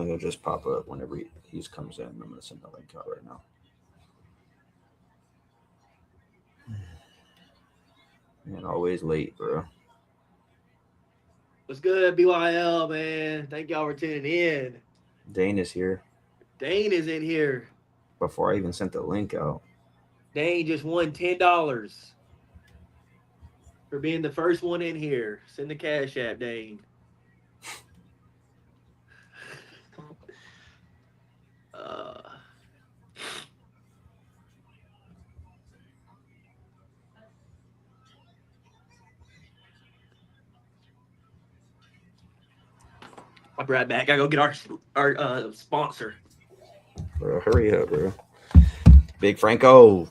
It'll just pop up whenever he comes in. I'm gonna send the link out right now. Man, always late, bro. What's good, BYL, man? Thank y'all for tuning in. Dane is here Dane is in here. before I even sent the link out. Dane just won $10 for being the first one in here. Send the cash app, Dane. Uh, I'll be right back. I go get our sponsor. Bro, hurry up, bro. Big Franco.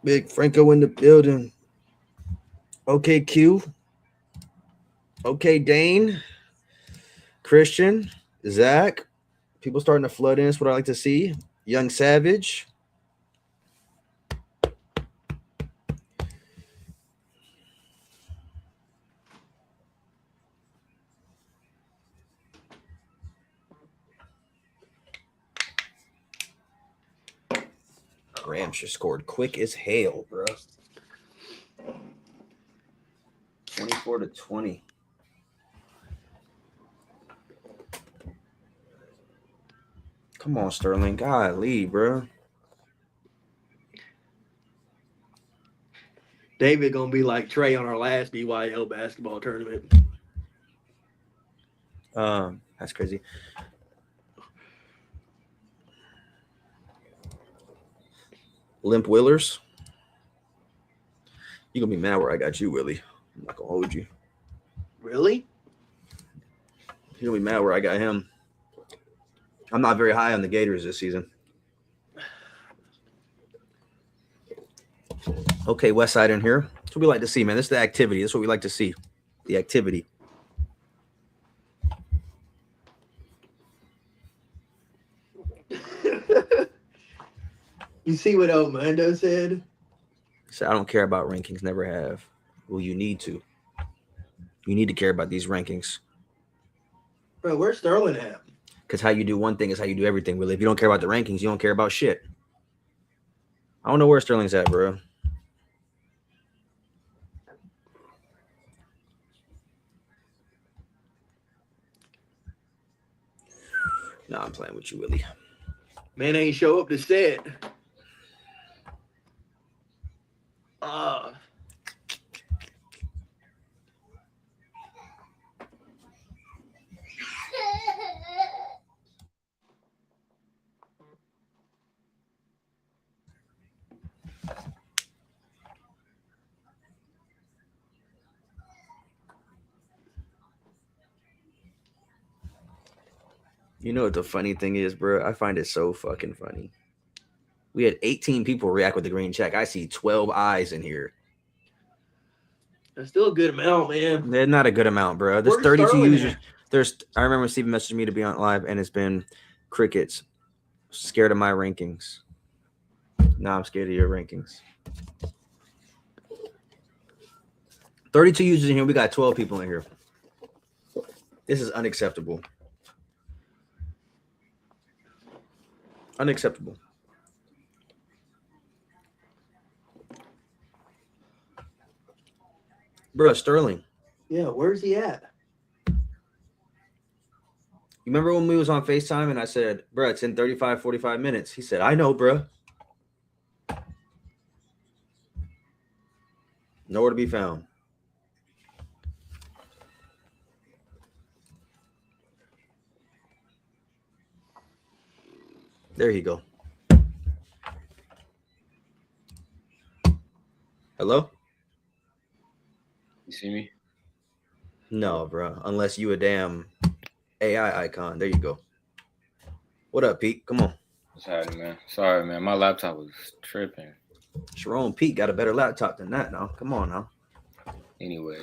Big Franco in the building. Okay, Q. Okay, Dane. Christian. Zach. People starting to flood in. That's what I like to see. Young Savage. Rams just scored quick as hell, bro. 24-20. Come on, Sterling. Golly, bro. David gonna be like Trey on our last BYL basketball tournament. That's crazy. Limp Willers. You gonna be mad where I got you, Willie. I'm not gonna hold you. Really? You gonna be mad where I got him. I'm not very high on the Gators this season. Okay, West Side in here. That's what we like to see, man. This is the activity. That's what we like to see. The activity. You see what Omando said? So I don't care about rankings. Never have. Well, you need to. You need to care about these rankings. Bro, where's Sterling at? Because how you do one thing is how you do everything, really. If you don't care about the rankings, you don't care about shit. I don't know where Sterling's at, bro. No, I'm playing with you, Willie. Man ain't show up to set. Uh, You know what the funny thing is, bro? I find it so fucking funny. We had 18 people react with the green check. I see 12 eyes in here. that's still a good amount, man. They're not a good amount, bro. There's Where's 32 Sterling users. at? I remember Steven messaged me to be on live, and it's been crickets. Scared of my rankings. Now I'm scared of your rankings. 32 users in here. We got 12 people in here. This is unacceptable. Unacceptable. Bro, Sterling. Yeah, where's he at? You remember when we was on FaceTime and I said, bro, it's in 35, 45 minutes. He said, I know, bro. Nowhere to be found. There you go. Hello? You see me? No, bro. Unless you a damn AI icon. There you go. What up, Pete? Come on. What's happening, man? Sorry, man. My laptop was tripping. Sharon Pete got a better laptop than that now. Come on now. Anyway.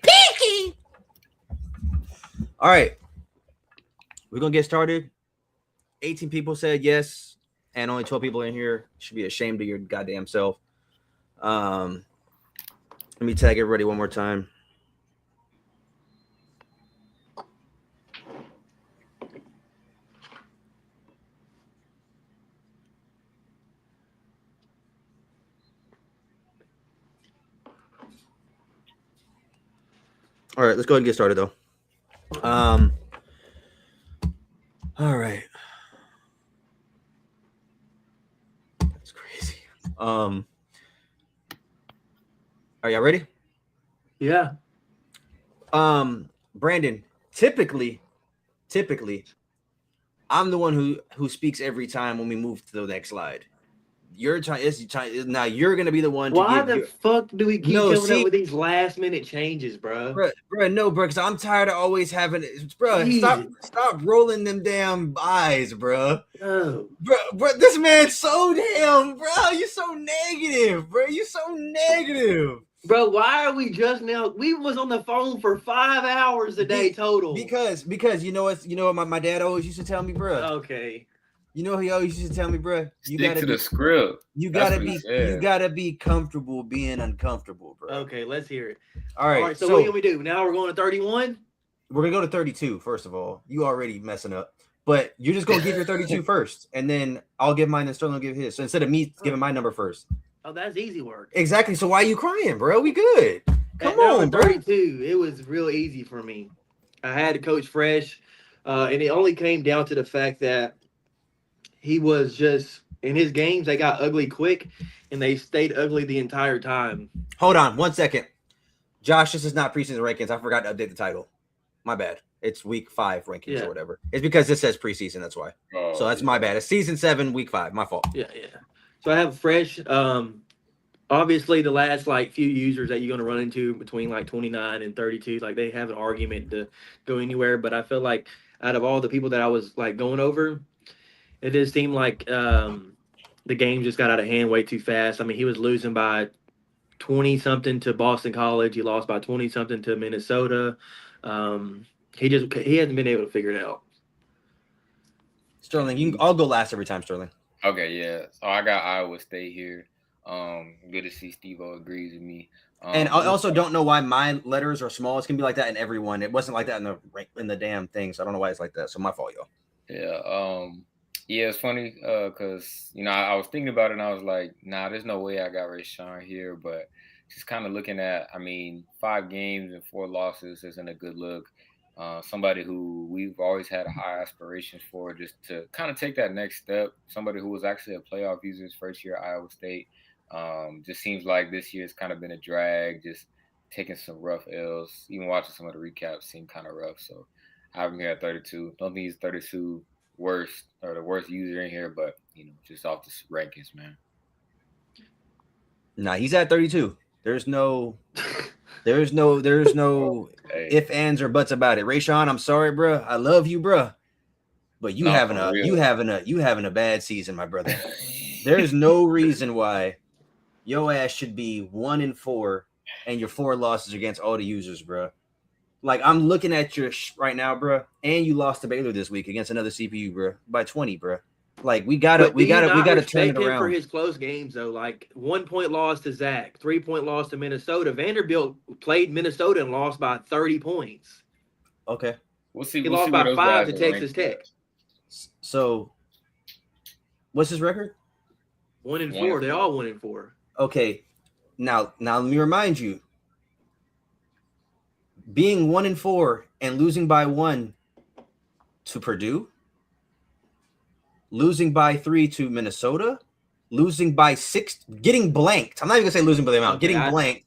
Peaky! All right. We're going to get started. 18 people said yes, and only 12 people in here. Should be ashamed of your goddamn self. Let me tag everybody one more time. All right, let's go ahead and get started though. All right. That's crazy. Are y'all ready? Yeah. Brandon, typically, I'm the one who speaks every time when we move to the next slide. You're trying. Now you're gonna be the one to Why give the your fuck do we keep no. coming up See, with these last minute changes, bro? no, bro. Because I'm tired of always having it, bro. Jesus. Stop rolling them damn eyes, bro. No. Bro, this man's so damn, bro. You so negative, bro. You so negative. Bro, why are we just now? We was on the phone for 5 hours a day total. Because you know what my dad always used to tell me, bro. Okay. You know he always used to tell me, bro. You Stick to the script. You That's gotta what he be said. comfortable being uncomfortable, bro. Okay, let's hear it. All right. So what do we do? Now we're going to 31? We're gonna go to 32, first of all. You already messing up. But you're just gonna give your 32 first, and then I'll give mine and Sterling will give his. So instead of me giving my number first. Oh, that's easy work. Exactly. So why are you crying, bro? We good. Come on, bro. 32, it was real easy for me. I had to coach fresh, and it only came down to the fact that he was just in his games. They got ugly quick, and they stayed ugly the entire time. Hold on 1 second, Josh. This is not preseason rankings. I forgot to update the title. My bad. It's week 5 rankings or whatever. It's because this says preseason. That's why. So that's my bad. It's season 7, week 5. My fault. Yeah. So I have fresh. Obviously, the last few users that you're going to run into between 29 and 32, they have an argument to go anywhere. But I feel like out of all the people that I was going over, it just seemed like the game just got out of hand way too fast. I mean, he was losing by 20 something to Boston College. He lost by 20 something to Minnesota. He hasn't been able to figure it out. Sterling, I'll go last every time, Sterling. Okay, yeah. So I got Iowa State here. Good to see Steve-O agrees with me. And I also don't know why my letters are small. It's gonna be like that in everyone. It wasn't like that in the damn thing, so I don't know why it's like that. So my fault, yo. Yeah. Yeah, it's funny because I was thinking about it and I was like, nah, there's no way I got Rashawn here. But just kind of looking at, 5 games and 4 losses isn't a good look. Somebody who we've always had high aspirations for, just to kind of take that next step. Somebody who was actually a playoff user his first year at Iowa State. Just seems like this year's kind of been a drag, just taking some rough L's. Even watching some of the recaps seem kind of rough. So I have him here at 32. Don't think he's 32 worst or the worst user in here, but just off the rankings, man. Nah, he's at 32. There's no if, ands, or buts about it. Rashawn, I'm sorry, bro. I love you, bro. But you having a bad season, my brother. There's no reason why your ass should be 1-4 and your 4 losses against all the users, bro. I'm looking at your right now, bro, and you lost to Baylor this week against another CPU, bro, by 20, bro. We gotta turn it around for his close games though. 1 point loss to Zach, 3 point loss to Minnesota. Vanderbilt played Minnesota and lost by 30 points. Okay, we'll see. He lost by 5 to Texas Tech. So, what's his record? 1-4. They all 1-4. Okay, now let me remind you. Being 1-4 and losing by 1 to Purdue, losing by 3 to Minnesota, losing by 6, getting blanked. I'm not even gonna say losing by the amount. Okay,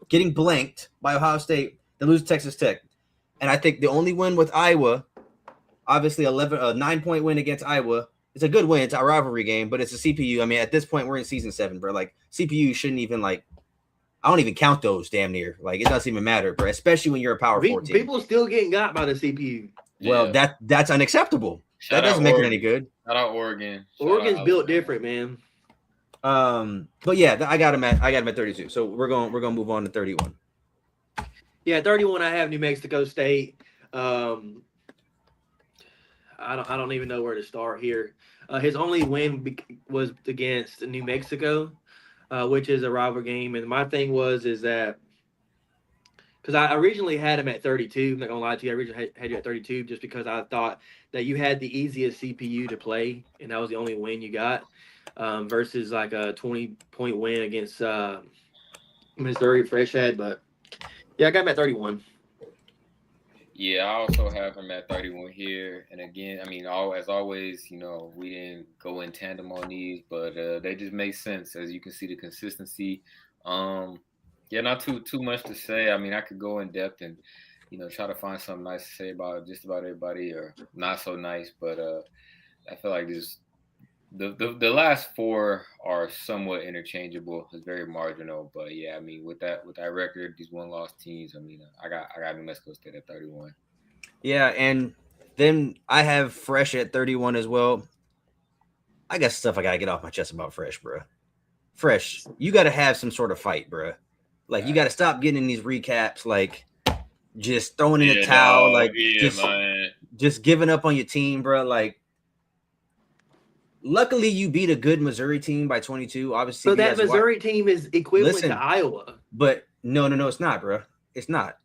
getting blanked by Ohio State, then lose to Texas Tech, and I think the only win with Iowa, obviously a 9-point win against Iowa. It's a good win. It's a rivalry game, but it's a CPU. I mean, at this point, we're in season 7, bro. CPU shouldn't even I don't even count those damn near. It doesn't even matter, bro. Especially when you're a Power 4 team. People still getting got by the CPU. Well, that's unacceptable. That doesn't make it any good. Shout out Oregon. Oregon's built different, man. But yeah, I got him at 32. So we're going to move on to 31. Yeah, 31. I have New Mexico State. I don't even know where to start here. His only win was against New Mexico. Which is a rival game. And my thing is that because I originally had him at 32, I'm not going to lie to you. I originally had you at 32 just because I thought that you had the easiest CPU to play, and that was the only win you got versus a 20-point win against Missouri Fresh Head. But, yeah, I got him at 31. Yeah, I also have him at 31 here. And again, I mean, as always, we didn't go in tandem on these, but they just make sense as you can see the consistency. Um, yeah, not too much to say. I mean, I could go in depth and try to find something nice to say about just about everybody, or not so nice. But I feel like this the last four are somewhat interchangeable. It's very marginal, but yeah, I mean, with that record, these one loss teams, I mean, I got New Mexico State at 31. Yeah, and then I have Fresh at 31 as well. I got stuff I gotta get off my chest about Fresh, bro. Fresh, you gotta have some sort of fight, bro. Like you gotta stop getting in these recaps, like just throwing in the Yeah, towel, dog. like Yeah, man. just giving up on your team, bro. Like, luckily you beat a good Missouri team by 22. Obviously, So that Missouri team is equivalent to Iowa. But no, it's not, bro. It's not.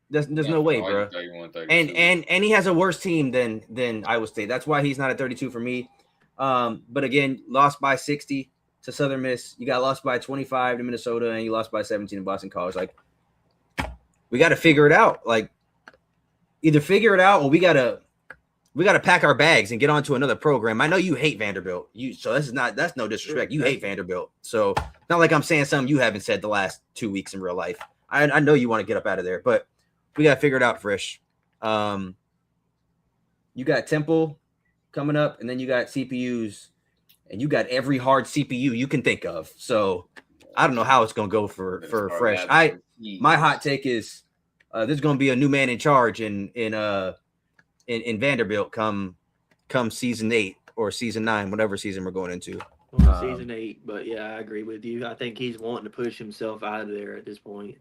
There's no way, bro. 31, 32. And he has a worse team than Iowa State. That's why he's not at 32 for me. But again, lost by 60 to Southern Miss. You got lost by 25 to Minnesota, and you lost by 17 to Boston College. Like, we got to figure it out. Like, either figure it out, or we gotta pack our bags and get on to another program. I know you hate Vanderbilt. So that's no disrespect. You hate Vanderbilt. So not like I'm saying something you haven't said the last 2 weeks in real life. I know you want to get up out of there, but we got to figure it out, Frisch. You got Temple coming up, and then you got CPUs, and you got every hard CPU you can think of. So I don't know how it's going to go for Fresh. My hot take is there's going to be a new man in charge in Vanderbilt come season 8 or season 9, whatever season we're going into. Season 8, but yeah, I agree with you. I think he's wanting to push himself out of there at this point.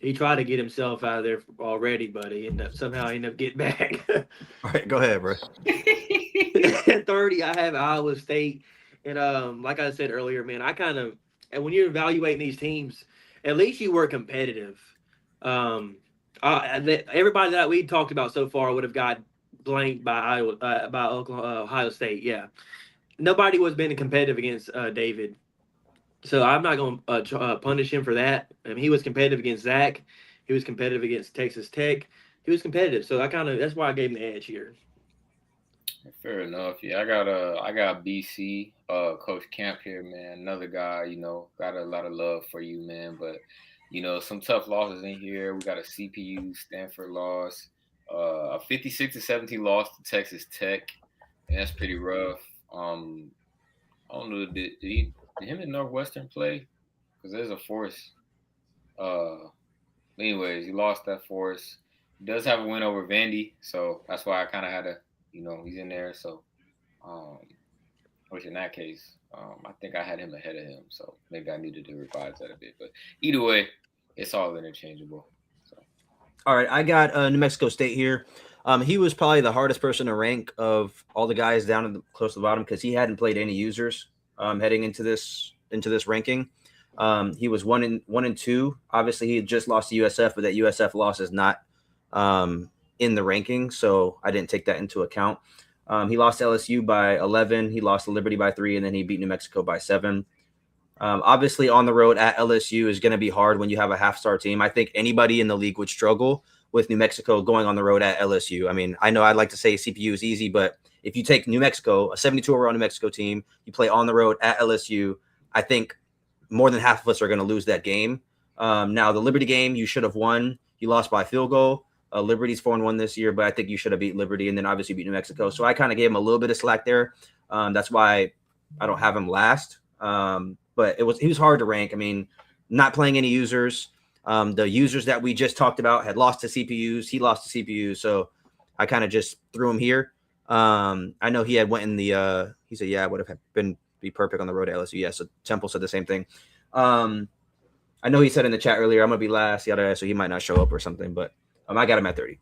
He tried to get himself out of there already, but he somehow ended up getting back. All right, go ahead, bro. At 30, I have Iowa State, and like I said earlier, man, and when you're evaluating these teams, at least you were competitive. Everybody that we talked about so far would have got blanked by Ohio State. Yeah, nobody was being competitive against David. So I'm not going to punish him for that. I mean, he was competitive against Zach. He was competitive against Texas Tech. He was competitive. So that's why I gave him the edge here. Fair enough. Yeah, I got BC, Coach Camp here, man. Another guy, got a lot of love for you, man. But some tough losses in here. We got a CPU Stanford loss, a 56-17 loss to Texas Tech, and that's pretty rough. I don't know, did him and Northwestern play? Because there's a force. Anyways, he lost that force. He does have a win over Vandy, so that's why I kind of had to, he's in there. So, which in that case, I think I had him ahead of him. So maybe I needed to revise that a bit. But either way, it's all interchangeable. So. All right, I got New Mexico State here. He was probably the hardest person to rank of all the guys down close to the bottom because he hadn't played any users heading into this ranking. He was 1-2. Obviously, he had just lost to USF, but that USF loss is not in the ranking, so I didn't take that into account. He lost to LSU by 11. He lost to Liberty by 3, and then he beat New Mexico by 7. Obviously, on the road at LSU is going to be hard when you have a half-star team. I think anybody in the league would struggle with New Mexico going on the road at LSU. I mean, I know I'd like to say CPU is easy, but if you take New Mexico, a 72 overall New Mexico team, you play on the road at LSU, I think more than half of us are going to lose that game. Now, the Liberty game, you should have won. You lost by field goal. Liberty's 4-1 this year, but I think you should have beat Liberty and then obviously beat New Mexico. So I kind of gave him a little bit of slack there. That's why I don't have him last. But he was hard to rank. I mean, not playing any users. The users that we just talked about had lost to CPUs. He lost to CPUs. So I kind of just threw him here. I know he had went in the he said, yeah, it would have be perfect on the road to LSU. Yeah, so Temple said the same thing. I know he said in the chat earlier, I'm gonna be last, yada, so he might not show up or something, but I got him at 30.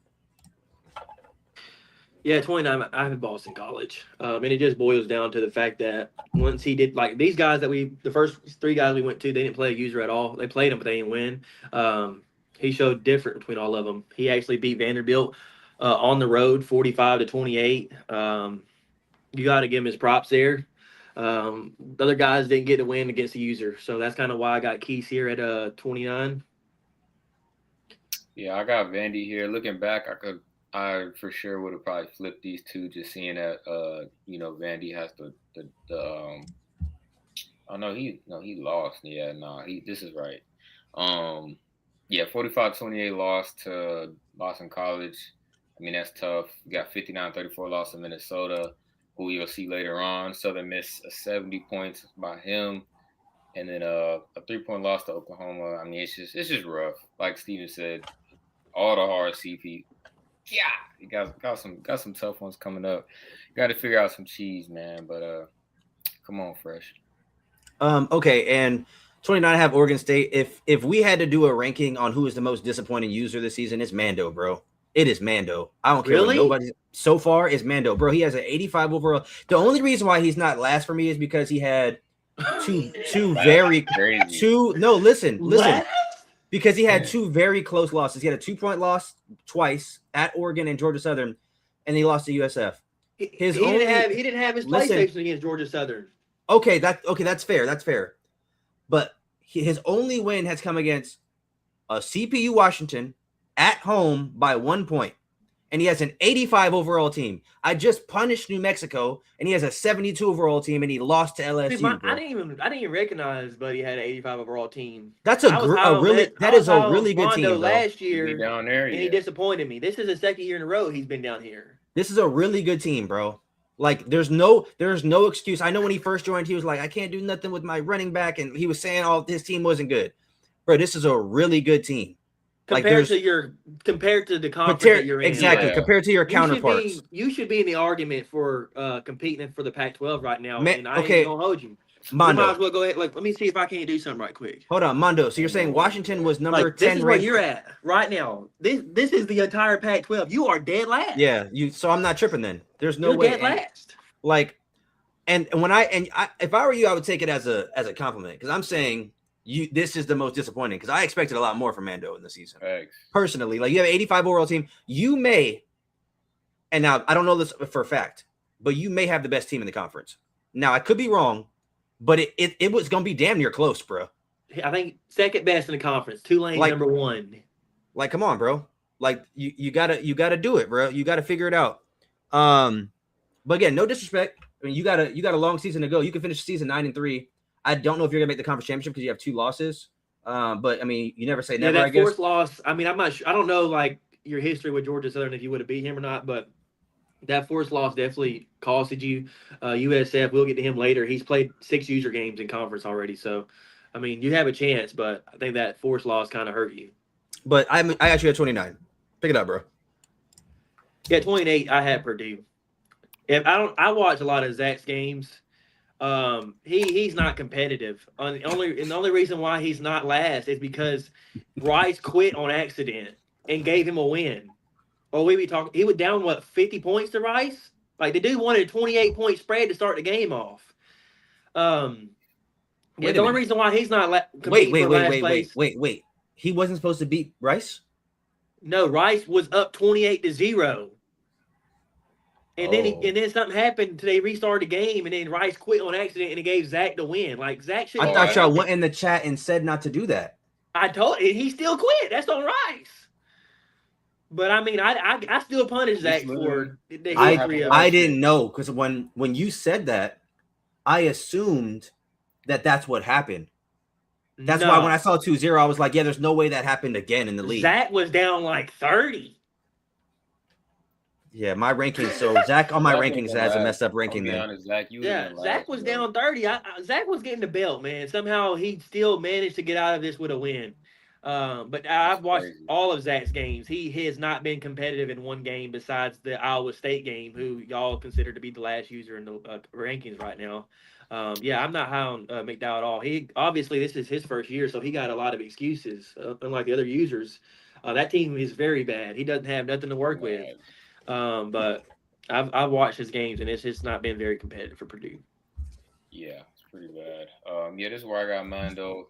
Yeah, 29. I have Boston College, and it just boils down to the fact that once he did, like these guys the first 3 guys we went to, they didn't play a user at all. They played him, but they didn't win. He showed different between all of them. He actually beat Vanderbilt on the road, 45-28. You got to give him his props there. The other guys didn't get to win against the user, so that's kind of why I got Keys here at 29. Yeah, I got Vandy here. Looking back, I for sure would have probably flipped these two, just seeing that Vandy has the oh no, he lost. Yeah, no, this is right. Um yeah, 45-28 loss to Boston College. I mean, that's tough. You got 59-34 loss to Minnesota, who you'll see later on. Southern Miss 70 points by him. And then a 3-point loss to Oklahoma. I mean, it's just rough. Like Steven said, all the hard CP. Yeah, you got some tough ones coming up. You got to figure out some cheese, man. But come on, Fresh. Okay, and 29 have Oregon State. If we had to do a ranking on who is the most disappointing user this season, it's Mando, bro. It is Mando. I don't care what Really? nobody so far is Mando, bro. He has an 85 overall. The only reason why he's not last for me is because he had two very Crazy. two no listen Last? because he had two very close losses. He had a 2-point loss twice at Oregon and Georgia Southern, and he lost to USF. He didn't have his PlayStation against Georgia Southern. Okay, that's fair. That's fair. But his only win has come against a CPU Washington at home by 1 point. And he has an 85 overall team. I just punished New Mexico, and he has a 72 overall team, and he lost to LSU. Dude, I didn't even recognize, but he had an 85 overall team. That's a really good team. Last year, down there, and he disappointed me. This is the second year in a row he's been down here. This is a really good team, bro. Like, there's no excuse. I know when he first joined, he was like, I can't do nothing with my running back, and he was saying his team wasn't good. Bro, this is a really good team. Compared to the conference that you're in. Exactly, compared to your counterparts. You should be in the argument for competing for the Pac-12 right now, and I ain't gonna hold you. Mondo. You might as well go ahead. Like, let me see if I can't do something right quick. Hold on, Mondo. So you're saying Washington was number 10 This is where you're at right now. This is the entire Pac-12. You are dead last. Yeah, so I'm not tripping then. There's no way. You're dead last. Like, and if I were you, I would take it as a compliment, because I'm saying this is the most disappointing, because I expected a lot more from Mando in the season. Thanks. Personally, like, you have an 85 overall team. You may, and now I don't know this for a fact, but you may have the best team in the conference. Now I could be wrong, but it was gonna be damn near close, bro. I think second best in the conference. Tulane number 1. Like, come on, bro. Like, you gotta do it, bro. You gotta figure it out. But again, no disrespect. I mean, you got a long season to go. You can finish the season 9-3. I don't know if you're gonna make the conference championship because you have 2 losses. But I mean, you never say never. That I guess. Fourth loss. I mean, I'm not sure. I don't know like your history with Georgia Southern, if you would have beat him or not, but that fourth loss definitely costed you. USF. We'll get to him later. He's played 6 user games in conference already, so I mean, you have a chance, but I think that fourth loss kind of hurt you. But I actually had 29. Pick it up, bro. Yeah, 28. I had Purdue. I watch a lot of Zach's games. He's not competitive. The only reason why he's not last is because Rice quit on accident and gave him a win. Or we be talking. He was down 50 points to Rice. Like, the dude wanted a 28-point spread to start the game off. The only reason why he's not competing for last place. Wait. He wasn't supposed to beat Rice? No, Rice was up 28-0. And then something happened. They restarted the game, and then Rice quit on accident, and it gave Zach the win. Like, Zach should. I thought y'all went in the chat and said not to do that. I told you, he still quit. That's on Rice. But I mean, I still punish Zach for the history of. I didn't know, because when you said that, I assumed that's what happened. That's why when I saw 2-0, I was like, yeah, there's no way that happened again in the league. Zach was down like 30. Yeah, my rankings. So Zach on my rankings has a messed up ranking there. Zach was down 30. Zach was getting the belt, man. Somehow he still managed to get out of this with a win. But I've watched all of Zach's games. He has not been competitive in one game besides the Iowa State game, who y'all consider to be the last user in the rankings right now. I'm not high on McDowell at all. He obviously, this is his first year, so he got a lot of excuses. Unlike the other users, that team is very bad. He doesn't have nothing to work with. But I've watched his games, and it's just not been very competitive for Purdue. Yeah, it's pretty bad. This is where I got Mando.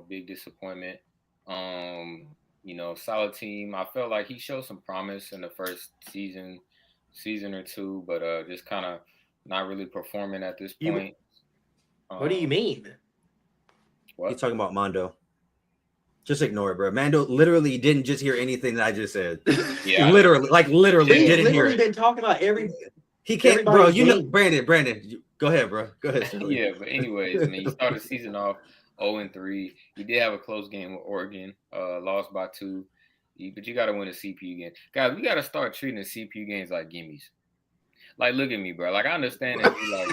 Big disappointment. Solid team. I felt like he showed some promise in the first season or two, but just kind of not really performing at this point. What do you mean? What? You're talking about Mando. Just ignore it, bro. Mando literally didn't just hear anything that I just said. Yeah, literally He's didn't hear literally it. been talking about He can't, bro. everybody's You know, game. Brandon, go ahead, bro. Go ahead, Sterling. yeah. But anyways, I mean, you started the season off 0-3. You did have a close game with Oregon, lost by 2. But you got to win a CPU game, guys. We got to start treating the CPU games like gimmies. Like, look at me, bro. Like, I understand if you like,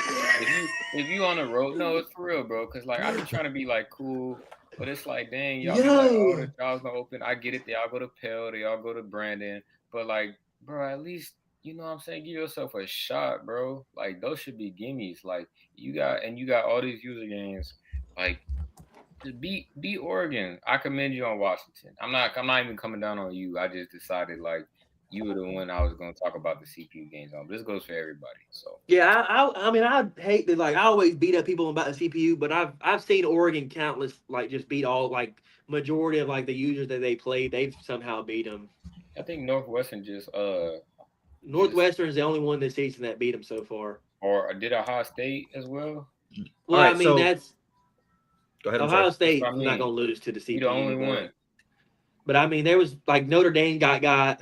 if you on the road, no, it's for real, bro. Cause like, I be trying to be like cool, but it's like, dang, y'all be like, oh, the job's not open. I get it. They all go to Pell. They all go to Brandon. But like, bro, at least you know what I'm saying. Give yourself a shot, bro. Like, those should be gimmies. Like, you got all these user games. Like, just beat Oregon. I commend you on Washington. I'm not even coming down on you. I just decided like you were the one I was going to talk about the CPU games on. But this goes for everybody. So Yeah, I mean, I hate that. Like, I always beat up people about the CPU, but I've seen Oregon countless like just beat all like majority of like the users that they played. They've somehow beat them. I think Northwestern just Northwestern is the only one this season that beat them so far. or did Ohio State as well. Well, All I right, mean so that's go ahead. I'm Ohio sorry. State That's what I not mean. gonna lose to the You the only CPU, one. but I mean there was like Notre Dame got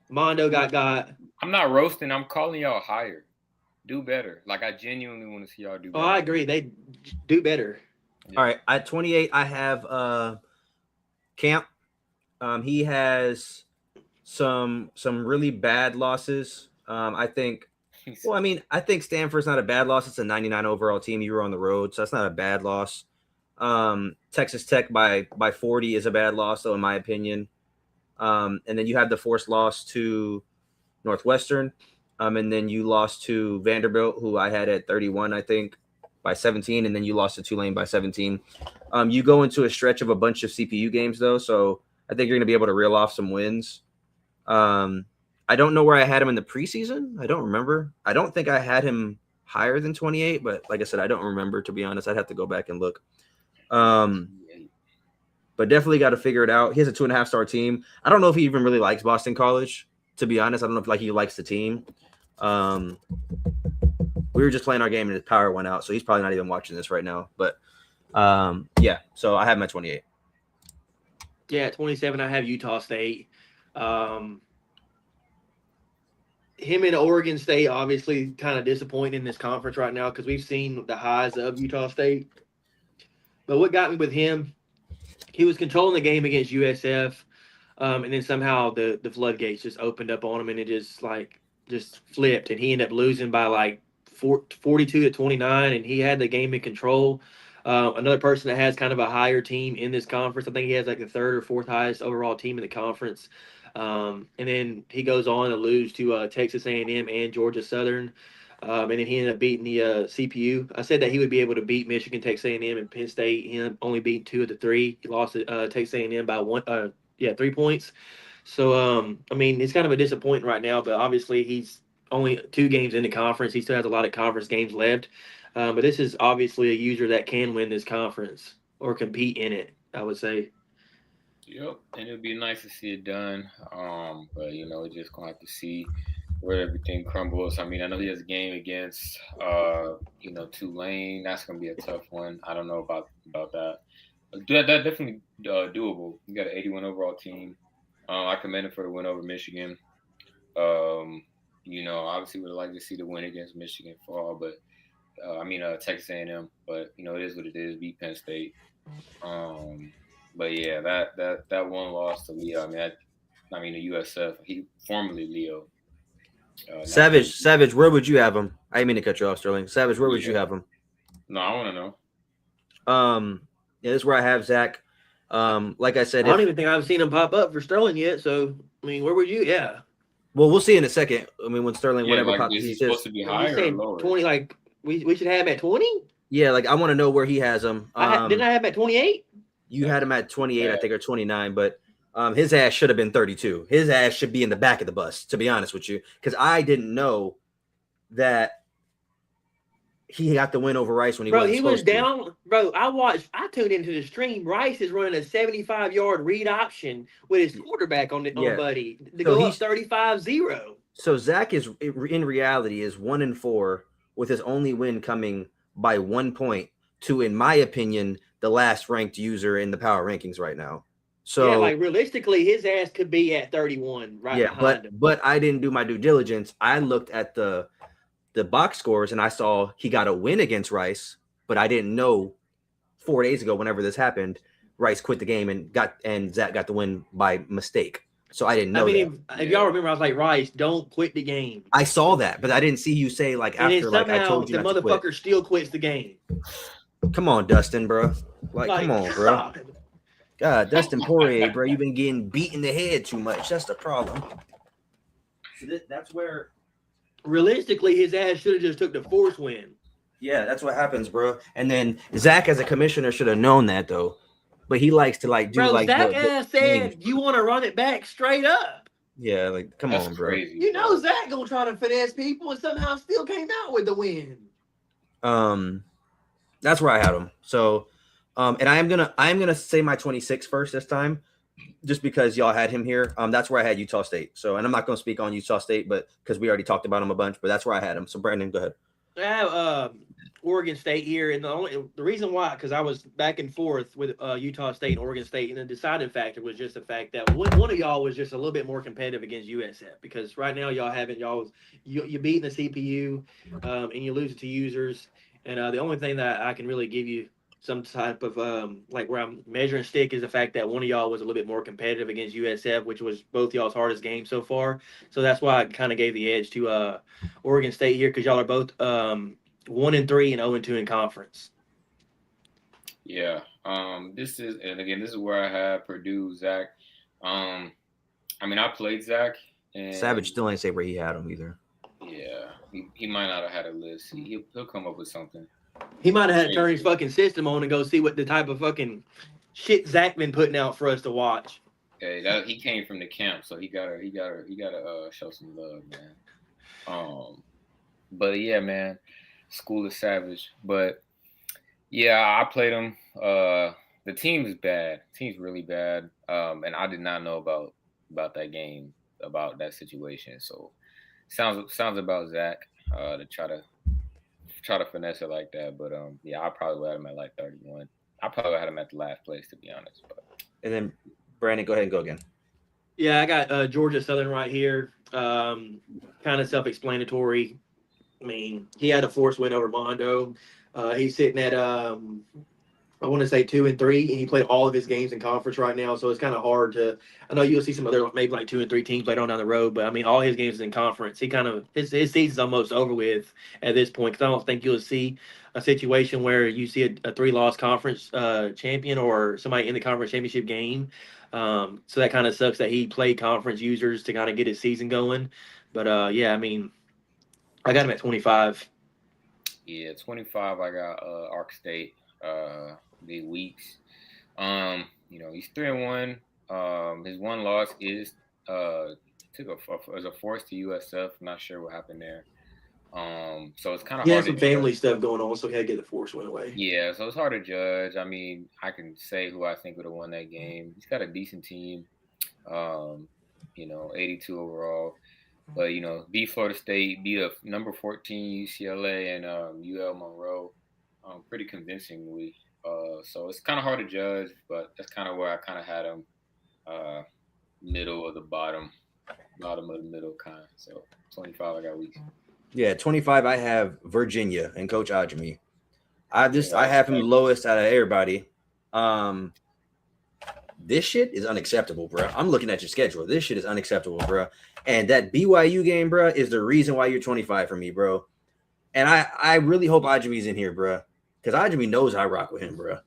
Mondo got. I'm not roasting. I'm calling y'all higher. Do better. Like I genuinely want to see y'all do Oh, better. I agree. They do better. All right, at 28, I have Camp. He has some really bad losses. I think. Well, I mean, I think Stanford's not a bad loss. It's a 99 overall team. You were on the road, so that's not a bad loss. Texas Tech by 40 is a bad loss, though, in my opinion. And then you have the forced loss to Northwestern. And then you lost to Vanderbilt, who I had at 31, I think, by 17. And then you lost to Tulane by 17. You go into a stretch of a bunch of CPU games, though, so I think you're going to be able to reel off some wins. I don't know where I had him in the preseason. I don't remember. I don't think I had him higher than 28, but like I said, I don't remember, to be honest. I'd have to go back and look. But definitely got to figure it out. He has a 2.5-star team. I don't know if he even really likes Boston College, to be honest. I don't know if like he likes the team. We were just playing our game and his power went out, so he's probably not even watching this right now. But yeah, so I have him at 28. Yeah, at 27, I have Utah State. Him and Oregon State obviously kind of disappointing in this conference right now because we've seen the highs of Utah State. But what got me with him, he was controlling the game against USF, and then somehow the floodgates just opened up on him, and it just flipped, and he ended up losing by like 42-29, and he had the game in control. Another person that has kind of a higher team in this conference, I think he has like the third or fourth highest overall team in the conference. And then he goes on to lose to Texas A&M and Georgia Southern. And then he ended up beating the CPU. I said that he would be able to beat Michigan, Texas A&M, and Penn State. He ended up only beating 2 of the 3. He lost to Texas A&M by 3 points. So, I mean, it's kind of a disappointment right now, but obviously he's only 2 games in the conference. He still has a lot of conference games left. But this is obviously a user that can win this conference or compete in it, I would say. Yep, and it'd be nice to see it done. But you know, we're just gonna have to see where everything crumbles. I mean, I know he has a game against Tulane. That's gonna be a tough one. I don't know about that. That definitely doable. You got an 81 overall team. I commend him for the win over Michigan. Obviously would like to see the win against Michigan fall, but Texas A&M. But you know, it is what it is. Beat Penn State. But yeah, that one loss to Leo. The USF. He formerly Leo. Savage, where would you have him? I didn't mean to cut you off, Sterling. Savage, where would you have him? No, I want to know. Yeah, this is where I have Zach. Like I said, I don't even think I've seen him pop up for Sterling yet. So, I mean, where would you? Yeah. Well, we'll see in a second. I mean, when Sterling, whatever like, is he supposed to be higher or lower? 20, like we should have him at 20. Yeah, like I want to know where he has him. Didn't I have him at 28? You had him at 28, I think, or 29, but his ass should have been 32. His ass should be in the back of the bus, to be honest with you, because I didn't know that he got the win over Rice when he wasn't supposed to. Bro, he was down. Bro, I tuned into the stream. Rice is running a 75-yard read option with his quarterback on Buddy to go up 35-0. So Zach is, in reality, is 1-4 with his only win coming by 1 point to, in my opinion, the last ranked user in the power rankings right now. Yeah, So like realistically, his ass could be at 31 right yeah, behind him. but I didn't do my due diligence. I looked at the box scores and I saw he got a win against Rice, but I didn't know 4 days ago, whenever this happened, Rice quit the game and Zach got the win by mistake. So I didn't know I that. mean, if y'all remember, I was like, Rice, don't quit the game. I saw that, but I didn't see you say like And then after like I somehow told you the not to quit. motherfucker still quits the game. Come on, Dustin, bro. Like come on, bro. God, Dustin Poirier, bro, you've been getting beat in the head too much. That's the problem. So that's where realistically his ass should have just took the force win. Yeah, that's what happens, bro. And then Zach, as a commissioner, should have known that though. But he likes to like do Bro, like Zach ass said you want to run it back straight up. Yeah, like come That's on, bro. crazy. You know Zach gonna try to finesse people and somehow still came out with the win. That's where I had him. So, and I'm gonna say my 26 first this time, just because y'all had him here. That's where I had Utah State. So, and I'm not gonna speak on Utah State, but because we already talked about him a bunch. But that's where I had him. So, Brandon, go ahead. I have Oregon State here, and the reason why, because I was back and forth with Utah State and Oregon State, and the deciding factor was just the fact that one of y'all was just a little bit more competitive against USF, because right now you beating the CPU, and you lose it to users, and the only thing that I can really give you some type of like where I'm measuring stick is the fact that one of y'all was a little bit more competitive against USF, which was both y'all's hardest game so far. So that's why I kind of gave the edge to Oregon State here, because y'all are both 1-3 and 0-2 in conference. Yeah. This is where I had Purdue, Zach. I mean, I played Zach, and Savage still ain't say where he had him either. Yeah, he might not have had a list. He'll come up with something. He might have had to turn his fucking system on and go see what the type of fucking shit Zach been putting out for us to watch. Hey, he came from the camp, so he gotta show some love, man. But yeah, man, school is savage. But yeah, I played him. The team is bad. The team's really bad. And I did not know about that game, about that situation. So sounds about Zach to try to finesse it like that. But yeah, I probably would have him at like 31. I probably would have had him at the last place, to be honest. But and then Brandon, go ahead and go again. Yeah, I got Georgia Southern right here. Kind of self-explanatory. I mean, he had a force win over Mondo. He's sitting at I want to say 2-3, and he played all of his games in conference right now. So it's kind of hard to. I know you'll see some other maybe like 2-3 teams later on down the road, but I mean, all his games is in conference. He kind of his season's almost over with at this point, because I don't think you'll see a situation where you see a 3-loss conference champion or somebody in the conference championship game. So that kind of sucks that he played conference users to kind of get his season going. But yeah, I mean, I got him at 25. Yeah, 25. I got Ark State. Big weeks. He's 3-1. His one loss is as a force to USF. I'm not sure what happened there. So it's kind of hard. He had some family stuff going on, so he had to get the force win away. Yeah, so it's hard to judge. I mean, I can say who I think would have won that game. He's got a decent team. 82 overall. But beat Florida State, beat a number 14 UCLA and UL Monroe, pretty convincingly. So it's kind of hard to judge, but that's kind of where I kind of had him, middle of the bottom of the middle kind. So 25, I got weeks. Yeah, 25, I have Virginia and Coach Ajami. I have him lowest out of everybody. This shit is unacceptable, bro. I'm looking at your schedule. This shit is unacceptable, bro. And that BYU game, bro, is the reason why you're 25 for me, bro. And I really hope Ajami's in here, bro, because Ajami knows I rock with him, bro.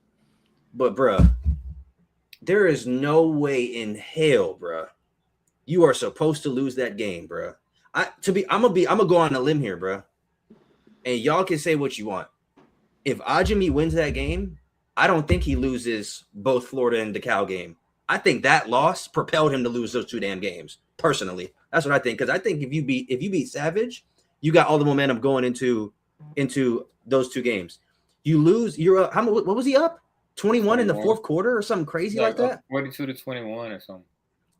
But, bro, there is no way in hell, bro, you are supposed to lose that game, bro. I'm gonna go on a limb here, bro. And y'all can say what you want. If Ajami wins that game, I don't think he loses both Florida and DeKalb game. I think that loss propelled him to lose those two damn games. Personally, that's what I think. Because I think if you beat Savage, you got all the momentum going into those two games. You lose, you're up. What was he up? 21 in the fourth quarter or something crazy like that. 42-21 or something.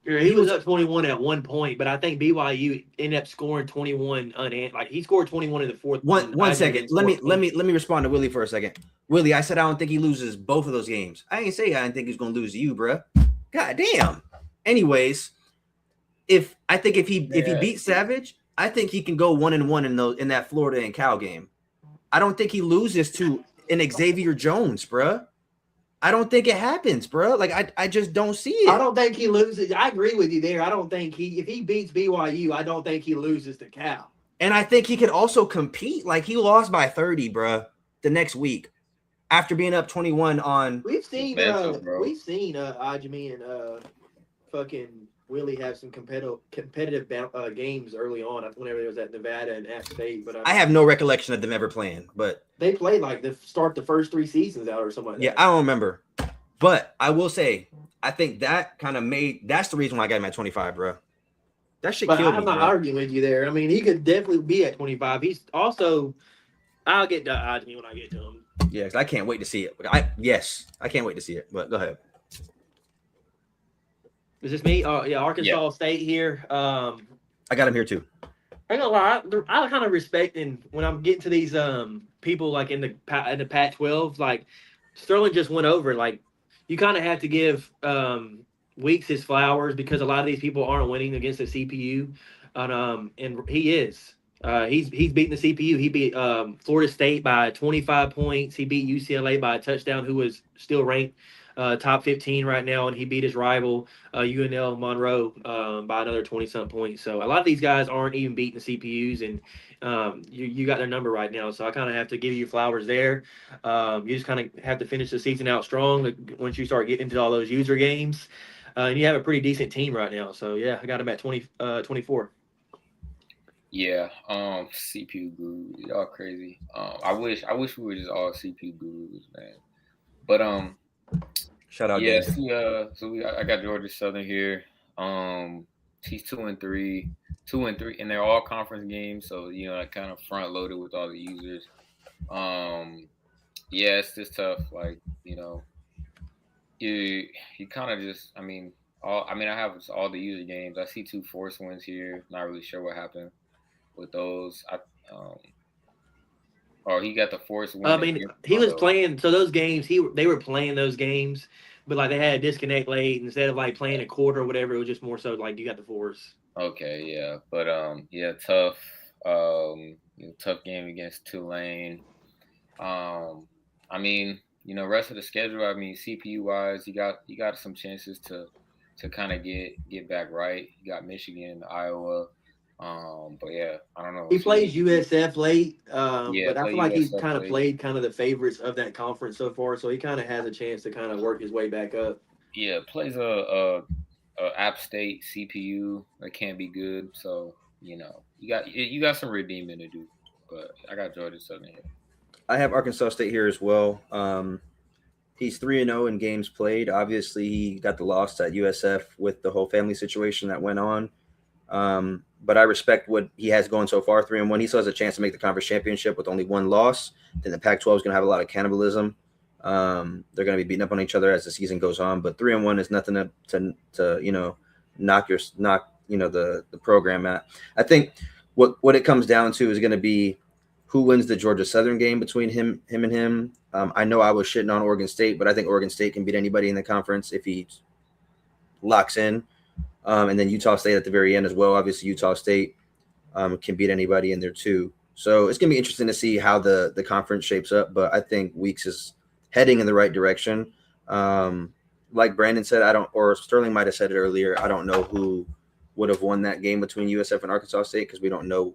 Yeah, he was up 21 at one point, but I think BYU ended up scoring 21 like he scored 21 in the fourth. One second. Let me respond to Willie for a second. Willie, I said I don't think he loses both of those games. I ain't say I didn't think he's gonna lose to you, bruh. God damn. Anyways, if he beats Savage, I think he can go 1-1 in that Florida and Cal game. I don't think he loses to an Xavier Jones, bruh. I don't think it happens, bro. Like I just don't see it. I don't think he loses. I agree with you there. I don't think if he beats BYU, I don't think he loses to Cal. And I think he could also compete. Like he lost by 30, bro, the next week after being up 21 on. We've seen Ajami and fucking Willie have some competitive games early on. Whenever it was at Nevada and App State, but I have no recollection of them ever playing. But they played like the first 3 seasons out or something like that. Yeah, I don't remember. But I will say, I think that kind of that's the reason why I got him at 25, bro. That shit killed me. I'm not arguing with you there. I mean, he could definitely be at 25. He's also, I'll get to Ajami when I get to him. Yeah, I can't wait to see it. I can't wait to see it. But go ahead. Is this me? Yeah, Arkansas State here. I got him here too. I ain't gonna lie, I kind of respect when I'm getting to these people like in the Pac-12. Like Sterling just went over. Like you kind of have to give Weeks his flowers because a lot of these people aren't winning against the CPU, and he is. He's beating the CPU. He beat Florida State by 25 points. He beat UCLA by a touchdown, who was still ranked top 15 right now, and he beat his rival UNL Monroe by another 20-something points. So a lot of these guys aren't even beating the CPUs, and you got their number right now. So I kind of have to give you flowers there. You just kind of have to finish the season out strong once you start getting into all those user games. And you have a pretty decent team right now. So, yeah, I got him at 24. Yeah, CPU gurus, y'all crazy. I wish we were just all CPU gurus, man. But shout out. Yeah, I got Georgia Southern here. He's 2-3, and they're all conference games. So I kind of front loaded with all the users. Yeah, it's just tough. Like you kind of just. I have all the user games. I see 2 force wins here. Not really sure what happened with those. He got the force win. I mean, he was playing. So those games, they were playing those games, but like they had a disconnect late. Instead of like playing a quarter or whatever, it was just more so like you got the force. Okay, yeah, but tough. Tough game against Tulane. Rest of the schedule. CPU wise, you got some chances to kind of get back right. You got Michigan, Iowa. But yeah, I don't know. He plays USF late. But I feel like he's kind of played kind of the favorites of that conference so far, so he kind of has a chance to kind of work his way back up. Yeah, plays a App State CPU that can't be good. So you got some redeeming to do. But I got Georgia Southern here. I have Arkansas State here as well. He's 3-0 in games played. Obviously, he got the loss at USF with the whole family situation that went on. But I respect what he has going so far, 3-1. He still has a chance to make the conference championship with only 1 loss. Then the Pac-12 is going to have a lot of cannibalism. They're going to be beating up on each other as the season goes on. But 3-1 is nothing to knock the program at. I think what it comes down to is going to be who wins the Georgia Southern game between him and him. I know I was shitting on Oregon State, but I think Oregon State can beat anybody in the conference if he locks in. And then Utah State at the very end as well. Obviously, Utah State can beat anybody in there too. So it's going to be interesting to see how the conference shapes up. But I think Weeks is heading in the right direction. Like Brandon said, or Sterling might have said it earlier, I don't know who would have won that game between USF and Arkansas State because we don't know.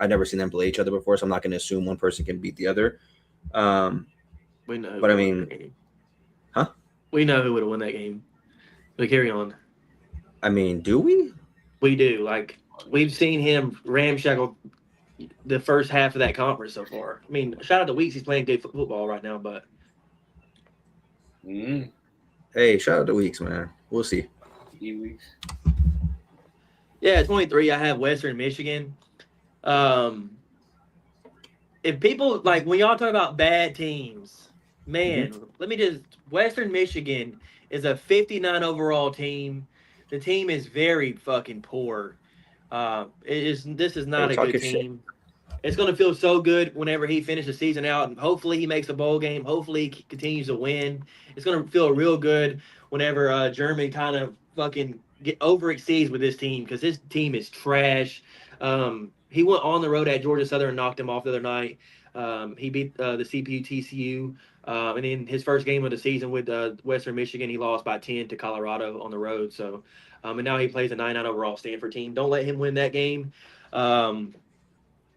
I've never seen them play each other before, so I'm not going to assume one person can beat the other. We know. But I mean, huh? We know who would have won that game. But carry on. I mean, do we? We do. Like, we've seen him ramshackle the first half of that conference so far. I mean, shout out to Weeks. He's playing good football right now, but. Hey, shout out to Weeks, man. We'll see. Weeks. Yeah, 23. I have Western Michigan. If people, like, when y'all talk about bad teams, man, let me just. Western Michigan is a 59 overall team. The team is very fucking poor. This is Hey, not a talk good your shit. team. It's going to feel so good whenever he finishes the season out, and hopefully he makes a bowl game. Hopefully he continues to win. It's going to feel real good whenever Germany kind of fucking get overexceeds with this team because this team is trash. He went on the road at Georgia Southern and knocked him off the other night. He beat the CPU TCU, and in his first game of the season with Western Michigan, he lost by 10 to Colorado on the road. So, and now he plays a 9-9 overall Stanford team. Don't let him win that game. Um,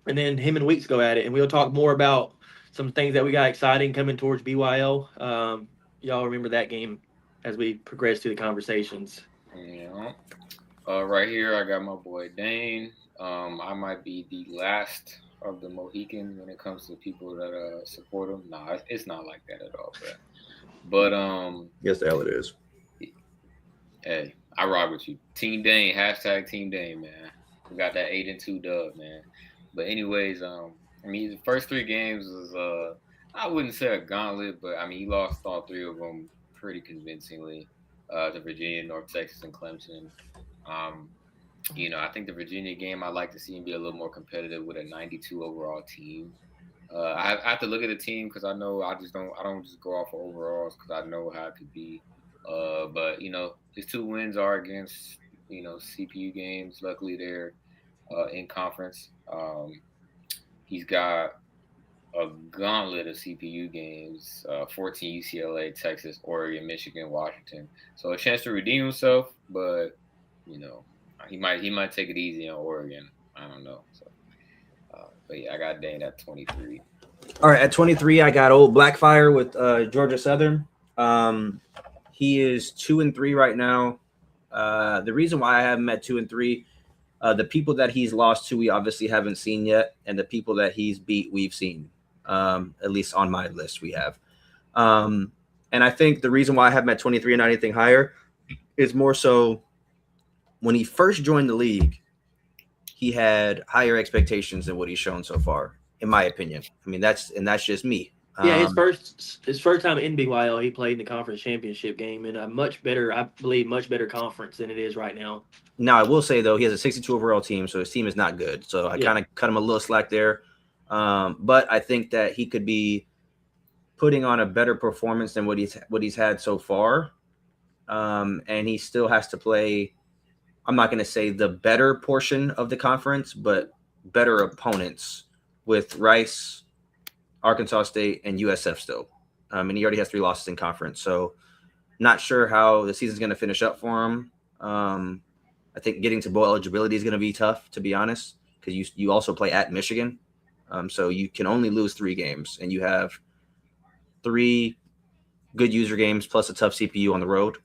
and then him and Weeks go at it, and we'll talk more about some things that we got exciting coming towards BYL. Y'all remember that game as we progress through the conversations. Yeah. Right here, I got my boy Dane. I might be the last of the Mohican when it comes to people that support him. Nah, it's not like that at all, bro. But Yes, the hell it is. hey, I rock with you. Team Dane, hashtag Team Dane, man. We got that 8-2 dub, man. But anyways, I mean the first three games was I wouldn't say a gauntlet, but I mean he lost all three of them pretty convincingly. To Virginia, North Texas, and Clemson. Um, I think the Virginia game I'd like to see him be a little more competitive with a 92 overall team. I have to look at the team because I don't just go off of overalls because I know how it could be. But his two wins are against CPU games. Luckily, they're in conference. He's got a gauntlet of CPU games: 14 UCLA, Texas, Oregon, Michigan, Washington. So a chance to redeem himself, but you know he might take it easy on Oregon. I don't know. So, but yeah, I got Dane at 23. All right, at 23, I got old Blackfire with Georgia Southern. He is 2-3 right now. The reason why I have him at 2-3, the people that he's lost to, we obviously haven't seen yet, and the people that he's beat, we've seen. At least on my list, we have. And I think the reason why I have him at 23 and not anything higher is more so when he first joined the league, he had higher expectations than what he's shown so far, in my opinion. I mean, that's just me. Yeah, his first time in BYL, he played in the conference championship game in a much better, I believe, much better conference than it is right now. Now, I will say, though, he has a 62 overall team, so his team is not good. So I kind of cut him a little slack there. But I think that he could be putting on a better performance than what he's had so far. And he still has to play, I'm not going to say the better portion of the conference, but better opponents with Rice, Arkansas State, and USF still. And he already has 3 losses in conference. So not sure how the season's going to finish up for him. I think getting to bowl eligibility is going to be tough, to be honest, because you also play at Michigan. So you can only lose 3 games, and you have 3 good user games plus a tough CPU on the road.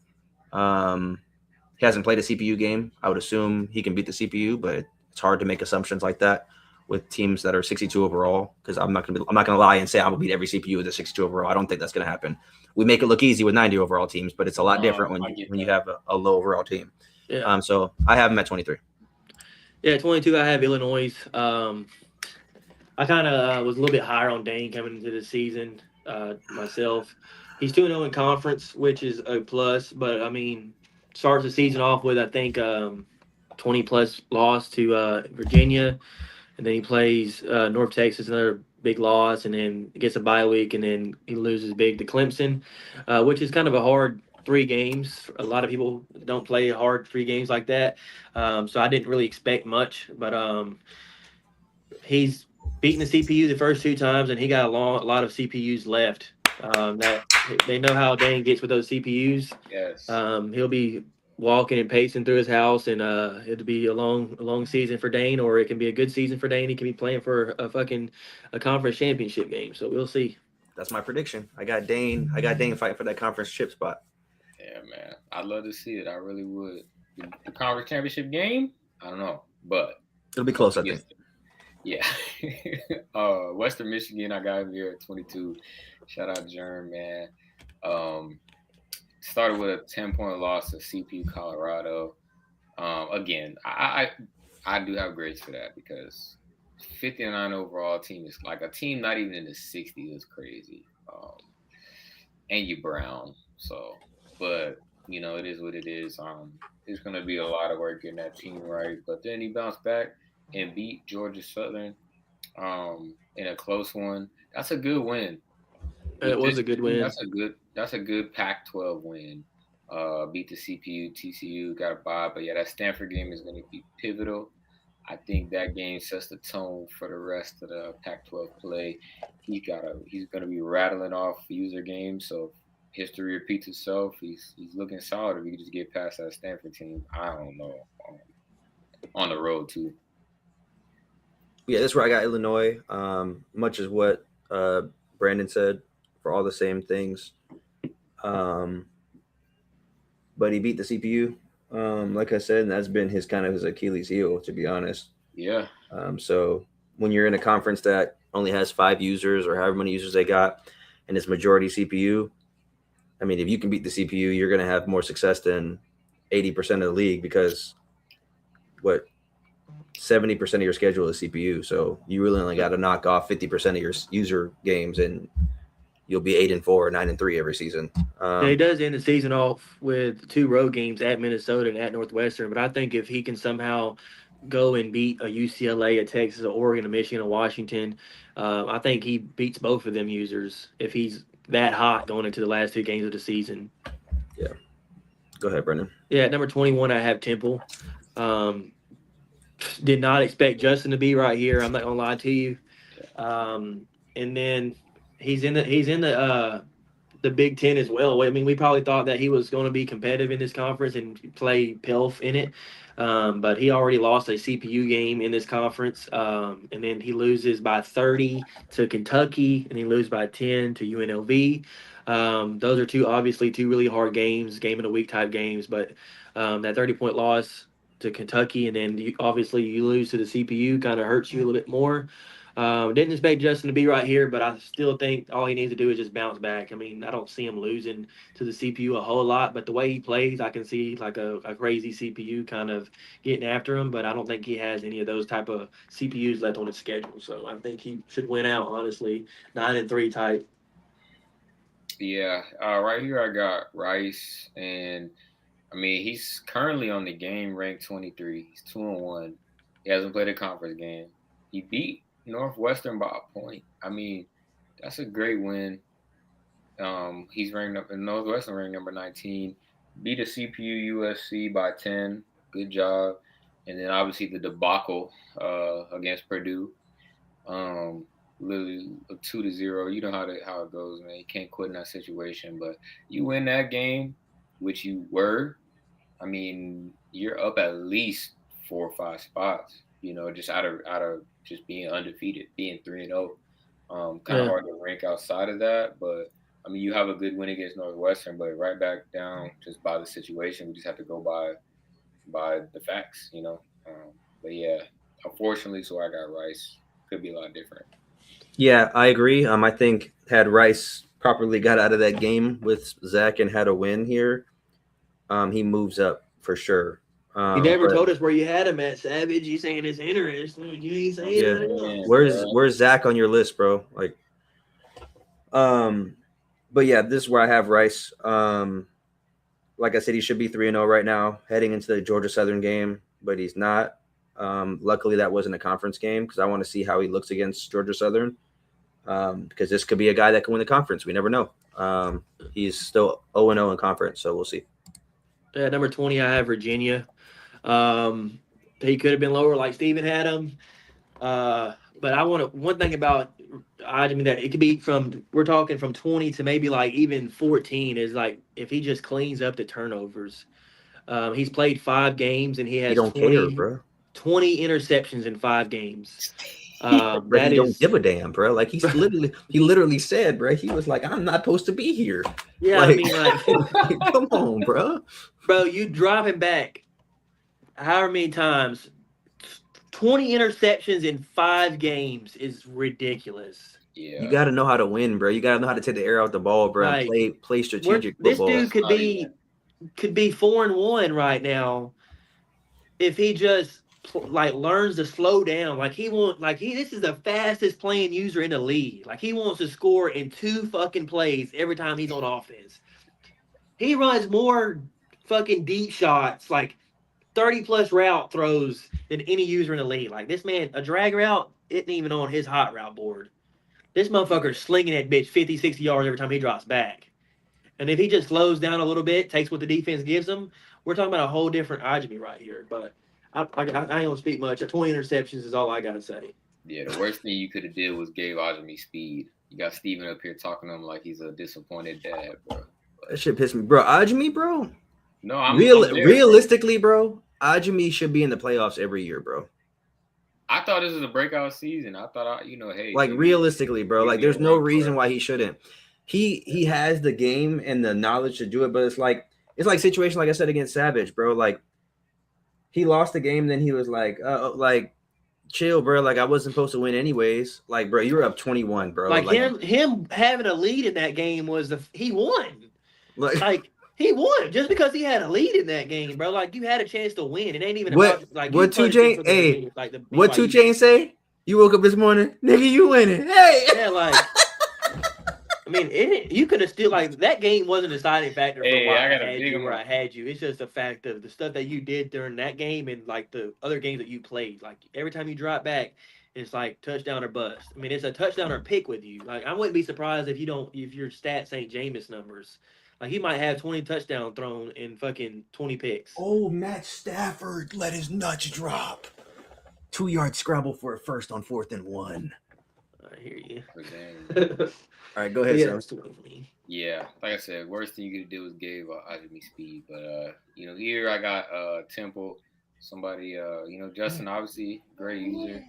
He hasn't played a CPU game. I would assume he can beat the CPU, but it's hard to make assumptions like that with teams that are 62 overall. Because I'm not gonna lie and say I'm gonna beat every CPU with a 62 overall. I don't think that's gonna happen. We make it look easy with 90 overall teams, but it's a lot different when you have a low overall team. Yeah. So I have him at 23. Yeah, 22. I have Illinois. I kind of was a little bit higher on Dane coming into the season myself. He's 2-0 in conference, which is a plus. But I mean, starts the season off with I think 20 plus loss to Virginia, and then he plays North Texas, another big loss, and then gets a bye week, and then he loses big to Clemson, which is kind of a hard 3 games. A lot of people don't play hard 3 games like that, so I didn't really expect much. But he's beaten the CPU the first 2 times, and he got a lot of CPUs left. That they know how Dane gets with those CPUs. Yes. He'll be walking and pacing through his house, and it'll be a long season for Dane, or it can be a good season for Dane. He can be playing for a conference championship game. So we'll see. That's my prediction. I got Dane fighting for that conference chip spot. Yeah, man. I'd love to see it. I really would. The conference championship game? I don't know, but It'll be close, I think. Yeah. Western Michigan, I got him here at 22. Shout out Germ, man. Started with a 10-point loss to CPU Colorado. Again, I do have grace for that because 59 overall team is like a team not even in the 60s is crazy. And you Brown. So, but it is what it is. It's gonna be a lot of work getting that team right. But then he bounced back and beat Georgia Southern in a close one. That's a good win. It With was this a good team, win. that's a good Pac-12 win. Beat the CPU, TCU, got a bye, but yeah, that Stanford game is going to be pivotal. I think that game sets the tone for the rest of the Pac-12 play. He's going to be rattling off user games, so if history repeats itself. He's looking solid if he can just get past that Stanford team. I don't know on the road too. Yeah, that's where I got Illinois. Much as what Brandon said, for all the same things. Um, but he beat the CPU. Like I said, and that's been his kind of his Achilles heel, to be honest. Yeah, So when you're in a conference that only has 5 users or however many users they got, and it's majority CPU, I mean, if you can beat the CPU, you're going to have more success than 80% of the league because what 70% of your schedule is CPU. So you really only got to knock off 50% of your user games, and you'll be 8-4, 9-3 every season. Yeah, he does end the season off with 2 road games at Minnesota and at Northwestern. But I think if he can somehow go and beat a UCLA, a Texas, a Oregon, a Michigan, a Washington, I think he beats both of them users if he's that hot going into the last 2 games of the season. Yeah. Go ahead, Brendan. Yeah, at number 21, I have Temple. Did not expect Justin to be right here. I'm not gonna lie to you. And then he's in the Big Ten as well. I mean, we probably thought that he was going to be competitive in this conference and play PELF in it, but he already lost a CPU game in this conference, and then he loses by 30 to Kentucky, and he loses by 10 to UNLV. Those are obviously two really hard games, game of the week type games, but that 30-point loss to Kentucky, and then obviously you lose to the CPU, kind of hurts you a little bit more. Didn't expect Justin to be right here, but I still think all he needs to do is just bounce back. I mean, I don't see him losing to the CPU a whole lot, but the way he plays, I can see like a crazy CPU kind of getting after him, but I don't think he has any of those type of CPUs left on his schedule. So I think he should win out, honestly. 9-3 type. yeah. Right here, I got Rice, and I mean he's currently on the game ranked 23. He's 2-1. He hasn't played a conference game. He beat Northwestern by a point. I mean, that's a great win. He's ranked up in Northwestern, ranked number 19. Beat a CPU USC by 10. Good job. And then obviously the debacle against Purdue. Literally 2-0. You know how it goes, man. You can't quit in that situation. But you win that game, which you were. I mean, you're up at least 4 or 5 spots. Just out of just being undefeated, being 3-0. Kind of Yeah. hard to rank outside of that, but I mean, you have a good win against Northwestern, but right back down just by the situation. We just have to go by the facts. But yeah, unfortunately, so I got Rice. Could be a lot different. Yeah, I agree. I think had Rice properly got out of that game with Zach and had a win here, he moves up for sure. You never But told us where you had him at, Savage. You saying it's interesting. You ain't saying yeah, nothing else. where's Zach on your list, bro? Like, but yeah, this is where I have Rice. Like I said, he should be 3-0 right now, heading into the Georgia Southern game, but he's not. Luckily, that wasn't a conference game because I want to see how he looks against Georgia Southern. Because this could be a guy that can win the conference. We never know. He's still 0-0 in conference, so we'll see. At number 20, I have Virginia. He could have been lower, like Steven had him. But one thing about that it could be we're talking from 20 to maybe like even 14 is like if he just cleans up the turnovers. He's played 5 games and he He has don't care, bro. 20 interceptions in 5 games. Bro, That he don't is, give a damn, bro. Like he literally said, bro, he was like, I'm not supposed to be here. yeah, Like, I mean, like, come on, bro. bro, you drop him back however many times. 20 interceptions in 5 games is ridiculous. Yeah, You got to know how to win, bro. You got to know how to take the air out the ball, bro, and Like, play strategic this football. dude could be 4-1 right now if he just like learns to slow down. Like this is the fastest playing user in the league. Like he wants to score in 2 fucking plays every time he's on offense. He runs more fucking deep shots, like 30+ route throws than any user in the league. Like this man, a drag route isn't even on his hot route board. This motherfucker's slinging that bitch 50, 60 yards every time he drops back. And if he just slows down a little bit, takes what the defense gives him, we're talking about a whole different Ajami right here. But I ain't gonna speak much. 20 interceptions is all I gotta say. Yeah, the worst thing you could have did was gave Ajami speed. You got Steven up here talking to him like he's a disappointed dad, bro. That shit pissed me, bro. Ajami, bro. No, I'm there, realistically, bro. Ajami should be in the playoffs every year, bro. I thought this was a breakout season. I thought, hey, like realistically, bro. Like, there's no reason why he shouldn't. He has the game and the knowledge to do it, but it's like situation like I said against Savage, bro. Like, he lost the game, then he was like chill, bro. Like, I wasn't supposed to win anyways. Like, bro, you were up 21, bro. Like him having a lead in that game was he won. Like he won just because he had a lead in that game, bro. Like, you had a chance to win. It ain't even what about like what 2 Chainz. Hey, like what 2 Chainz say? You woke up this morning, nigga. You winning? Hey, yeah, like. I mean, you could have still like that game wasn't a deciding factor for why I had you where I had you. It's just a fact of the stuff that you did during that game and like the other games that you played. Like every time you drop back, it's like touchdown or bust. I mean, it's a touchdown or pick with you. Like I wouldn't be surprised if your stats ain't Jameis numbers. Like he might have 20 touchdowns thrown and fucking 20 picks. Oh, Matt Stafford let his nuts drop. 2-yard scrabble for a first on 4th and 1. I hear you. All right, go ahead, Yeah, like I said, worst thing you could do was give Ajami speed. But here I got Temple, somebody Justin, obviously great user.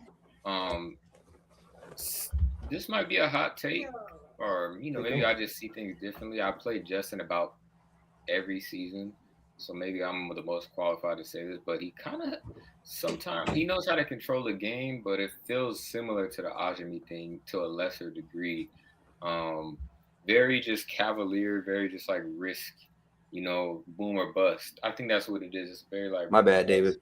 This might be a hot take, or maybe I just see things differently. I played Justin about every season, so maybe I'm the most qualified to say this. But he kind of sometimes he knows how to control the game, but it feels similar to the Ajami thing to a lesser degree. Very just cavalier, very just like risk, boom or bust. I think that's what it is. It's very like my bad, David.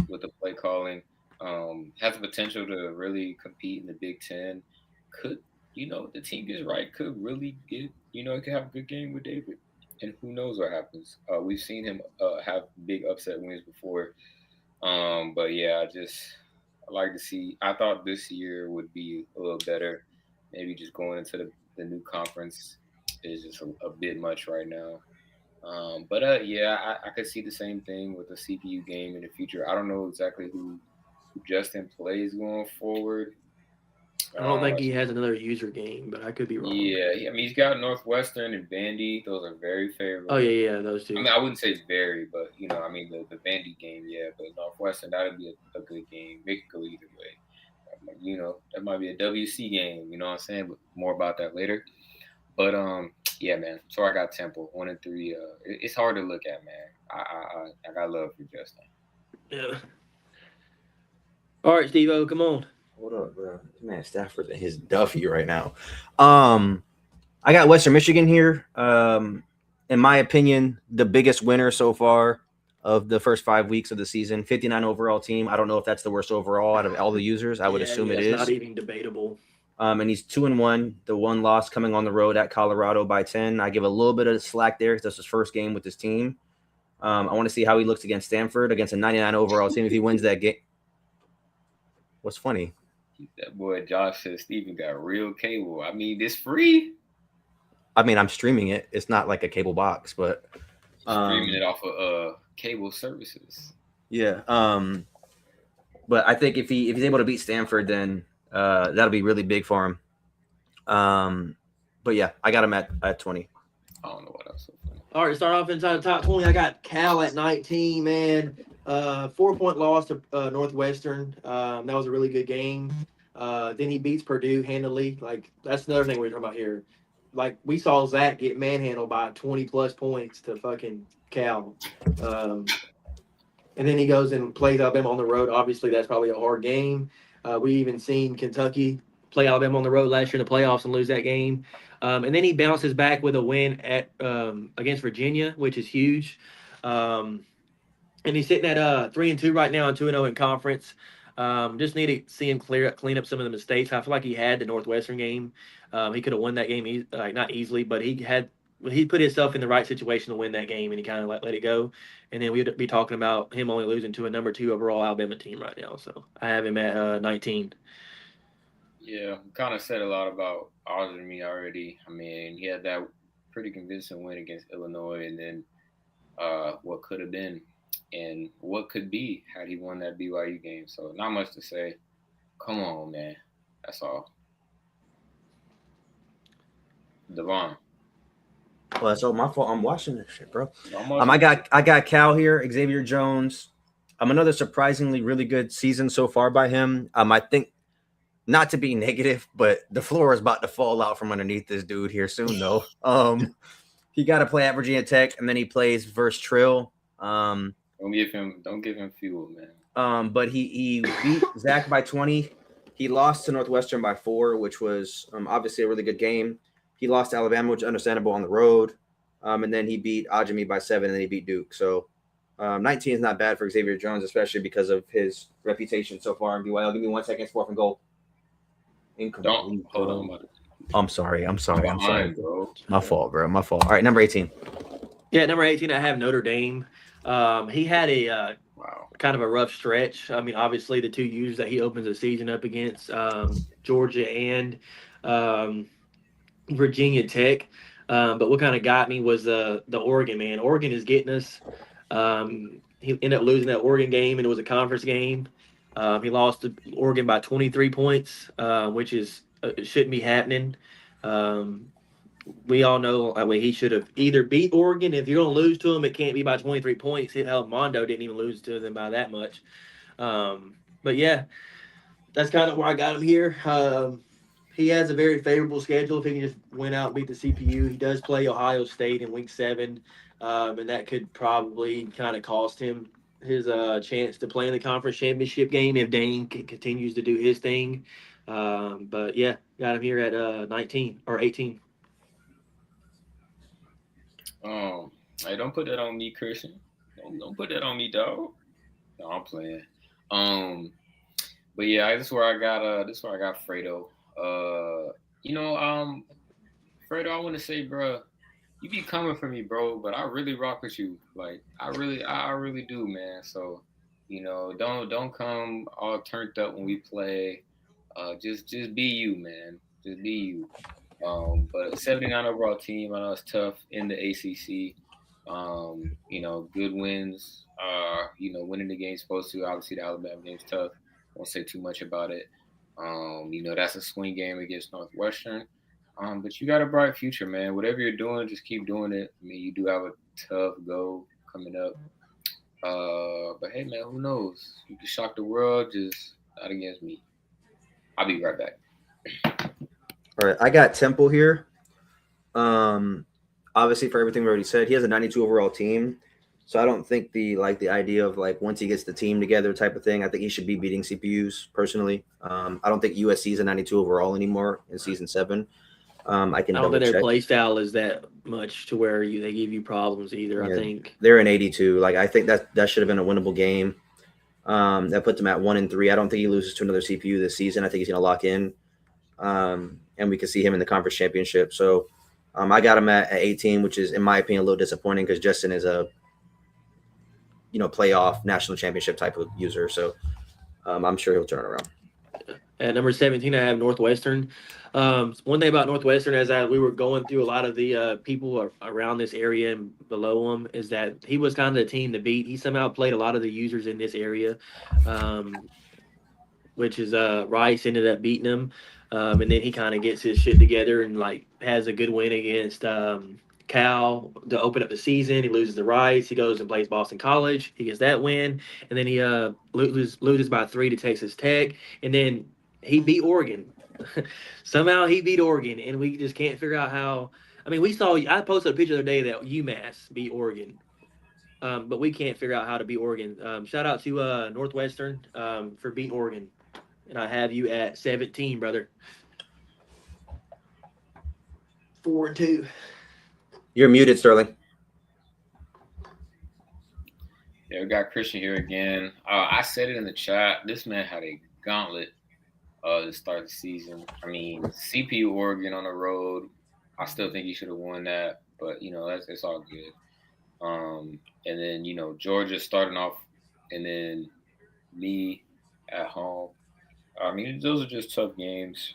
With the play calling, has the potential to really compete in the Big Ten. Could the team gets right? Could really get it could have a good game with David, and who knows what happens. We've seen him have big upset wins before, but yeah, I like to see. I thought this year would be a little better. Maybe just going into the new conference is just a bit much right now. But yeah, I could see the same thing with the CPU game in the future. I don't know exactly who Justin plays going forward. I don't think he has another user game, but I could be wrong. Yeah, I mean, he's got Northwestern and Vandy. Those are very favorable. Oh, yeah, those two. I mean, I wouldn't say it's very, but, I mean, the Vandy game, yeah. But Northwestern, that would be a good game. It could go either way. That might be a WC game, you know what I'm saying? But more about that later. But, yeah, man. So I got Temple 1 and 3. It's hard to look at, man. I got love for Justin. Yeah. All right, Steve-O, come on. Hold up, bro. Man, Stafford and his Duffy right now. I got Western Michigan here. In my opinion, the biggest winner so far of the first 5 weeks of the season. 59 overall team. I don't know if that's the worst overall out of all the users. I would assume it is. Not even debatable. And he's 2-1. The one loss coming on the road at Colorado by 10. I give a little bit of slack there because that's his first game with his team. I want to see how he looks against Stanford, against a 99 overall team. If he wins that game. What's funny? That boy Josh says Steven got real cable. I mean, it's free. I mean, I'm streaming it. It's not like a cable box, but streaming it off of cable services. Yeah. But I think if he's able to beat Stanford, then that'll be really big for him. But yeah, I got him at 20. I don't know what else. All right, start off inside the top 20. I got Cal at 19, man. 4-point loss to Northwestern. That was a really good game. Then he beats Purdue handily. Like, that's another thing we're talking about here. Like, we saw Zach get manhandled by 20-plus points to fucking Cal. And then he goes and plays Alabama on the road. Obviously, that's probably a hard game. We even seen Kentucky play Alabama on the road last year in the playoffs and lose that game. And then he bounces back with a win at against Virginia, which is huge. And he's sitting at 3-2 right now and 2-0 in conference. Just need to see him clean up some of the mistakes. I feel like he had the Northwestern game. He could have won that game, not easily, but he had he put himself in the right situation to win that game, and he kind of let it go. And then we'd be talking about him only losing to a number 2 overall Alabama team right now. So I have him at 19. Yeah, we kind of said a lot about Oz and me already. I mean, he had that pretty convincing win against Illinois, and then what could have been and what could be had he won that BYU game. So not much to say. Come on, man. That's all. Devon. Well, that's all my fault. I'm watching this shit, bro. Almost. I got Cal here, Xavier Jones. Another surprisingly really good season so far by him. I think not to be negative, but the floor is about to fall out from underneath this dude here soon, though. He got to play at Virginia Tech, and then he plays versus Trill. Don't give him fuel, man. But he beat Zach by 20. He lost to Northwestern by 4, which was obviously a really good game. He lost to Alabama, which is understandable on the road. And then he beat Ajami by 7, and then he beat Duke. So 19 is not bad for Xavier Jones, especially because of his reputation so far in BYL. Give me 1 second, 4th and goal. Incomplete. Hold on, buddy. I'm sorry, bro. My fault, bro. My fault. All right, number 18. Yeah, number 18, I have Notre Dame. He had a Wow. kind of a rough stretch. I mean, obviously the 2 years that he opens the season up against Georgia and Virginia Tech. But what kind of got me was the Oregon, man. Oregon is getting us. He ended up losing that Oregon game, and it was a conference game. He lost to Oregon by 23 points, which is shouldn't be happening. We all know he should have either beat Oregon. If you're going to lose to them, it can't be by 23 points. Hell, Mondo didn't even lose to them by that much. But yeah, that's kind of where I got him here. He has a very favorable schedule if he can just win out and beat the CPU. He does play Ohio State in Week 7, and that could probably kind of cost him his chance to play in the conference championship game if Dane continues to do his thing. But yeah, got him here at 19 or 18. Hey, don't put that on me, Christian. Don't put that on me, dog. No, I'm playing. But yeah, this is where I got Fredo. Fredo, I want to say, bro, you be coming for me, bro, but I really rock with you. Like, I really do, man. So, don't come all turned up when we play. Just be you, man. Just be you. But a 79 overall team, I know it's tough in the ACC. Good wins. Winning the game's supposed to. Obviously, the Alabama game's tough. Won't say too much about it. That's a swing game against Northwestern. But you got a bright future, man. Whatever you're doing, just keep doing it. I mean, you do have a tough goal coming up. But hey, man, who knows? You can shock the world, just not against me. I'll be right back. All right, I got Temple here. Obviously, for everything we already said, he has a 92 overall team. So I don't think the idea of once he gets the team together type of thing. I think he should be beating CPUs personally. I don't think USC is a 92 overall anymore in season 7. I don't think their play style is that much to where they give you problems either. Yeah, I think they're an 82. I think that should have been a winnable game. That puts him at 1-3. I don't think he loses to another CPU this season. I think he's going to lock in, and we can see him in the conference championship. So I got him at 18, which is, in my opinion, a little disappointing because Justin is a playoff national championship type of user. So I'm sure he'll turn around. At number 17, I have Northwestern. One thing about Northwestern, as we were going through a lot of the people around this area and below him, is that he was kind of the team to beat. He somehow played a lot of the users in this area, which is Rice ended up beating him. And then he kind of gets his shit together and has a good win against Cal to open up the season. He loses to Rice. He goes and plays Boston College. He gets that win, and then he loses by 3 to Texas Tech, and then he beat Oregon. Somehow he beat Oregon, and we just can't figure out how. I mean, I posted a picture the other day that UMass beat Oregon, but we can't figure out how to beat Oregon. Shout out to Northwestern for beating Oregon, and I have you at 17, brother. 4-2. You're muted, Sterling. Yeah, we got Christian here again. I said it in the chat. This man had a gauntlet to start the season. I mean, CPU Oregon on the road. I still think he should have won that. but that's it's all good. And then Georgia starting off, and then me at home. I mean, those are just tough games.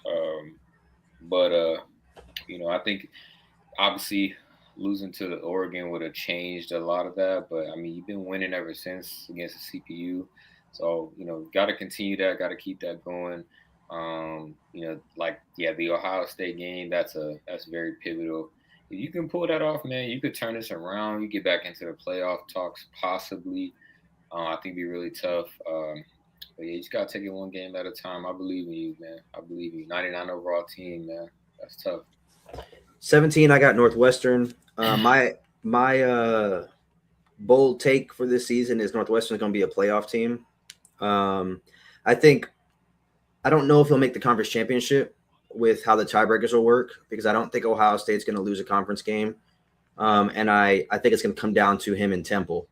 But I think obviously losing to Oregon would have changed a lot of that. But I mean, you've been winning ever since against the CPU, so got to continue that, got to keep that going. Like the Ohio State game, that's very pivotal. If you can pull that off, man, you could turn this around. You get back into the playoff talks, possibly. I think it'd be really tough. But yeah, you just gotta take it one game at a time. I believe in you, man. I believe in you. 99 overall team, man. That's tough. 17, I got Northwestern. My bold take for this season is Northwestern's going to be a playoff team. I think I don't know if he'll make the conference championship with how the tiebreakers will work, because I don't think Ohio State's going to lose a conference game. And I think it's going to come down to him and Temple.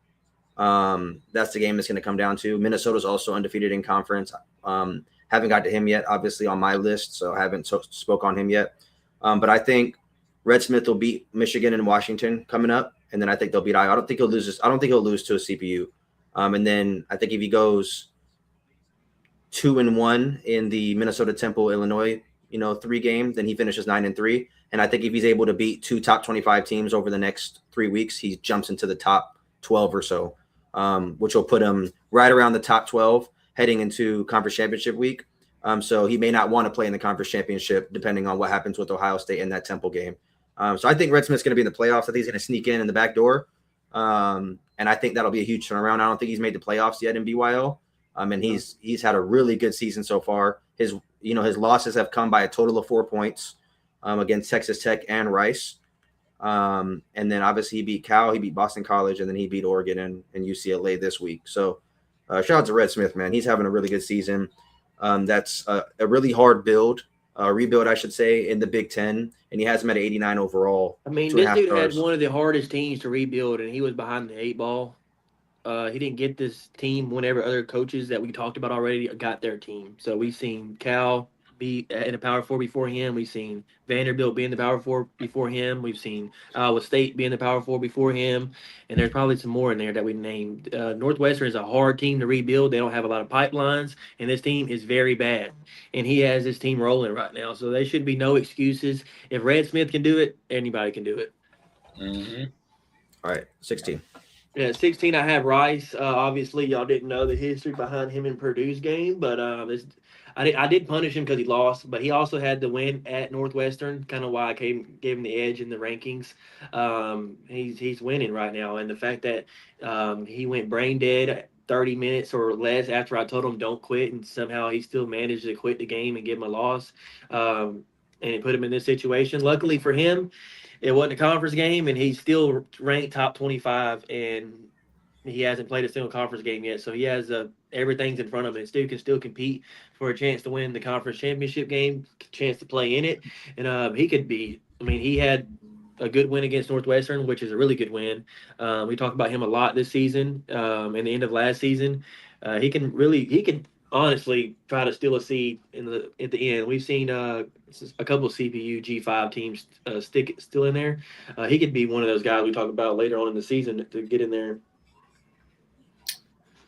That's the game it's going to come down to. Minnesota's also undefeated in conference. Haven't got to him yet, obviously on my list, so I haven't spoke on him yet. But I think Red Smith will beat Michigan and Washington coming up, and then I think they'll beat Iowa. I don't think he'll lose. I don't think he'll lose to a CPU. And then I think if he goes 2-1 in the Minnesota Temple Illinois 3 game, then he finishes 9-3. And I think if he's able to beat 2 top 25 teams over the next 3 weeks, he jumps into the top 12 or so, which will put him right around the top 12 heading into conference championship week. So he may not want to play in the conference championship depending on what happens with Ohio State in that Temple game. So I think Red Smith's going to be in the playoffs. I think he's going to sneak in the back door. And I think that'll be a huge turnaround. I don't think he's made the playoffs yet in BYL. And he's had a really good season so far. His losses have come by a total of 4 points against Texas Tech and Rice. And then obviously he beat Cal, he beat Boston College, and then he beat Oregon and UCLA this week. So shout out to Red Smith, man. He's having a really good season. That's a really hard rebuild, I should say, in the Big Ten, and he has him at 89 overall. I mean, this dude had one of the hardest teams to rebuild, and he was behind the 8 ball. He didn't get this team whenever other coaches that we talked about already got their team. So we've seen Cal be in the Power 4 before him. We've seen Vanderbilt be in the Power 4 before him. We've seen Iowa State be in the Power 4 before him. And there's probably some more in there that we named. Northwestern is a hard team to rebuild. They don't have a lot of pipelines, and this team is very bad. And he has this team rolling right now. So there should be no excuses. If Red Smith can do it, anybody can do it. Mm-hmm. All right, 16. Yeah, 16, I have Rice. Obviously, y'all didn't know the history behind him in Purdue's game, but I did punish him because he lost, but he also had the win at Northwestern, kind of why I gave him the edge in the rankings. He's winning right now, and the fact that he went brain dead 30 minutes or less after I told him don't quit, and somehow he still managed to quit the game and give him a loss, and it put him in this situation. Luckily for him, it wasn't a conference game, and he's still ranked top 25, and he hasn't played a single conference game yet. So he has everything's in front of him. This dude can still compete for a chance to win the conference championship game, chance to play in it, and he could be. I mean, he had a good win against Northwestern, which is a really good win. We talked about him a lot this season, and the end of last season. He can honestly try to steal a seed at the end. We've seen a couple of CPU G5 teams still in there. He could be one of those guys we talk about later on in the season to get in there.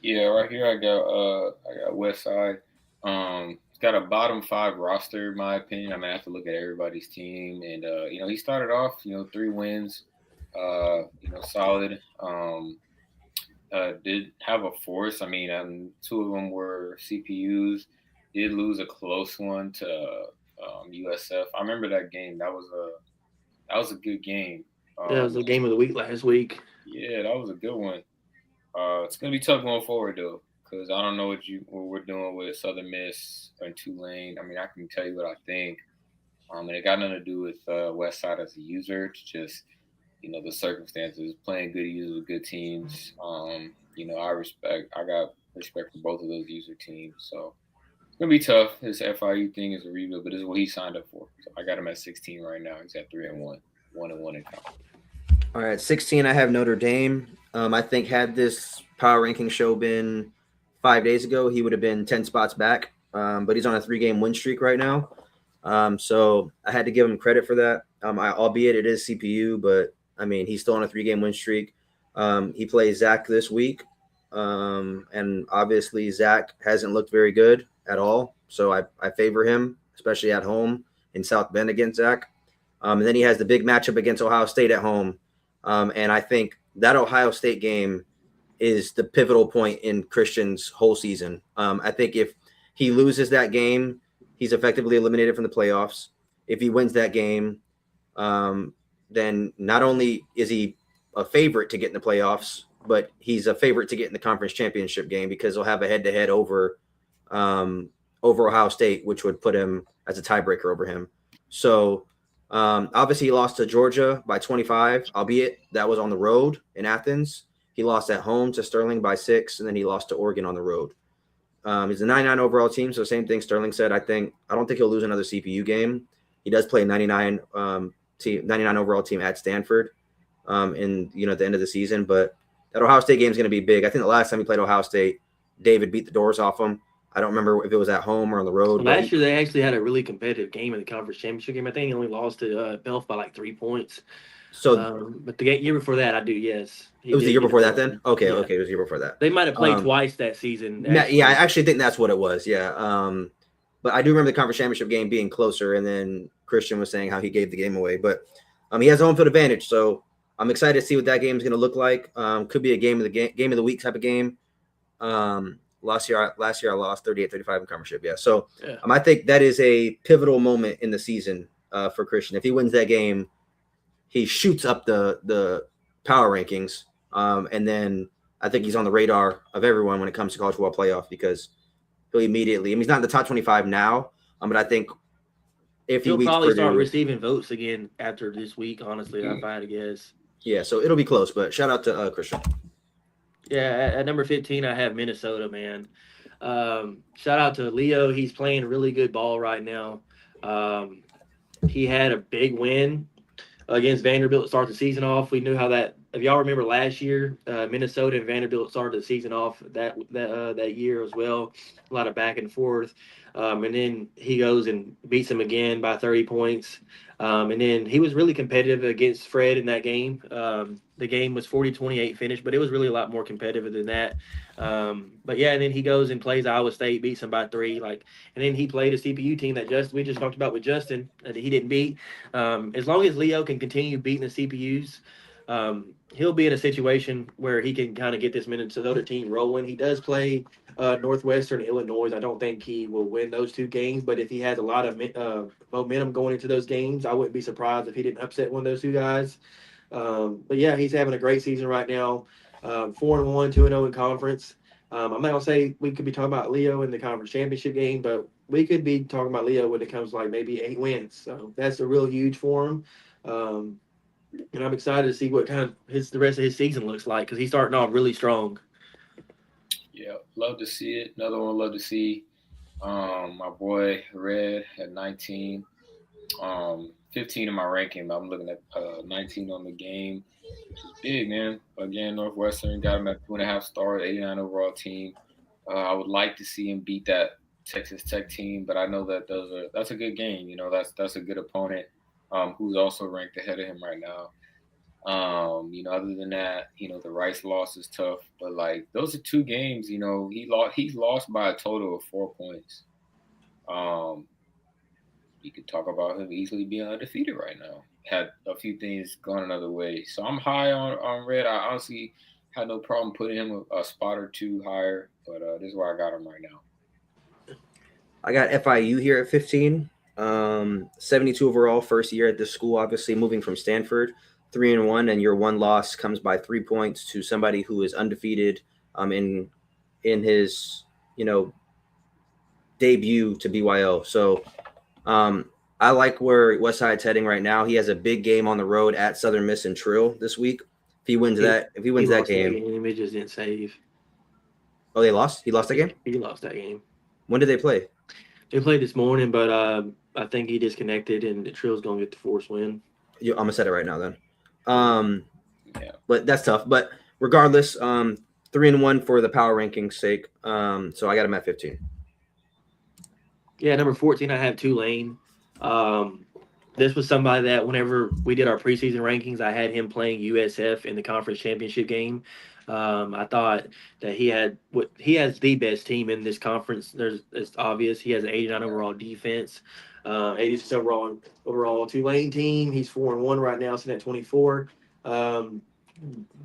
Yeah, right here I got West Side. It's got a bottom 5 roster in my opinion. I mean, I have to look at everybody's team, and he started off 3 wins, solid. Did have a force. I mean, 2 of them were CPUs. Did lose a close one to USF. I remember that game. That was a good game. That was the game of the week last week. Yeah, that was a good one. It's gonna be tough going forward though, because I don't know what we're doing with Southern Miss and Tulane. I mean, I can tell you what I think, and it got nothing to do with West Side as a user. It's just the circumstances, playing good users with good teams. I got respect for both of those user teams. So it's gonna be tough. This FIU thing is a rebuild, but this is what he signed up for. So I got him at 16 right now. He's at 3-1, 1-1 in conference. All right, 16, I have Notre Dame. I think had this power ranking show been 5 days ago, he would have been 10 spots back. But he's on a 3-game win streak right now. So I had to give him credit for that. Albeit it is CPU, but I mean, he's still on a 3-game win streak. He plays Zach this week. And obviously Zach hasn't looked very good at all. So I favor him, especially at home in South Bend against Zach. And then he has the big matchup against Ohio State at home. And I think that Ohio State game is the pivotal point in Christian's whole season. I think if he loses that game, he's effectively eliminated from the playoffs. If he wins that game, then not only is he a favorite to get in the playoffs, but he's a favorite to get in the conference championship game because he'll have a head-to-head over Ohio State, which would put him as a tiebreaker over him. So obviously he lost to Georgia by 25, albeit that was on the road in Athens. He lost at home to Sterling by 6, and then he lost to Oregon on the road. He's a 99 overall team, so same thing Sterling said. I don't think he'll lose another CPU game. He does play a 99 overall team at Stanford in at the end of the season, but that Ohio State game is going to be big. I think the last time he played Ohio State, David beat the doors off him. I don't remember if it was at home or on the road. Last year, they actually had a really competitive game in the conference championship game. I think he only lost to Belf by like 3 points. So, but the year before that, I do, yes. It was the year before that then? Okay, yeah. Okay, it was the year before that. They might have played twice that season. Yeah, I actually think that's what it was, yeah. But I do remember the conference championship game being closer, and then Christian was saying how he gave the game away. But he has home field advantage, so I'm excited to see what that game is going to look like. Could be a game of the week type of game. Last year I lost 38-35 in conference championship. Yeah. So I think that is a pivotal moment in the season for Christian. If he wins that game, he shoots up the power rankings. And then I think he's on the radar of everyone when it comes to college football playoff because he'll immediately, he's not in the top 25 now, but I think if he'll probably start receiving votes again after this week, honestly, if I had to guess. Yeah, so it'll be close, but shout out to Christian. Yeah, at number 15, I have Minnesota, man. Shout out to Leo. He's playing really good ball right now. He had a big win against Vanderbilt to start the season off. We knew how that – if y'all remember last year, Minnesota and Vanderbilt started the season off that year as well. A lot of back and forth. And then he goes and beats him again by 30 points. And then he was really competitive against Fred in that game. The game was 40-28 finish, but it was really a lot more competitive than that. But yeah, and then he goes and plays Iowa State, beats them by 3. And then he played a CPU team that we just talked about with Justin that he didn't beat. As long as Leo can continue beating the CPUs, he'll be in a situation where he can kind of get this Minnesota team rolling. He does play Northwestern Illinois. I don't think he will win those 2 games, but if he has a lot of momentum going into those games, I wouldn't be surprised if he didn't upset one of those 2 guys. But yeah, he's having a great season right now. 4-1, 2-0 in conference. I'm not gonna say we could be talking about Leo in the conference championship game, but we could be talking about Leo when it comes to like maybe 8 wins. So that's a real huge for him. And I'm excited to see what kind of the rest of his season looks like because he's starting off really strong. Yeah, love to see it. Another one love to see. My boy Red at 19. 15 in my ranking, but I'm looking at 19 on the game, which is big, man. Again, Northwestern got him at 2.5 stars, 89 overall team. I would like to see him beat that Texas Tech team, but I know that that's a good game. That's a good opponent who's also ranked ahead of him right now. Other than that, the Rice loss is tough, but like those are 2 games. He's lost by a total of 4 points. You could talk about him easily being undefeated right now. Had a few things going another way. So I'm high on Red. I honestly had no problem putting him a spot or 2 higher, but this is where I got him right now. I got FIU here at 15. 72 overall, first year at this school, obviously moving from Stanford. 3-1, and your 1 loss comes by 3 points to somebody who is undefeated in his debut to BYL. So I like where Westside's heading right now. He has a big game on the road at Southern Miss and Trill this week. If he wins that game, he just didn't save. Oh, they lost? He lost that game? He lost that game. When did they play? They played this morning, but I think he disconnected, and the Trill's going to get the force win. I'm going to set it right now then. But that's tough. But regardless, 3-1 for the power rankings sake. So I got him at 15. Yeah, number 14, I have Tulane. this was somebody that whenever we did our preseason rankings, I had him playing USF in the conference championship game. I thought that he has the best team in this conference. It's obvious he has an 89 overall defense, 86 overall Tulane team. He's 4-1 right now, sitting at 24. Um,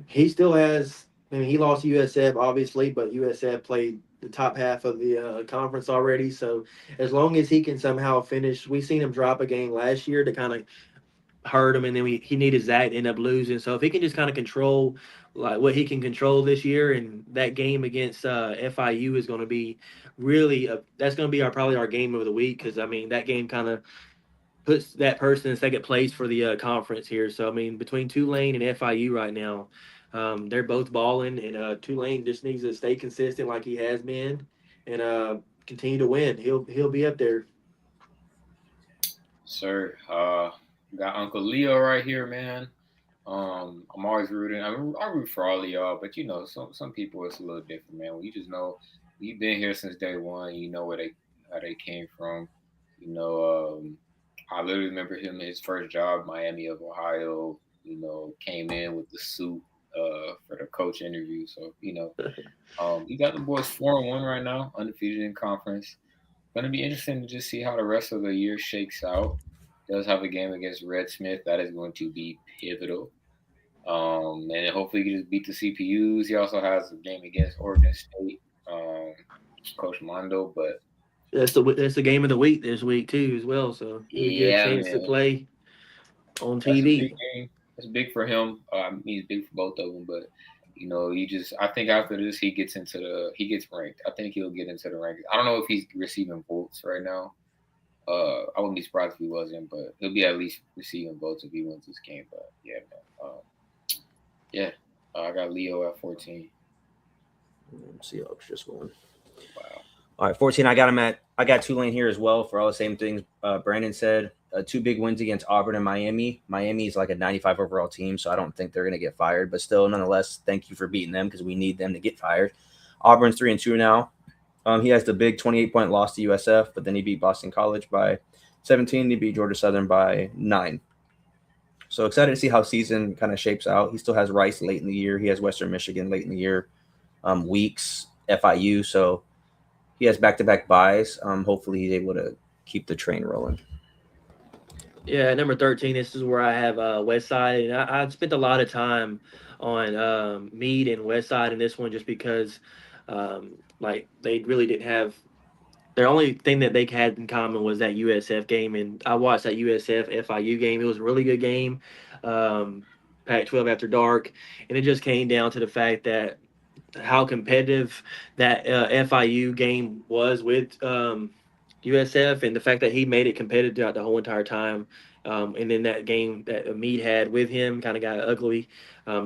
he still has. I mean, he lost to USF obviously, but USF played the top half of the conference already. So as long as he can somehow finish, we seen him drop a game last year to kind of hurt him, and then he needed Zach to end up losing. So if he can just kind of control like what he can control this year, and that game against FIU is going to be really that's going to be probably our game of the week, because I mean that game kind of puts that person in second place for the conference here. So I mean, between Tulane and FIU right now, they're both balling, and Tulane just needs to stay consistent like he has been, and continue to win. He'll be up there. Sir, got Uncle Leo right here, man. I'm always rooting. I root for all of y'all, but you know, some people it's a little different, man. When you just know you've been here since day one, you know where they how they came from. You know, I literally remember him in his first job, Miami of Ohio. You know, came in with the suit for the coach interview. So you got the boys 4-1 right now, undefeated in conference. Going to be interesting to just see how the rest of the year shakes out. Does have a game against Red Smith that is going to be pivotal. And hopefully he can just beat the CPUs. He also has a game against Oregon State, Coach Mondo. But That's the game of the week this week too as well. So he'll get a yeah, chance to man, play on that's a big TV. game. That's big for him. I mean, he's big for both of them. But he just I think after this he gets ranked. I think he'll get into the rankings. I don't know if he's receiving votes right now. I wouldn't be surprised if he wasn't, but he'll be at least receiving votes if he wins this game. But yeah, man. Yeah, I got Leo at 14. Seahawks just won. Wow. All right, 14. I got Tulane here as well for all the same things Brandon said. Two big wins against Auburn and Miami. Miami is like a 95 overall team, so I don't think they're going to get fired. But still, nonetheless, thank you for beating them because we need them to get fired. Auburn's 3-2 now. He has the big 28-point loss to USF, but then he beat Boston College by 17. He beat Georgia Southern by 9. So excited to see how season kind of shapes out. He still has Rice late in the year. He has Western Michigan late in the year. Weeks, FIU. So he has back-to-back buys. Hopefully he's able to keep the train rolling. Yeah, at number 13, this is where I have West Side, and I spent a lot of time on Mead and West Side in this one just because, like, they really didn't have their only thing that they had in common was that USF game, and I watched that USF FIU game. It was a really good game, Pac-12 after dark, and it just came down to the fact that how competitive that FIU game was with USF, and the fact that he made it competitive throughout the whole entire time. And then that game that Mead had with him kind of got ugly.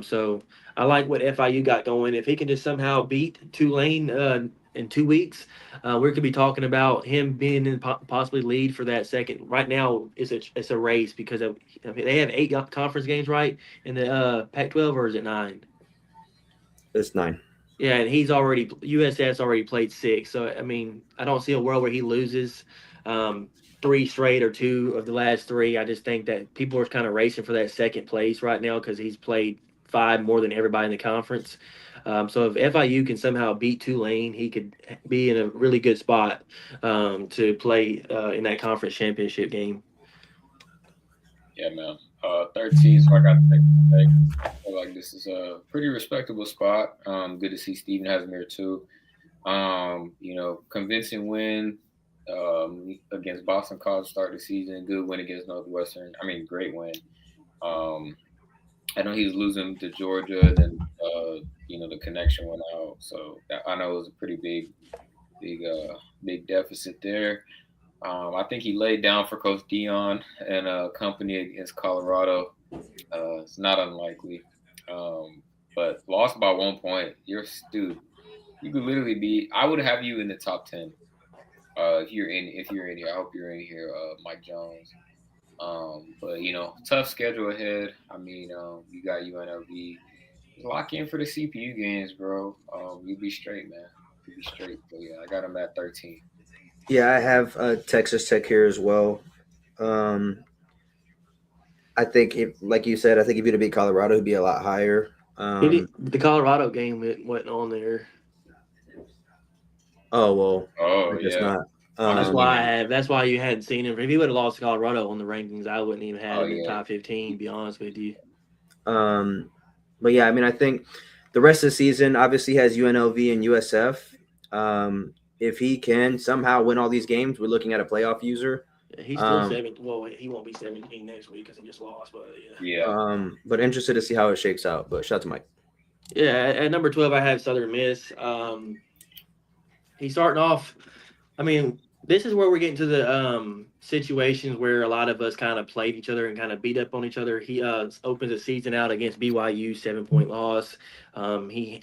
So I like what FIU got going. If he can just somehow beat Tulane in 2 weeks, we could be talking about him being in possibly lead for that second. Right now, it's a race because I mean, they have 8 conference games, right, in the Pac-12, or is it 9? It's 9. Yeah, and he's already USF's already played 6. So I mean, I don't see a world where he loses um, 3 straight or 2 of the last 3. I just think that people are kind of racing for that second place right now because he's played 5 more than everybody in the conference. So if FIU can somehow beat Tulane, he could be in a really good spot to play in that conference championship game. Yeah, man. 13, so I got to take a break. I feel like this is a pretty respectable spot. Good to see Steven Hasmir too. Convincing win against Boston College to start the season. Good win against Northwestern. I mean, great win. Um, I know he was losing to Georgia, and then the connection went out. So I know it was a pretty big deficit there. I think he laid down for Coach Dion and company against Colorado. It's not unlikely, but lost by 1 point. Dude. You could literally be. I would have you in the top 10. If you're in here, I hope you're in here, Mike Jones. But tough schedule ahead. I mean, you got UNLV. Lock in for the CPU games, bro. You'll be straight, man. You'll be straight. But yeah, I got him at 13. Yeah, I have Texas Tech here as well. Um, I think if, like you said, I think if you'd have beat Colorado, it'd be a lot higher. The Colorado game wasn't on there. Oh well, I Oh guess yeah, not. I'm That's just why looking. I have. That's why you hadn't seen him. If he would have lost to Colorado on the rankings, I wouldn't even had Oh him in yeah, top 15. Be honest with you. Um, but yeah, I mean, I think the rest of the season obviously has UNLV and USF. If he can somehow win all these games, we're looking at a playoff user. Yeah, he's still Um, 7. Well, he won't be 17 next week because he just lost. But yeah, yeah, but interested to see how it shakes out. But shout out to Mike. yeah. At number 12, I have Southern Miss. He's starting off. I mean, this is where we're getting to the situations where a lot of us kind of played each other and kind of beat up on each other. He opens the season out against BYU, 7 point loss. He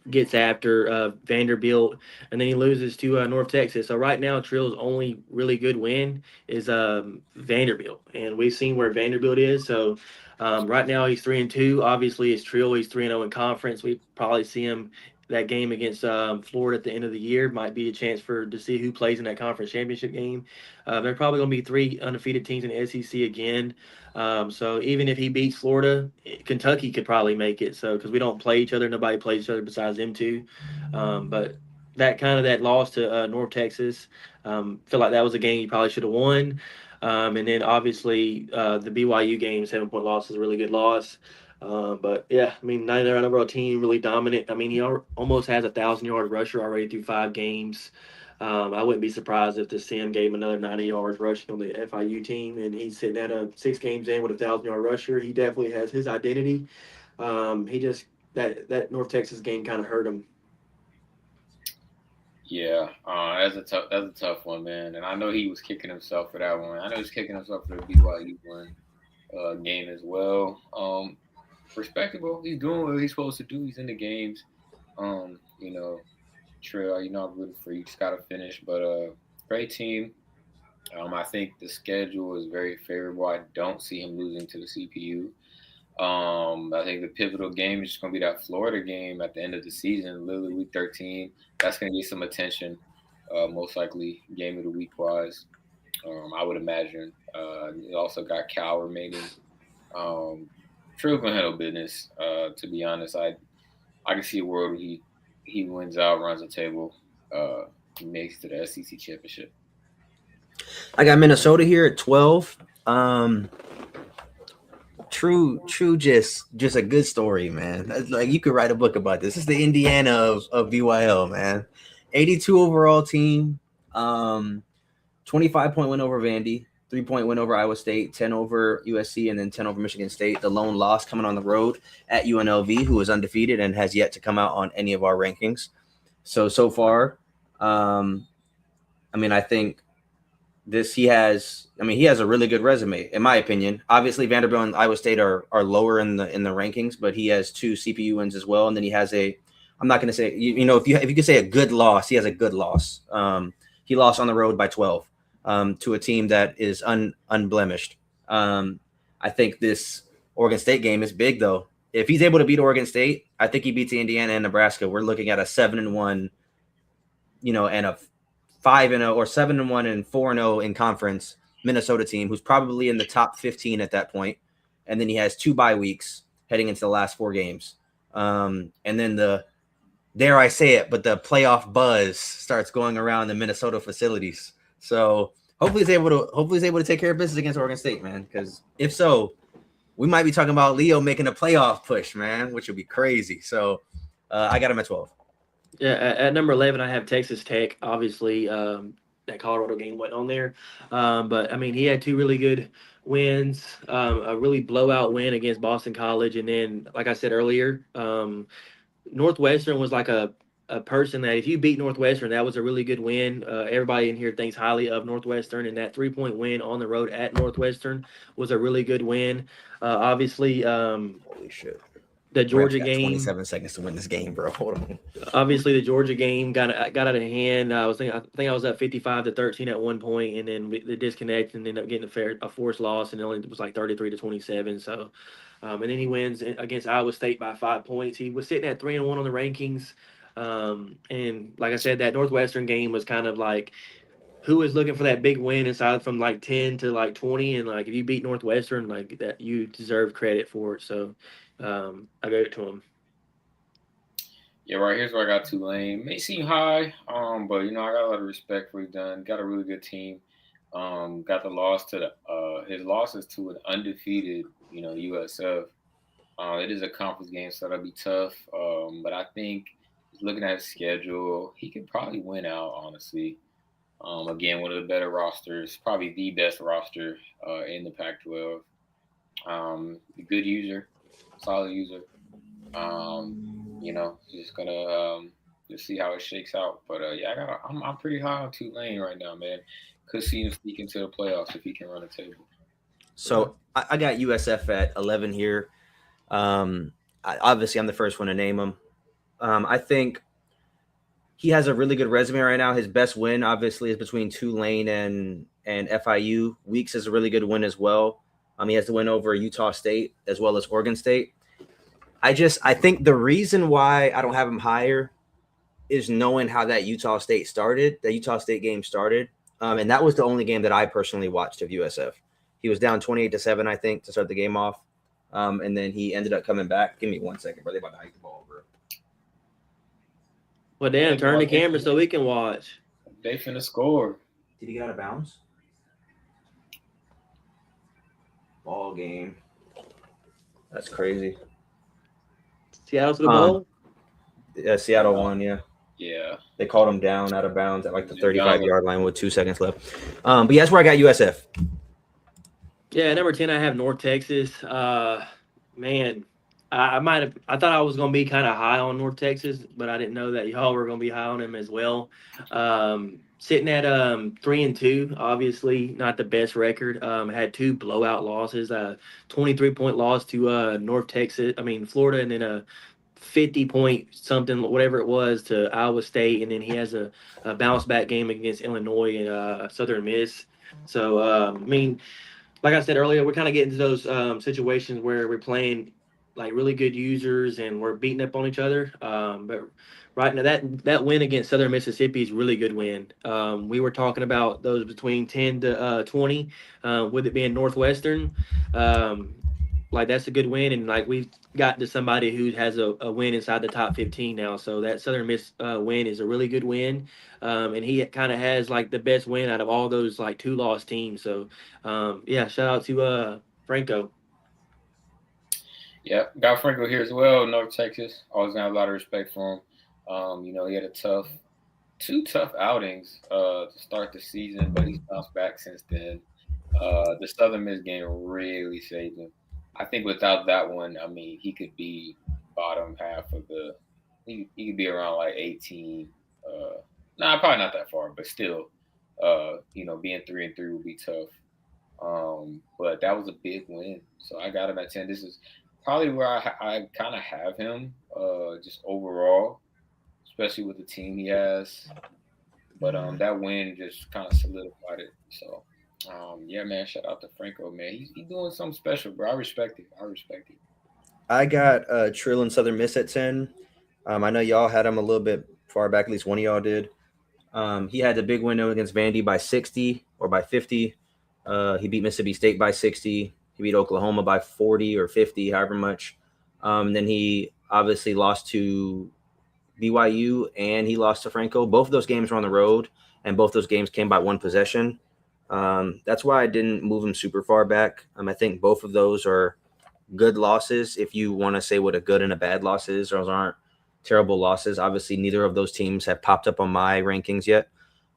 gets after Vanderbilt, and then he loses to North Texas. So right now, Trill's only really good win is Vanderbilt, and we've seen where Vanderbilt is. So right now he's 3-2. Obviously, it's Trill. He's 3-0 in conference. We probably see him that game against Florida at the end of the year might be a chance for to see who plays in that conference championship game. There are probably going to be 3 undefeated teams in the SEC again. So even if he beats Florida, Kentucky could probably make it. So because we don't play each other, nobody plays each other besides them two. But that loss to North Texas, feel like that was a game you probably should have won. And then obviously the BYU game, 7 point loss is a really good loss. But yeah, I mean, 99 overall team, really dominant. I mean, he almost has 1,000 yard rusher already through 5 games. I wouldn't be surprised if the Sim gave him another 90 yards rushing on the FIU team, and he's sitting at 6 games in with 1,000 yard rusher. He definitely has his identity. He just that North Texas game kind of hurt him. yeah. That's a tough one, man. And I know he was kicking himself for that one. I know he's kicking himself for the BYU one game as well. Respectable. He's doing what he's supposed to do. He's in the games. You know, Trill, you know I'm rooting for you. Just gotta finish. But great team. I think the schedule is very favorable. I don't see him losing to the CPU. I think the pivotal game is just going to be that Florida game at the end of the season, literally week 13. That's going to get some attention, most likely game of the week wise. I would imagine. You also got Cal remaining. Um, Trill's going to handle business. To be honest, I can see a world where he wins out, runs the table, makes it to the SEC championship. I got Minnesota here at 12. True, just a good story, man. That's like you could write a book about this. This is the Indiana of BYL, man. 82 overall team. 25-point win over Vandy, 3-point win over Iowa State, 10 over USC, and then 10 over Michigan State. The lone loss coming on the road at UNLV, who is undefeated and has yet to come out on any of our rankings. So far, I mean, I think he has a really good resume in my opinion. Obviously Vanderbilt and Iowa State are lower in the rankings, but he has 2 CPU wins as well, and then he has I'm not going to say if you could say a good loss, he has a good loss. He lost on the road by 12 to a team that is unblemished. I think this Oregon State game is big though. If he's able to beat Oregon State, I think he beats Indiana and Nebraska. We're looking at a 7-1, and a 5-0 or 7-1 and 4-0 in conference Minnesota team, who's probably in the top 15 at that point. And then he has 2 bye weeks heading into the last 4 games. And then dare I say it, but the playoff buzz starts going around the Minnesota facilities. So hopefully he's able to take care of business against Oregon State, man. Because if so, we might be talking about Leo making a playoff push, man, which would be crazy. So I got him at 12. Yeah, at number 11, I have Texas Tech. Obviously, that Colorado game went on there, but I mean, he had 2 really good wins. A really blowout win against Boston College, and then, like I said earlier, Northwestern was like a person that if you beat Northwestern, that was a really good win. Everybody in here thinks highly of Northwestern, and that 3-point win on the road at Northwestern was a really good win. Obviously, Holy shit. the Rams Georgia got game. 27 seconds to win this game, bro. Hold on. Obviously, the Georgia game got out of hand. I think I was up 55-13 at one point, and then the disconnect, and ended up getting a forced loss, and it was like 33-27. So, and then he wins against Iowa State by 5 points. He was sitting at 3-1 on the rankings, and like I said, that Northwestern game was kind of like who is looking for that big win inside from like 10 to like 20, and like if you beat Northwestern, like that, you deserve credit for it. So I gave it to him. Yeah, right here's where I got Tulane. May seem high, but I got a lot of respect for what he's done. Got a really good team. Got the loss to his losses to an undefeated, USF. It is a conference game, so that'll be tough. But I think just looking at his schedule, he could probably win out. Honestly, again, one of the better rosters, probably the best roster in the Pac-12. A good user, solid user. Just gonna just see how it shakes out. But yeah, I'm pretty high on Tulane right now, man. Could see him sneak into the playoffs if he can run a table. So I got USF at 11 here. Obviously, I'm the first one to name him. I think he has a really good resume right now. His best win, obviously, is between Tulane and FIU. Weeks is a really good win as well. He has the win over Utah State as well as Oregon State. I think the reason why I don't have him higher is knowing how that Utah State game started. And that was the only game that I personally watched of USF. He was down 28-7, I think, to start the game off. And then he ended up coming back. Give me 1 second, bro. They about to hike the ball, bro. Well, Dan, turn the camera so we can watch. They finna score. Did he get out of bounds? Ball game. That's crazy. Seattle to the ball? Yeah, Seattle won, yeah. Yeah. They called him down out of bounds at like the 35-yard line with 2 seconds left. But yeah, that's where I got USF. Yeah, number 10, I have North Texas. Man, I thought I was going to be kind of high on North Texas, but I didn't know that y'all were going to be high on him as well. Sitting at 3-2, obviously not the best record. Had 2 blowout losses, 23-point loss to Florida, and then a 50-point something, whatever it was, to Iowa State, and then he has a bounce back game against Illinois and Southern Miss. So like I said earlier, we're kind of getting to those situations where we're playing like really good users and we're beating up on each other. But right now, that win against Southern Mississippi is a really good win. We were talking about those between 10 to 20, with it being Northwestern. Like that's a good win, and like we've got to somebody who has a win inside the top 15 now. So that Southern Miss win is a really good win, and he kind of has like the best win out of all those like 2-loss teams. So yeah, shout out to Franco. Yeah, got Franco here as well. North Texas, always got a lot of respect for him. He had two tough outings to start the season, but he's bounced back since then. The Southern Miss game really saved him. I think without that one, I mean, he could be bottom half of he could be around like 18. Probably not that far, but still, being 3-3 would be tough. But that was a big win, so I got him at 10. This is probably where I kind of have him, just overall, especially with the team he has. But that win just kind of solidified it. So. Yeah, man. Shout out to Franco, man. He's doing something special, bro. I respect it. I got Trill and Southern Miss at 10. I know y'all had him a little bit far back. At least one of y'all did. He had the big win against Vandy by 60 or by 50. He beat Mississippi State by 60. He beat Oklahoma by 40 or 50, however much. Then he obviously lost to BYU and he lost to Franco. Both of those games were on the road, and both those games came by 1 possession. That's why I didn't move him super far back. I think both of those are good losses. If you want to say what a good and a bad loss is, those aren't terrible losses. Obviously, neither of those teams have popped up on my rankings yet.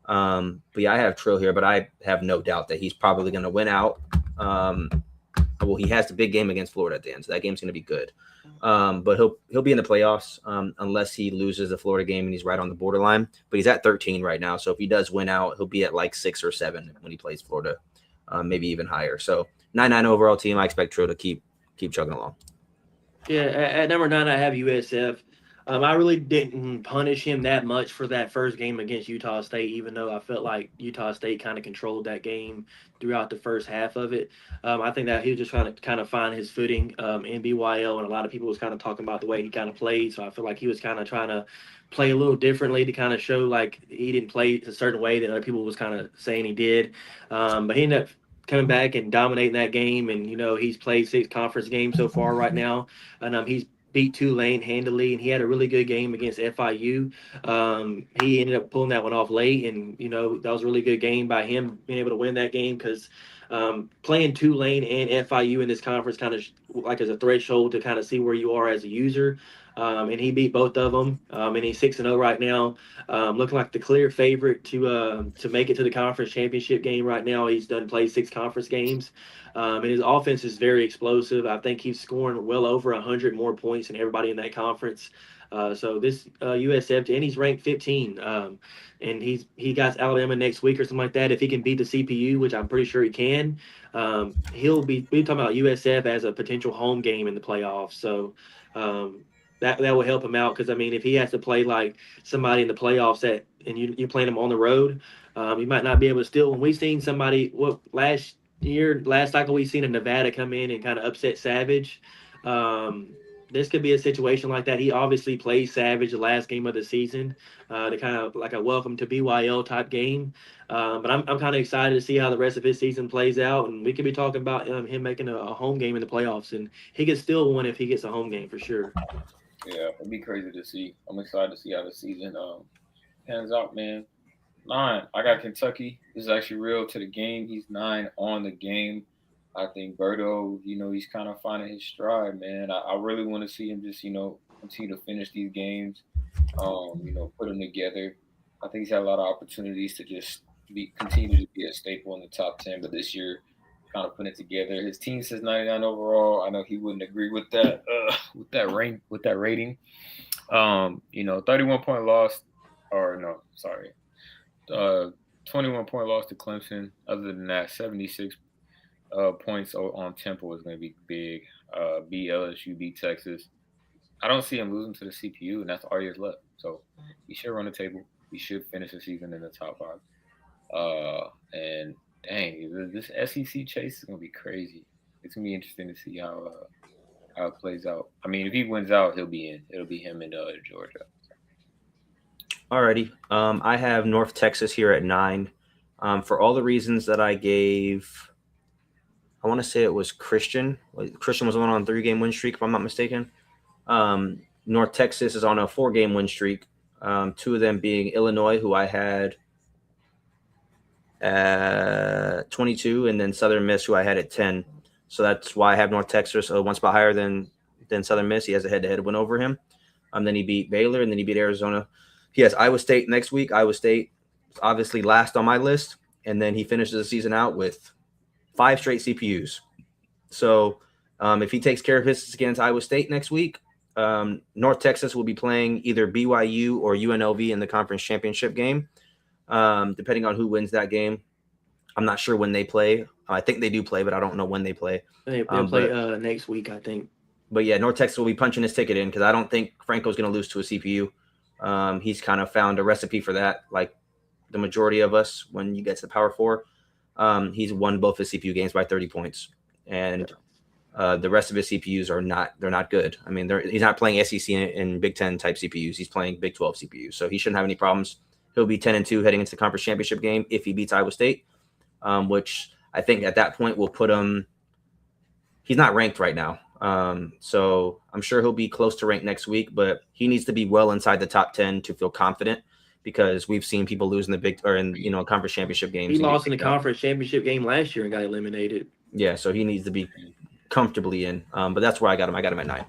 But yeah, I have Trill here, but I have no doubt that he's probably going to win out. Well, he has the big game against Florida at the end, so that game's going to be good. But he'll be in the playoffs unless he loses the Florida game and he's right on the borderline. But he's at 13 right now, so if he does win out, he'll be at like 6 or 7 when he plays Florida, maybe even higher. So 9-9 overall team. I expect Trill to keep chugging along. Yeah, at number 9, I have USF. I really didn't punish him that much for that first game against Utah State, even though I felt like Utah State kind of controlled that game throughout the first half of it. I think that he was just trying to kind of find his footing in BYL, and a lot of people was kind of talking about the way he kind of played. So I feel like he was kind of trying to play a little differently to kind of show like he didn't play a certain way that other people was kind of saying he did. But he ended up coming back and dominating that game, and he's played 6 conference games so far right now, and he's beat Tulane handily, and he had a really good game against FIU. He ended up pulling that one off late, and that was a really good game by him being able to win that game because playing Tulane and FIU in this conference kind of like as a threshold to kind of see where you are as a user. And he beat both of them, and he's 6-0 right now, looking like the clear favorite to make it to the conference championship game. Right now, he's done played 6 conference games. And his offense is very explosive. I think he's scoring well over 100 more points than everybody in that conference. So this USF, and he's ranked 15. And he got Alabama next week or something like that. If he can beat the CPU, which I'm pretty sure he can, he'll be. We're talking about USF as a potential home game in the playoffs. So that will help him out because I mean, if he has to play like somebody in the playoffs and you're playing him on the road, you might not be able to steal. When we've seen somebody last cycle we've seen a Nevada come in and kind of upset Savage. This could be a situation like that. He obviously plays Savage the last game of the season, to kind of like a welcome to BYL type game. But I'm kind of excited to see how the rest of his season plays out, and we could be talking about him making a home game in the playoffs, and he could still win if he gets a home game for sure. Yeah, it'd be crazy to see. I'm excited to see how the season pans out, man. 9. I got Kentucky. This is actually real to the game. He's 9 on the game. I think Berto, he's kind of finding his stride, man. I really want to see him just, continue to finish these games, put them together. I think he's had a lot of opportunities to just continue to be a staple in the top 10, but this year, kind of putting it together. His team says 99 overall. I know he wouldn't agree with that, with that rating. 31-point loss, or no, sorry, 21-point loss to Clemson. Other than that, 76 points on Temple is going to be big. Beat LSU, beat Texas. I don't see him losing to the CPU, and that's all he has left. So he should run the table. He should finish the season in the top 5. And dang, this SEC chase is going to be crazy. It's going to be interesting to see how it plays out. I mean, if he wins out, he'll be in. It'll be him and Georgia. Alrighty. I have North Texas here at 9. For all the reasons that I gave, I want to say it was Christian. Christian was on a 3-game win streak, if I'm not mistaken. North Texas is on a 4-game win streak. 2 of them being Illinois, who I had at 22, and then Southern Miss, who I had at 10. So that's why I have North Texas one spot higher than Southern Miss. He has a head-to-head win over him. Then he beat Baylor, and then he beat Arizona. He has Iowa State next week. Iowa State is obviously last on my list, and then he finishes the season out with 5 straight CPUs. So if he takes care of business against Iowa State next week, North Texas will be playing either BYU or UNLV in the conference championship game, depending on who wins that game. I'm not sure when they play. I think they do play, but I don't know when they play. They'll play next week, I think. But yeah, North Texas will be punching his ticket in because I don't think Franco's going to lose to a CPU. He's kind of found a recipe for that, like the majority of us when you get to the Power 4. He's won both his CPU games by 30 points. And the rest of his CPUs they're not good. I mean, he's not playing SEC and Big 10 type CPUs. He's playing Big 12 CPUs. So he shouldn't have any problems. He'll be 10-2 heading into the conference championship game if he beats Iowa State, which I think at that point will put him – he's not ranked right now. So I'm sure he'll be close to rank next week, but he needs to be well inside the top 10 to feel confident because we've seen people lose in the conference championship games. He lost in the conference championship game last year and got eliminated. Yeah, so he needs to be comfortably in. But that's where I got him. I got him at 9.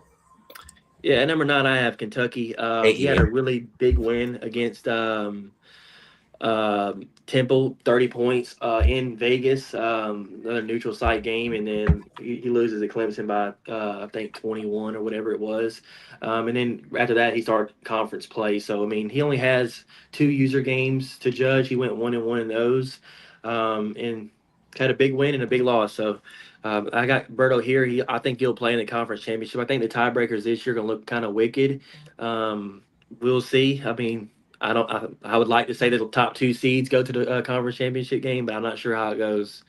Yeah, at number 9, I have Kentucky. He had a really big win against Temple, 30 points in Vegas, another neutral site game, and then he loses at Clemson by I think 21 or whatever it was, and then after that he started conference play. So I mean, he only has 2 user games to judge. He went 1-1 in those, and had a big win and a big loss. So I got Berto here. I think he'll play in the conference championship. I think the tiebreakers this year are going to look kind of wicked. Um, we'll see. I mean, I don't. I would like to say that the top two seeds go to the conference championship game, but I'm not sure how it goes.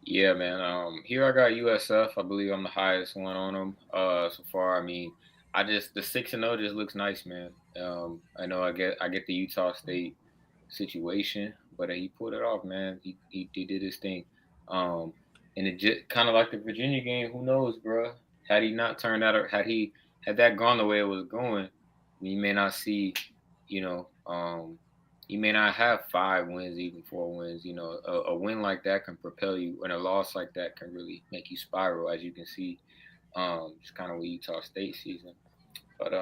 Yeah, man. Here I got USF. I believe I'm the highest one on them so far. I mean, I just the 6-0 just looks nice, man. I know I get the Utah State situation, but he pulled it off, man. He did his thing. Um, and it just kind of like the Virginia game. Who knows, bro? Had he not turned out, or had that gone the way it was going, you may not see, you know, you may not have 5 wins, even 4 wins. A win like that can propel you, and a loss like that can really make you spiral, as you can see. It's kind of with Utah State season, but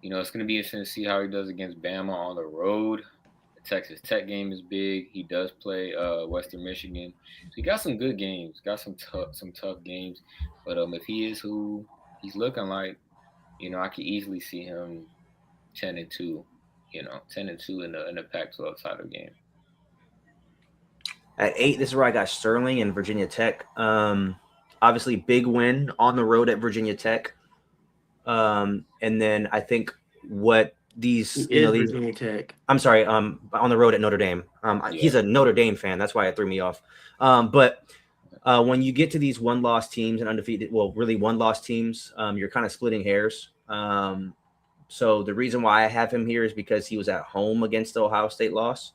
it's going to be interesting to see how he does against Bama on the road. The Texas Tech game is big. He does play Western Michigan, so he got some good games. Got some tough games. But if he is who he's looking like, I could easily see him 10-2. 10-2 in the Pac-12 title game. At 8, this is where I got Sterling and Virginia Tech. Obviously, big win on the road at Virginia Tech. And then I think what these, He is Virginia Tech. I'm sorry, on the road at Notre Dame. He's a Notre Dame fan. That's why it threw me off. But when you get to these one-loss teams and undefeated, well, really one-loss teams, you're kind of splitting hairs. So the reason why I have him here is because he was at home against the Ohio State loss,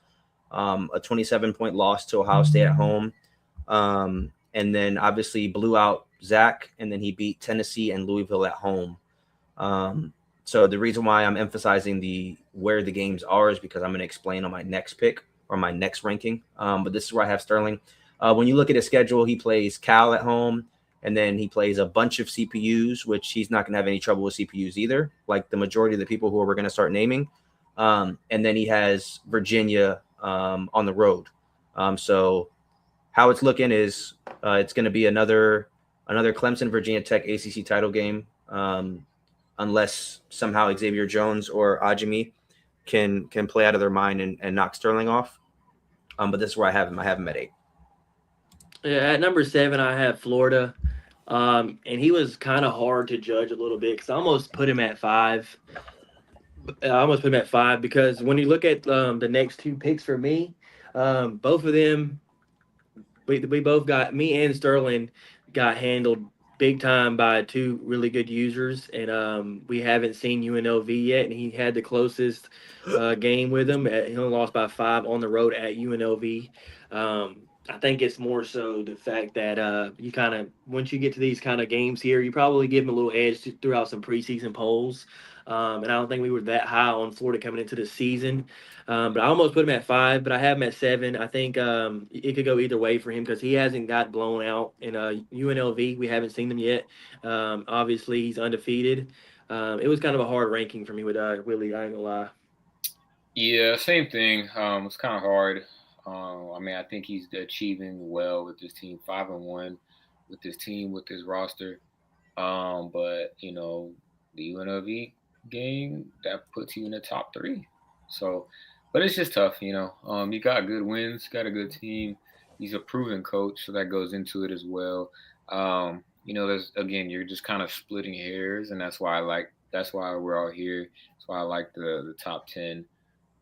a 27-point loss to Ohio State at home. And then obviously blew out Zach, and then he beat Tennessee and Louisville at home. So the reason why I'm emphasizing where the games are is because I'm going to explain on my next pick or my next ranking. But this is where I have Sterling. When you look at his schedule, he plays Cal at home, and then he plays a bunch of CPUs, which he's not going to have any trouble with CPUs either, like the majority of the people who we're going to start naming. And then he has Virginia on the road. So how it's looking is it's going to be another Clemson Virginia Tech ACC title game, unless somehow Xavier Jones or Ajimi can play out of their mind and knock Sterling off. But this is where I have him. I have him at 8. Yeah, at number 7, I have Florida. And he was kind of hard to judge a little bit because I almost put him at 5. I almost put him at 5 because when you look at the next two picks for me, both of them, we both got, me and Sterling got handled big time by two really good users, and we haven't seen UNLV yet, and he had the closest game with him. He only lost by 5 on the road at UNLV. I think it's more so the fact that you kind of, once you get to these kind of games here, you probably give him a little edge throughout some preseason polls. And I don't think we were that high on Florida coming into the season. But I almost put him at 5, but I have him at 7. I think it could go either way for him because he hasn't got blown out in UNLV. We haven't seen them yet. Obviously, he's undefeated. It was kind of a hard ranking for me with Willie. I ain't gonna lie. Yeah, same thing. It's kind of hard. I mean, I think he's achieving well with this team, 5-1 with this team, with this roster. But the UNLV game that puts you in the top 3. So, but it's just tough. You got good wins, got a good team. He's a proven coach, so that goes into it as well. There's again, you're just kind of splitting hairs, and that's why we're all here. That's why I like the top 10.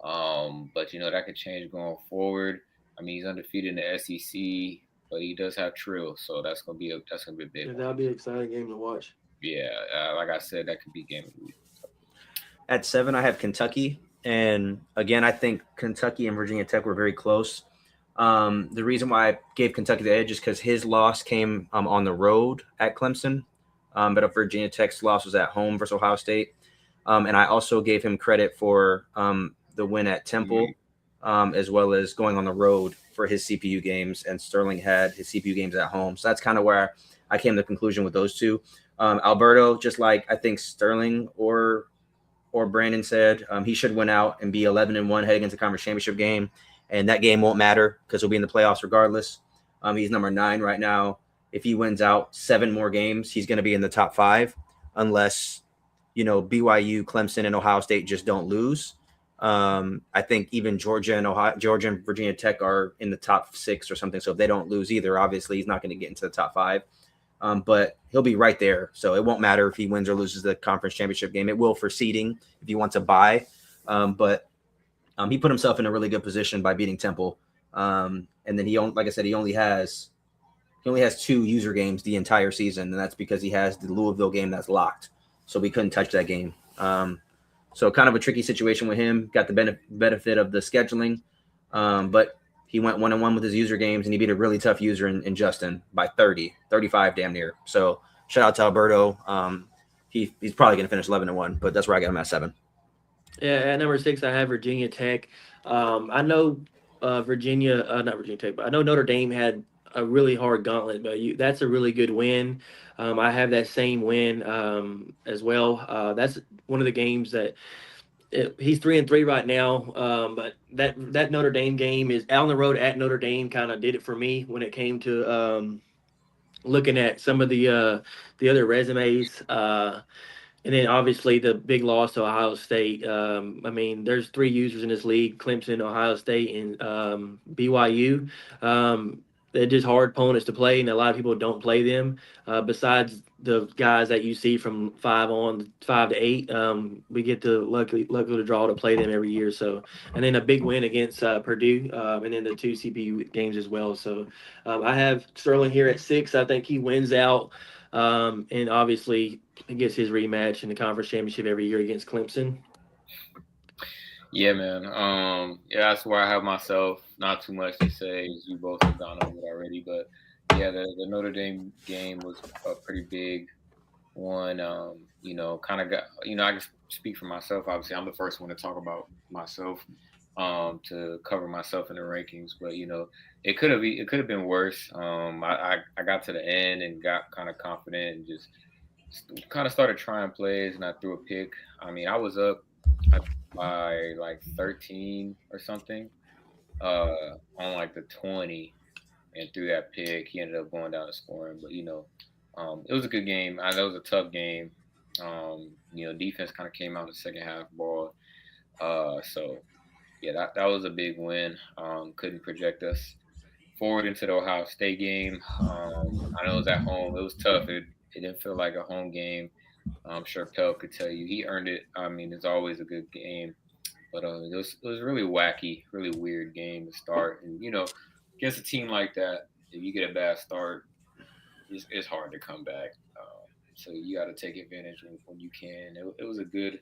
But that could change going forward. I mean, he's undefeated in the SEC, but he does have Trill, so that's gonna be a big one. That'll be an exciting game to watch. Yeah, like I said, that could be game of the week. At 7, I have Kentucky. And again, I think Kentucky and Virginia Tech were very close. The reason why I gave Kentucky the edge is because his loss came on the road at Clemson, but Virginia Tech's loss was at home versus Ohio State. And I also gave him credit for the win at Temple, as well as going on the road for his CPU games. And Sterling had his CPU games at home. So that's kind of where I came to the conclusion with those two. Alberto, just like I think Sterling or Brandon said, he should win out and be 11-1 heading into the conference championship game. And that game won't matter because he'll be in the playoffs regardless. He's number 9 right now. If he wins out 7 more games, he's going to be in the top 5 unless, BYU, Clemson, and Ohio State just don't lose. I think even Georgia and Virginia Tech are in the top 6 or something. So if they don't lose either, obviously he's not going to get into the top 5. But he'll be right there. So it won't matter if he wins or loses the conference championship game. It will for seeding if he wants to buy. But he put himself in a really good position by beating Temple. And then like I said, he only has 2 user games the entire season, and that's because he has the Louisville game that's locked. So we couldn't touch that game. So kind of a tricky situation with him. Got the benefit of the scheduling, but he went 1-1 with his user games, and he beat a really tough user in Justin by 35 damn near. So shout out to Alberto. He's probably going to finish 11-1, but that's where I got him at 7. Yeah, at number 6, I have Virginia Tech. I know not Virginia Tech, but I know Notre Dame had a really hard gauntlet, but that's a really good win. I have that same win as well. That's one of the games that he's 3-3 right now. But that Notre Dame game is out on the road at Notre Dame. Kind of did it for me when it came to looking at some of the other resumes. And then obviously the big loss to Ohio State. I mean, there's 3 users in this league: Clemson, Ohio State, and BYU. They're just hard opponents to play, and a lot of people don't play them. Besides the guys that you see from 5 to 8, we get to luckily to draw to play them every year. So, and then a big win against Purdue, and then the 2 CPU games as well. So, I have Sterling here at 6. I think he wins out, and obviously he gets his rematch in the conference championship every year against Clemson. Yeah, man. Yeah, that's where I have myself. Not too much to say, as you both have gone over it already. But yeah, the Notre Dame game was a pretty big one. Kind of got. I can speak for myself. Obviously, I'm the first one to talk about myself. To cover myself in the rankings, but it could have been worse. I got to the end and got kind of confident and just kind of started trying plays, and I threw a pick. I mean, I was up by like 13 or something on like the 20, and threw that pick. He ended up going down and scoring, but it was a good game. I know it was a tough game. Defense kind of came out in the second half ball. So yeah, that was a big win. Couldn't project us forward into the Ohio State game. I know it was at home. It was tough. It didn't feel like a home game. I'm sure Pell could tell you he earned it. I mean, it's always a good game, but it was really wacky, really weird game to start. And against a team like that, if you get a bad start, it's hard to come back. So you got to take advantage when you can. It was a good.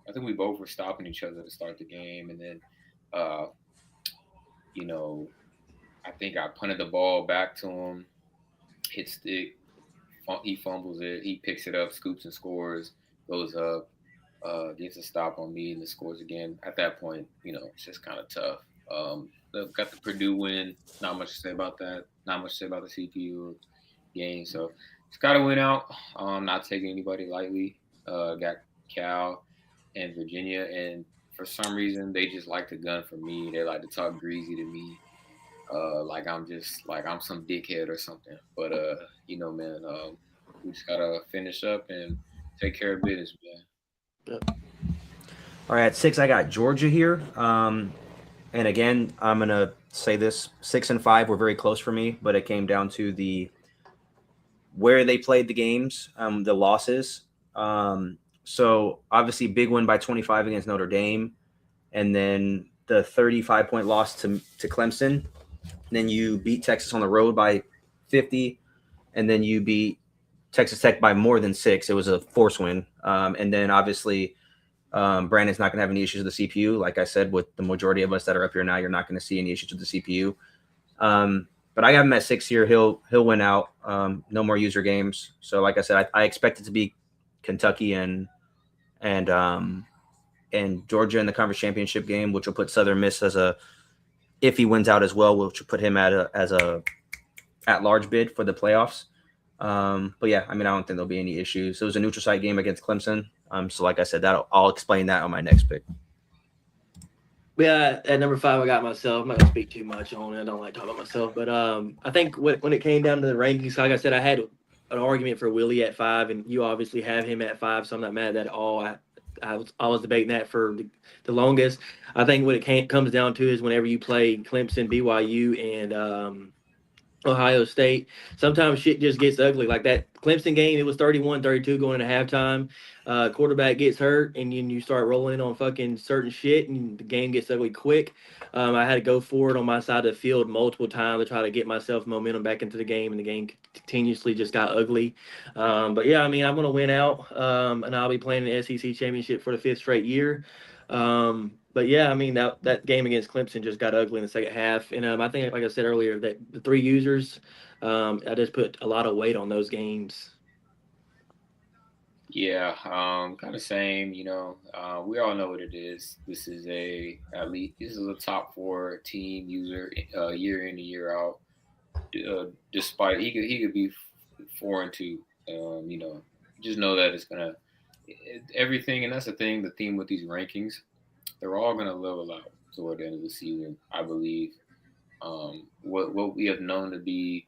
I think we both were stopping each other to start the game, and then, I think I punted the ball back to him, hit stick. He fumbles it. He picks it up, scoops and scores. Goes up, gets a stop on me, and then scores again. At that point, it's just kind of tough. Got the Purdue win. Not much to say about that. Not much to say about the CPU game. So just got to win out. Not taking anybody lightly. Got Cal and Virginia, and for some reason they just like to gun for me. They like to talk greasy to me. Like I'm some dickhead or something. But man, we just gotta finish up and take care of business, man. Yep. All right, at 6, I got Georgia here. And again, I'm gonna say this: 6 and 5 were very close for me, but it came down to where they played the games, the losses. So obviously, big win by 25 against Notre Dame, and then the 35-point loss to Clemson. And then you beat Texas on the road by 50, and then you beat Texas Tech by more than 6. It was a force win. And then obviously, Brandon's not going to have any issues with the CPU. Like I said, with the majority of us that are up here now, you're not going to see any issues with the CPU. But I got him at 6 here. He'll win out. No more user games. So like I said, I expect it to be Kentucky and Georgia in the conference championship game, which will put Southern Miss if he wins out as well, which will put him as a at-large bid for the playoffs. But yeah, I mean, I don't think there'll be any issues. It was a neutral site game against Clemson. So like I said, I'll explain that on my next pick. Yeah, at number 5, I got myself. I'm not gonna speak too much on it. I don't like talking about myself, but I think when it came down to the rankings, like I said, I had an argument for Willie at 5, and you obviously have him at 5, so I'm not mad at that at all. I was debating that for the longest. I think what comes down to is whenever you play Clemson, BYU, and Ohio State. Sometimes shit just gets ugly. Like that Clemson game, it was 31-32 going into halftime. Quarterback gets hurt, and then you start rolling on fucking certain shit, and the game gets ugly quick. I had to go forward on my side of the field multiple times to try to get myself momentum back into the game, and the game continuously just got ugly. But yeah, I mean, I'm going to win out, and I'll be playing the SEC championship for the fifth straight year. But yeah, I mean that game against Clemson just got ugly in the second half, and I think, like I said earlier, that the three users, I just put a lot of weight on those games. Yeah, kind of same. We all know what it is. This is at least this is a top four team user, year in and year out. Despite he could be 4-2. Just know that it's gonna everything, and that's the thing. The theme with these rankings, they're all gonna level out toward the end of the season, I believe. What we have known to be,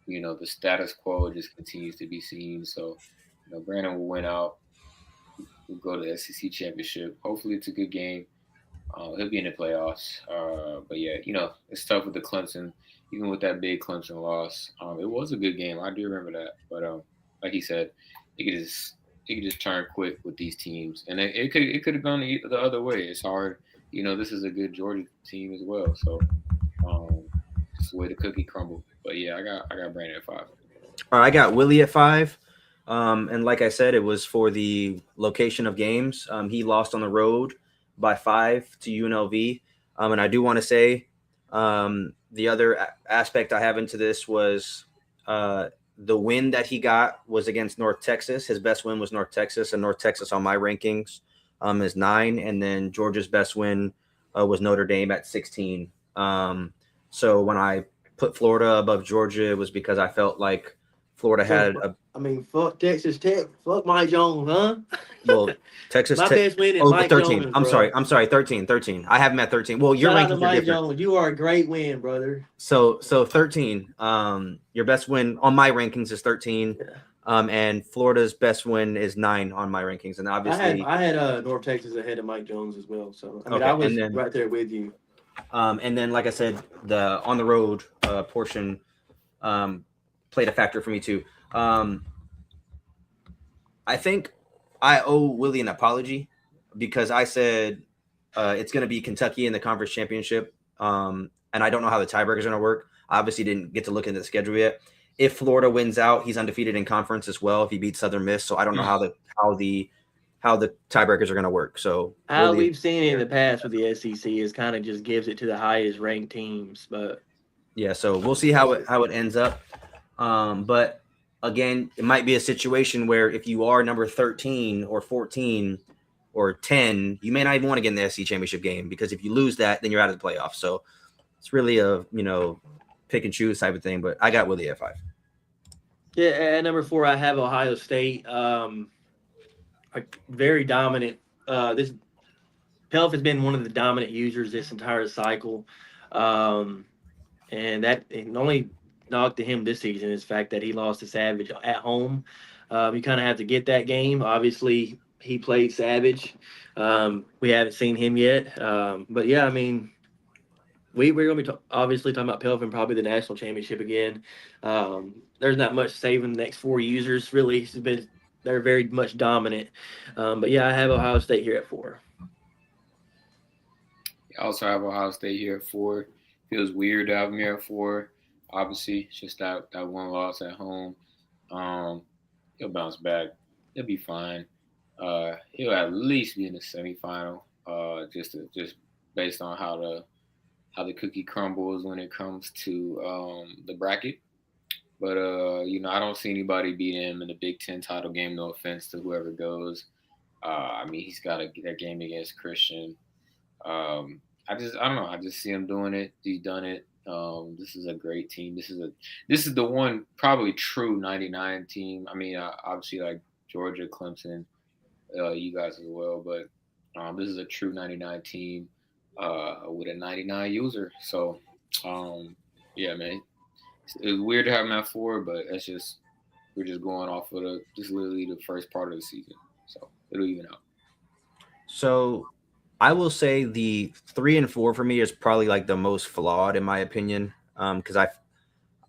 the status quo just continues to be seen. So, Brandon will win out. We'll go to the SEC championship. Hopefully, it's a good game. He'll be in the playoffs. But yeah, it's tough with the Clemson, even with that big Clemson loss. It was a good game. I do remember that. But like he said, it could just turn quick with these teams, and it could have gone the other way. It's hard. This is a good Georgia team as well. So just the way the cookie crumbled. But yeah, I got Brandon at 5. All right, I got Willie at 5. And like I said, it was for the location of games. He lost on the road by 5 to UNLV. And I do want to say the other aspect I have into this was the win that he got was against North Texas. His best win was North Texas, and North Texas on my rankings is 9. And then Georgia's best win was Notre Dame at 16. So when I put Florida above Georgia, it was because I felt like Florida had a. I mean, fuck Texas Tech, fuck Mike Jones, huh? Well, Texas My Tech. best win is Oh, Mike 13. Jones. I'm Bro. sorry. I'm sorry. 13. 13. I have him at 13. Well, your Shout out to rankings are Mike different. Jones. You are a great win, brother. So 13. Your best win on my rankings is 13. Yeah. And Florida's best win is 9 on my rankings. And obviously, I had North Texas ahead of Mike Jones as well. So I mean, Okay, I was and then- right there with you. and then, like I said, the on the road portion played a factor for me too. I think I owe Willie an apology because I said it's going to be Kentucky in the conference championship, and I don't know how the tiebreakers are going to work. I obviously didn't get to look into the schedule yet. If Florida wins out, he's undefeated in conference as well if he beats Southern Miss. So I don't know how the tiebreakers are going to work. So How Willie, we've seen it in the past with the SEC is kind of just gives it to the highest ranked teams, but yeah, so we'll see how it ends up. But again, it might be a situation where if you are number 13 or 14 or 10, you may not even want to get in the SEC championship game because if you lose that, then you're out of the playoffs. So it's really a pick and choose type of thing. But I got Willie at 5. yeah, at number 4 I have Ohio State. Very dominant. This Pelf has been one of the dominant users this entire cycle. And that it only knock to him this season is the fact that he lost to Savage at home. You kind of have to get that game. Obviously, he played Savage. We haven't seen him yet. But yeah, I mean, we're going to be obviously talking about Pelvin, probably the national championship again. There's not much saving the next 4 users, really. They're very much dominant. But yeah, I have Ohio State here at 4. I also have Ohio State here at 4. Feels weird to have him here at 4. Obviously, it's just that one loss at home. He'll bounce back. He'll be fine. He'll at least be in the semifinal. Just based on how the cookie crumbles when it comes to the bracket. But I don't see anybody beating him in the Big Ten title game. No offense to whoever goes. I mean, he's got that game against Christian. I don't know. I just see him doing it. He's done it. This is a great team. This is the one probably true 99 team. I mean, obviously like Georgia, Clemson, you guys as well, but this is a true 99 team with a 99 user. So, yeah, man, it's weird to have him at 4, but we're just going off of just literally the first part of the season. So it'll even out. So I will say the 3 and 4 for me is probably like the most flawed in my opinion. Because I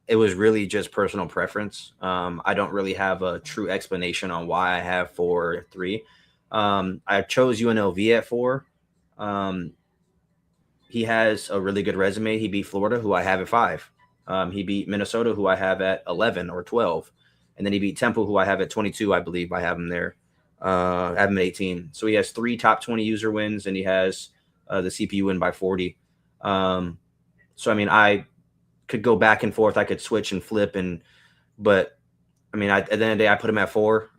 it was really just personal preference. I don't really have a true explanation on why I have 4-3. I chose UNLV at 4. Um, he has a really good resume. He beat Florida, who I have at 5. He beat Minnesota, who I have at 11 or 12, and then he beat Temple, who I have at 22. I believe I have him there. I have him at 18. So he has 3 top 20 user wins, and he has the CPU win by 40. Um, so I mean, I could go back and forth. I could switch and flip, but I mean, at the end of the day, I put him at 4.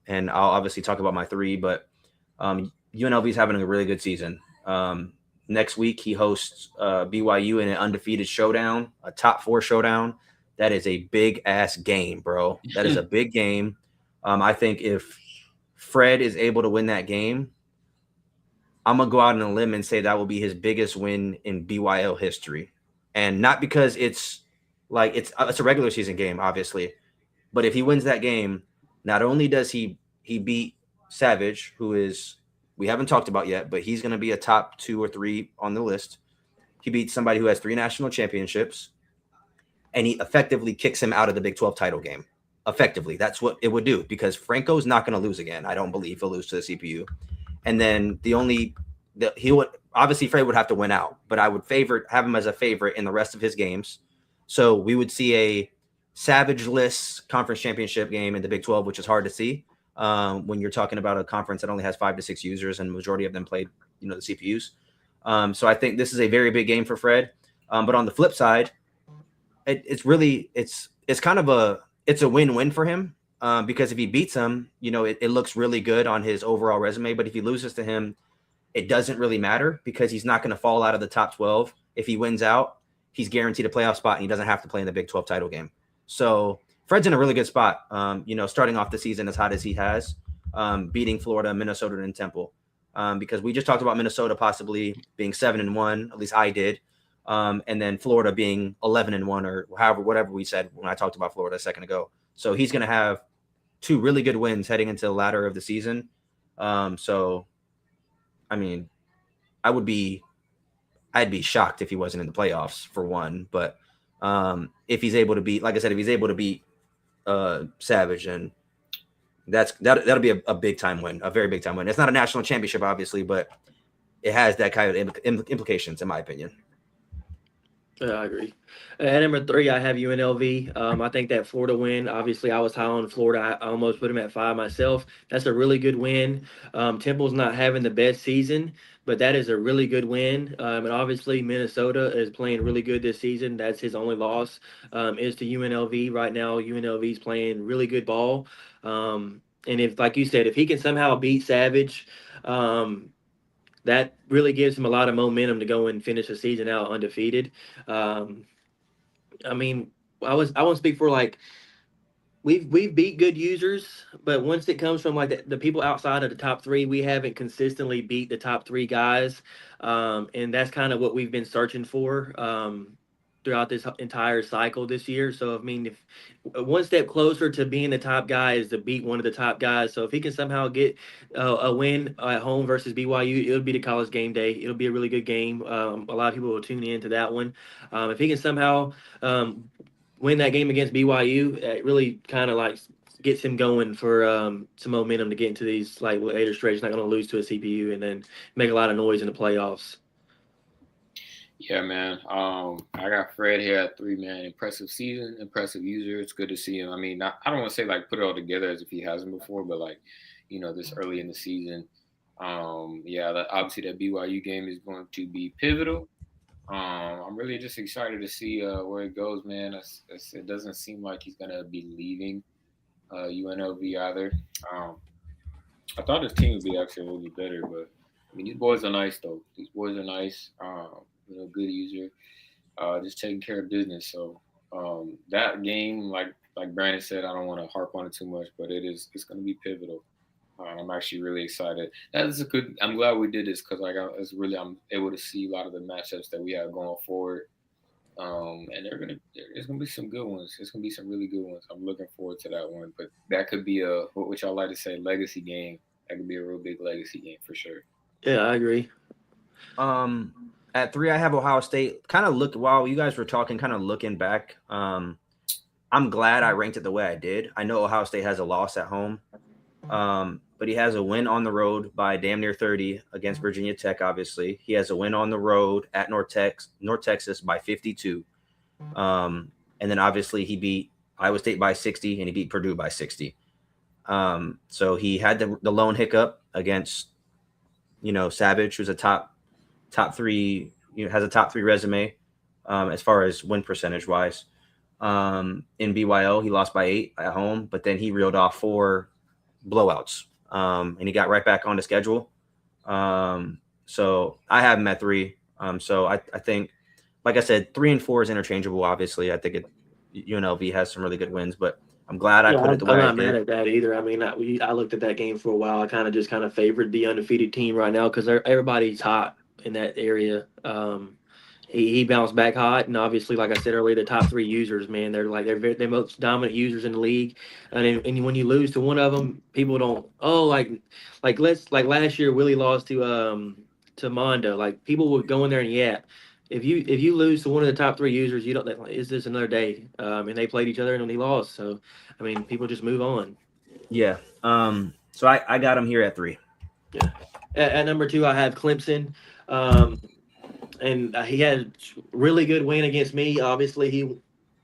And I'll obviously talk about my 3, but UNLV is having a really good season. Next week, he hosts BYU in an undefeated showdown, a top 4 showdown. That is a big ass game, bro. That is a big game. I think if Fred is able to win that game, I'm gonna go out on a limb and say that will be his biggest win in BYL history, and not because it's a regular season game, obviously, but if he wins that game, not only does he beat Savage, who is we haven't talked about yet, but he's going to be a top 2 or 3 on the list. He beats somebody who has 3 national championships, and he effectively kicks him out of the Big 12 title game. Effectively, that's what it would do because Franco's not going to lose again. I don't believe he'll lose to the CPU. And then he would obviously Fred would have to win out, but I would have him as a favorite in the rest of his games. So we would see a Savage-less conference championship game in the Big 12, which is hard to see when you're talking about a conference that only has 5 to 6 users and the majority of them played, the CPUs. So I think this is a very big game for Fred. But on the flip side, it's kind of it's a win-win for him because if he beats him, it looks really good on his overall resume. But if he loses to him, it doesn't really matter because he's not going to fall out of the top 12. If he wins out, he's guaranteed a playoff spot and he doesn't have to play in the Big 12 title game. So Fred's in a really good spot, starting off the season as hot as he has, beating Florida, Minnesota, and Temple. Because we just talked about Minnesota possibly being 7-1, at least I did. And then Florida being 11-1 or whatever we said when I talked about Florida a second ago. So he's going to have 2 really good wins heading into the latter of the season. So, I mean, I'd be shocked if he wasn't in the playoffs for one. But if he's able to beat, like I said, if he's able to beat Savage, and that'll be a big time win, a very big time win. It's not a national championship, obviously, but it has that kind of implications, in my opinion. Yeah, I agree. At number 3, I have UNLV. I think that Florida win. Obviously, I was high on Florida. I almost put him at 5 myself. That's a really good win. Temple's not having the best season, but that is a really good win. And obviously, Minnesota is playing really good this season. That's his only loss is to UNLV right now. UNLV is playing really good ball. And if, like you said, if he can somehow beat Savage. That really gives him a lot of momentum to go and finish the season out undefeated. Um, I mean, I won't speak for like we've beat good users, but once it comes from like the people outside of the top 3, we haven't consistently beat the top 3 guys, and that's kind of what we've been searching for throughout this entire cycle this year. So I mean, if one step closer to being the top guy is to beat one of the top guys. So if he can somehow get a win at home versus BYU, it'll be the college game day. It'll be a really good game. A lot of people will tune into that one. If he can somehow win that game against BYU, it really kind of like gets him going for some momentum to get into these like later stretch. Not going to lose to a CPU and then make a lot of noise in the playoffs. Yeah, man. I got Fred here at 3, man. Impressive season, impressive user. It's good to see him. I mean, I don't want to say like put it all together as if he hasn't before, but like, this early in the season. Obviously that BYU game is going to be pivotal. I'm really just excited to see where it goes, man. It doesn't seem like he's gonna be leaving UNLV either. Um, I thought his team would be actually a little bit better, but I mean these boys are nice though. These boys are nice. Good user. Just taking care of business. So that game, like Brandon said, I don't want to harp on it too much, but it's going to be pivotal. I'm actually really excited. That is a good. I'm glad we did this because I'm able to see a lot of the matchups that we have going forward. And there's gonna be some good ones. There's gonna be some really good ones. I'm looking forward to that one. But that could be what y'all like to say, legacy game. that could be a real big legacy game for sure. Yeah, I agree. At 3, I have Ohio State. Kind of look while you guys were talking, kind of looking back. I'm glad I ranked it the way I did. I know Ohio State has a loss at home, but he has a win on the road by damn near 30 against Virginia Tech. Obviously, he has a win on the road at North Texas by 52. And then obviously he beat Iowa State by 60 and he beat Purdue by 60. So he had the lone hiccup against, Savage, who's a top 3, has a top 3 resume as far as win percentage wise. In BYL, he lost by 8 at home, but then he reeled off 4 blowouts, and he got right back on the schedule. So I have him at 3. So I think, like I said, 3 and 4 is interchangeable. Obviously, I think UNLV has some really good wins, but I'm glad I put it the way I'm I not mad did. at that either. I mean, I looked at that game for a while. I kind of favored the undefeated team right now because everybody's hot in that area. He bounced back hot, and obviously, like I said earlier, the top 3 users, man, they're most dominant users in the league. And when you lose to one of them, people don't. Oh, like last year, Willie lost to Mondo. Like people would go in there and yap. If you lose to one of the top 3 users, you don't. It's just another day. And they played each other and he lost. So I mean, people just move on. Yeah. So I got him here at 3. Yeah. At number 2, I have Clemson. Um, and he had a really good win against me. Obviously, he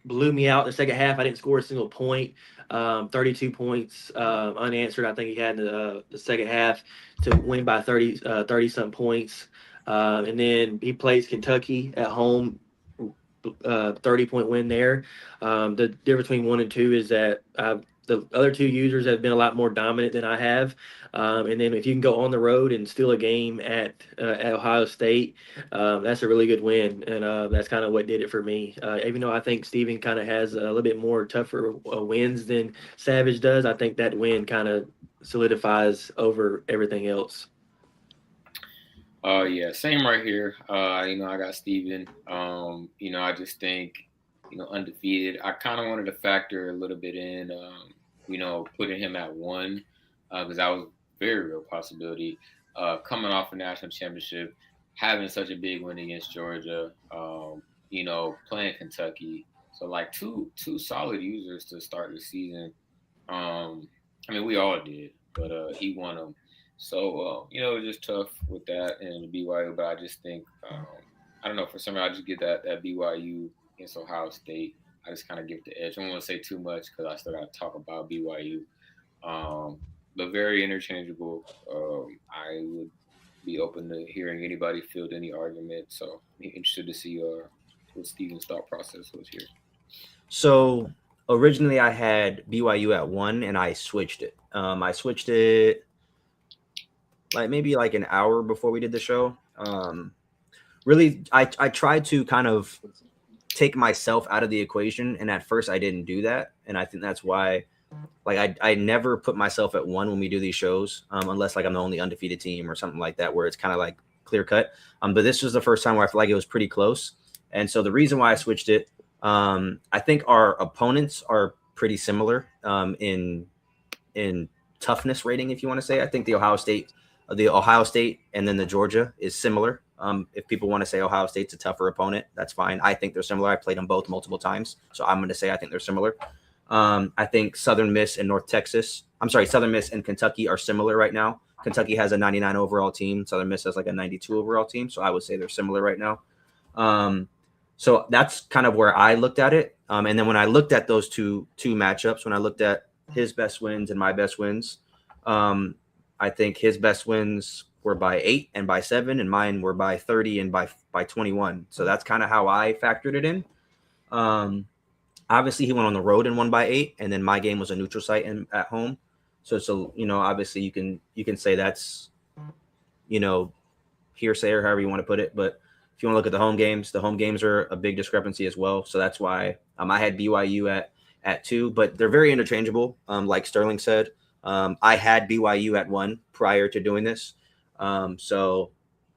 blew me out in the second half. I didn't score a single point. 32 points unanswered. I think he had in the second half to win by 30 some points. And then he plays Kentucky at home. 30-point win there. The difference between 1 and 2 is that the other 2 users have been a lot more dominant than I have. And then if you can go on the road and steal a game at Ohio State, that's a really good win. And that's kind of what did it for me. Even though I think Steven kind of has a little bit more tougher wins than Savage does, I think that win kind of solidifies over everything else. Yeah, same right here. I got Steven. I just think, undefeated. I kind of wanted to factor a little bit in, putting him at 1, because that was a very real possibility. Coming off a national championship, having such a big win against Georgia, playing Kentucky. So like two solid users to start the season. I mean, we all did, but he won them. So, it was just tough with that and the BYU, but I just think, I don't know, for some reason, I just get that BYU against Ohio State. I just kind of give the edge. I don't want to say too much because I still got to talk about BYU. But very interchangeable. I would be open to hearing anybody field any argument. So, I'm interested to see what Steven's thought process was here. So originally I had BYU at 1 and I switched it. I switched it maybe an hour before we did the show. Really, I tried to kind of take myself out of the equation, and at first I didn't do that, and I think that's why I never put myself at 1 when we do these shows, unless I'm the only undefeated team or something like that, where it's kind of clear cut. But this was the first time where I feel like it was pretty close, and so the reason why I switched it, I think our opponents are pretty similar in toughness rating, if you want to say. I think the Ohio State and then the Georgia is similar. If people want to say Ohio State's a tougher opponent, that's fine. I think they're similar. I played them both multiple times, so I'm going to say I think they're similar. I think Southern Miss and Kentucky are similar right now. Kentucky has a 99 overall team. Southern Miss has a 92 overall team, so I would say they're similar right now. So that's kind of where I looked at it. And then when I looked at those two matchups, when I looked at his best wins and my best wins, I think his best wins were by 8 and by 7, and mine were by 30 and by 21. So that's kind of how I factored it in. Obviously, he went on the road and won by 8, and then my game was a neutral site at home. So obviously you can say that's hearsay or however you want to put it, but if you want to look at the home games are a big discrepancy as well. So that's why I had BYU at 2, but they're very interchangeable. Like Sterling said, I had BYU at 1 prior to doing this. So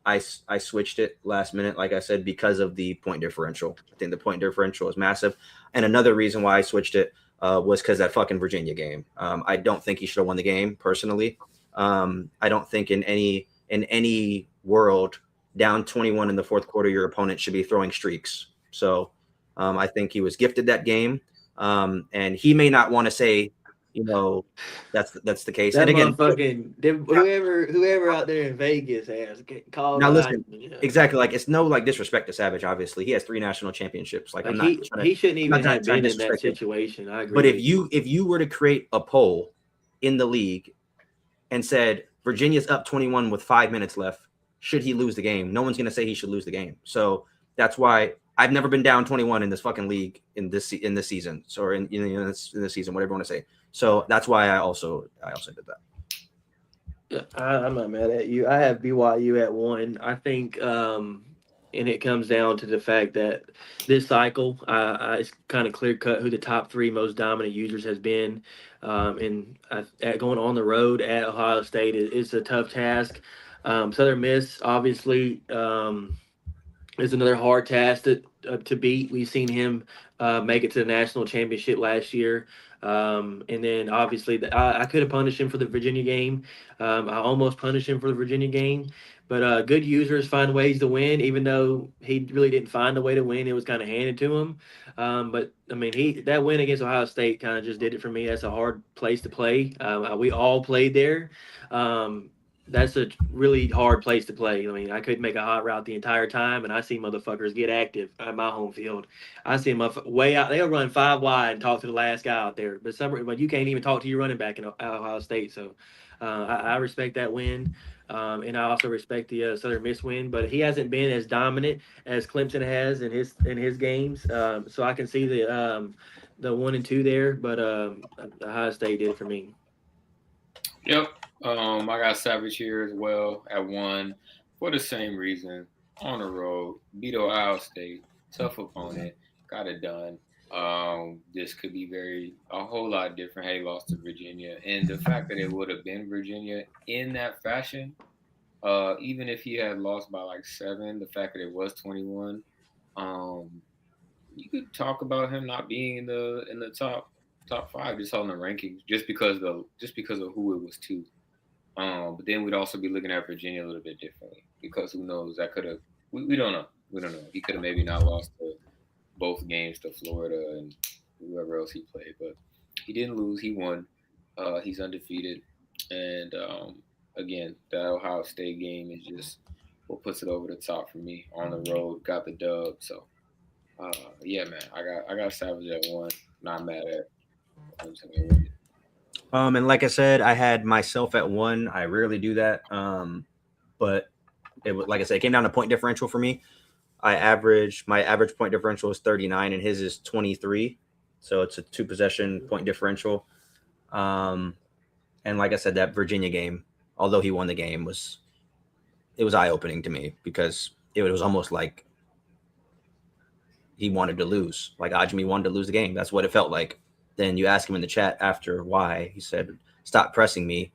I switched it last minute, like I said, because of the point differential. I think the point differential is massive. And another reason why I switched it was because that fucking Virginia game. I don't think he should have won the game personally. I don't think in any world down 21 in the fourth quarter, your opponent should be throwing streaks. So I think he was gifted that game, and he may not want to say, that's the case. That And again, motherfucking whoever out there in Vegas has called now out. listen, exactly. Like it's no like disrespect to Savage. Obviously, he has 3 national championships. Like I'm not he shouldn't even trying have to been in that disrespect him. situation. I agree. But if you were to create a poll in the league and said Virginia's up 21 with 5 minutes left, should he lose the game? No one's going to say he should lose the game. So that's why I've never been down 21 in this fucking league in this season. So in this season, whatever you want to say. So that's why I also did that. I'm not mad at you. I have BYU at 1. I think, and it comes down to the fact that this cycle, it's kind of clear cut who the top 3 most dominant users has been. And going on the road at Ohio State is a tough task. Southern Miss, obviously, is another hard task to beat. We've seen him make it to the national championship last year. And then obviously I could have punished him for the Virginia game. I almost punished him for the Virginia game. But good users find ways to win, even though he really didn't find a way to win. It was kind of handed to him. But I mean, that win against Ohio State kind of just did it for me. That's a hard place to play. We all played there. That's a really hard place to play. I mean, I couldn't make a hot route the entire time, and I see motherfuckers get active at my home field. I see them way out. They'll run 5 wide and talk to the last guy out there. But you can't even talk to your running back in Ohio State. So I respect that win, and I also respect the Southern Miss win. But he hasn't been as dominant as Clemson has in his games. So I can see the 1 and 2 there. But Ohio State did it for me. Yep. I got Savage here as well at 1 for the same reason. On the road, beat Ohio State, tough opponent, got it done. This could be a whole lot different had he lost to Virginia, and the fact that it would have been Virginia in that fashion, even if he had lost by like 7, the fact that it was 21, you could talk about him not being in the top 5 just on the rankings, just because of who it was to. But then we'd also be looking at Virginia a little bit differently, because who knows, that could have we don't know. We don't know. He could have maybe not lost both games to Florida and whoever else he played, but he didn't lose. He won. He's undefeated, and again, that Ohio State game is just what puts it over the top for me. On the road, got the dub. So yeah, man, I got Savage at 1. Not mad at Clemson. And like I said, I had myself at 1. I rarely do that. But it was, like I said, it came down to point differential for me. My average point differential is 39 and his is 23. So it's a 2 possession point differential. And like I said, that Virginia game, although he won the game, it was eye opening to me, because it was almost like he wanted to lose. Like Ajmi wanted to lose the game. That's what it felt like. Then you ask him in the chat after why, he said, "Stop pressing me."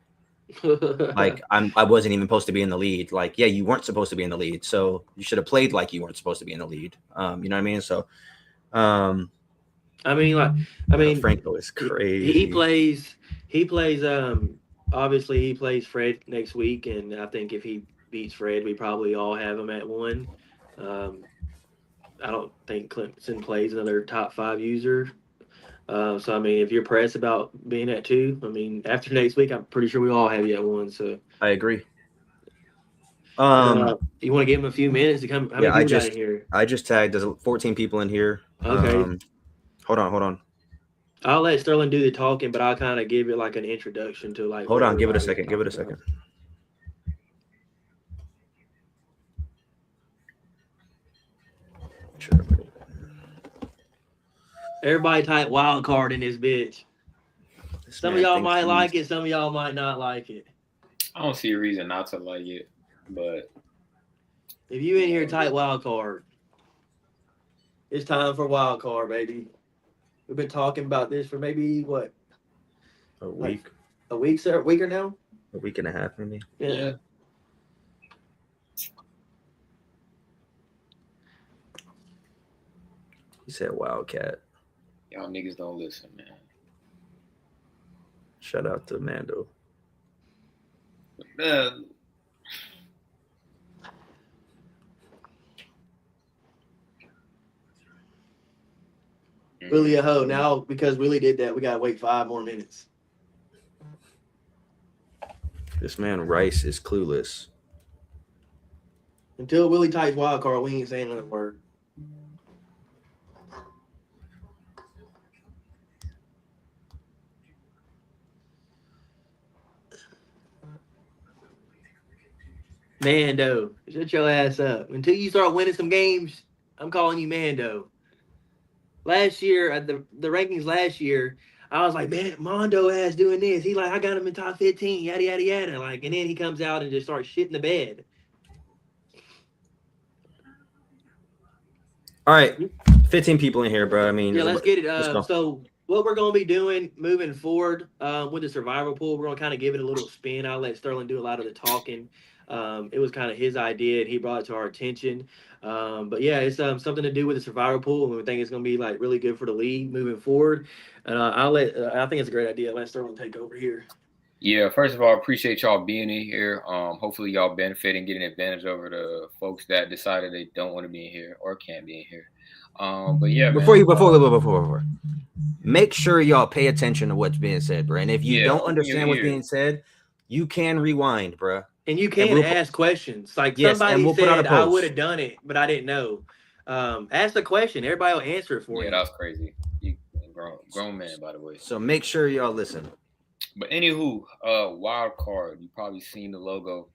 Like I wasn't even supposed to be in the lead. Like, yeah, you weren't supposed to be in the lead, so you should have played like you weren't supposed to be in the lead. You know what I mean? So, I mean, Franco is crazy. He plays. Obviously, he plays Fred next week, and I think if he beats Fred, we probably all have him at 1. I don't think Clemson plays another top 5 user. So I mean, if you're pressed about being at 2, I mean, after next week, I'm pretty sure we all have you at 1. So I agree. you want to give him a few minutes to come? How many people got in here? I just tagged. There's 14 people in here. Okay. Hold on. I'll let Sterling do the talking, but I'll kind of give it like an introduction to like. Hold on. Give it a second. Give it a second. Sure. Everybody type wild card in this bitch. Some of y'all might like it. Some of y'all might not like it. I don't see a reason not to like it, but if you in here, type wild card. It's time for wild card, baby. We've been talking about this for maybe what? A week. Like a week, sir? A week or now? A week and a half, maybe. Yeah. He said Wildcat. Y'all niggas don't listen, man. Shout out to Mando. Willie a hoe. Now, because Willie did that, we got to wait 5 more minutes. This man Rice is clueless. Until Willie types wild card, we ain't saying another word. Mando, shut your ass up. Until you start winning some games, I'm calling you Mando. Last year, at the rankings last year, I was like, man, Mondo ass doing this. He like, I got him in top 15, yada yada yada. Like, and then he comes out and just starts shitting the bed. All right, 15 people in here, bro. I mean, Yeah, let's get it. Let's go. So what we're going to be doing moving forward with the survivor pool, we're going to kind of give it a little spin. I'll let Sterling do a lot of the talking. It was kind of his idea, and he brought it to our attention. But yeah, it's something to do with the survivor pool, and we think it's going to be like really good for the league moving forward. And I think it's a great idea. Let Sterling take over here. Yeah, first of all, appreciate y'all being in here. Hopefully y'all benefit and getting advantage over the folks that decided they don't want to be in here or can't be in here. But yeah, before, make sure y'all pay attention to what's being said, bro. And if you don't understand what's being said, you can rewind, bro. And you can ask questions. Like somebody said, I would have done it, but I didn't know. Ask the question. Everybody will answer it for you. Yeah, that's crazy. You grown man, by the way. So make sure y'all listen. But anywho, wild card. You probably seen the logo.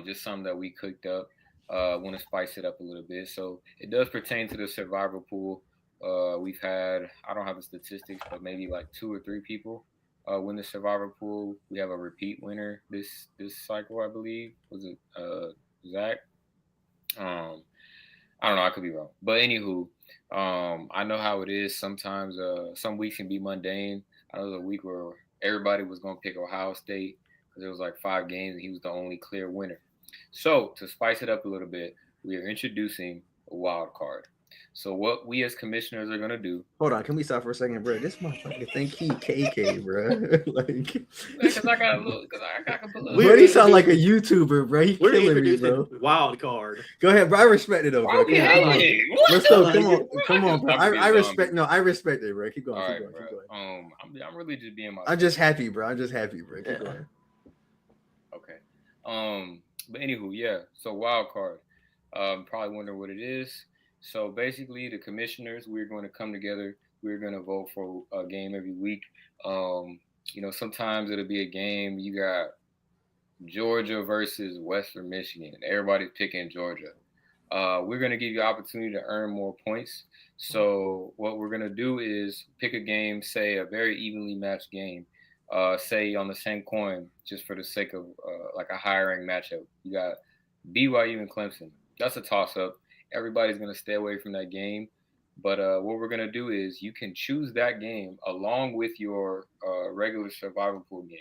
Just something that we cooked up. Want to spice it up a little bit. So it does pertain to the survivor pool. We've had, I don't have the statistics, but maybe like 2 or 3 people win the survivor pool. We have a repeat winner this cycle, I believe. Was it Zach? I don't know. I could be wrong. But anywho, I know how it is. Sometimes some weeks can be mundane. I know there's a week where everybody was going to pick Ohio State because there was like 5 games and he was the only clear winner. So to spice it up a little bit, we are introducing a wild card. So what we as commissioners are going to do. Hold on. Can we stop for a second, bro? This motherfucker think he KK, bro. Like, because I got a little. Bro, he sound like a YouTuber, bro. He killing me, bro. Wild card. Go ahead, bro. I respect it, though, bro. Okay. Let's go. Come on, bro. I respect. No, I respect it, bro. Keep going. All right, keep going. I'm really just being myself. I'm just happy, bro. Keep going. Okay. But anywho, yeah. So wild card. Probably wonder what it is. So basically, the commissioners, we're going to come together. We're going to vote for a game every week. Sometimes it'll be a game. You got Georgia versus Western Michigan. Everybody's picking Georgia. We're going to give you opportunity to earn more points. So what we're going to do is pick a game, say a very evenly matched game, say on the same coin, just for the sake of like a hiring matchup. You got BYU and Clemson. That's a toss-up. Everybody's going to stay away from that game. But what we're going to do is you can choose that game along with your regular survival pool game.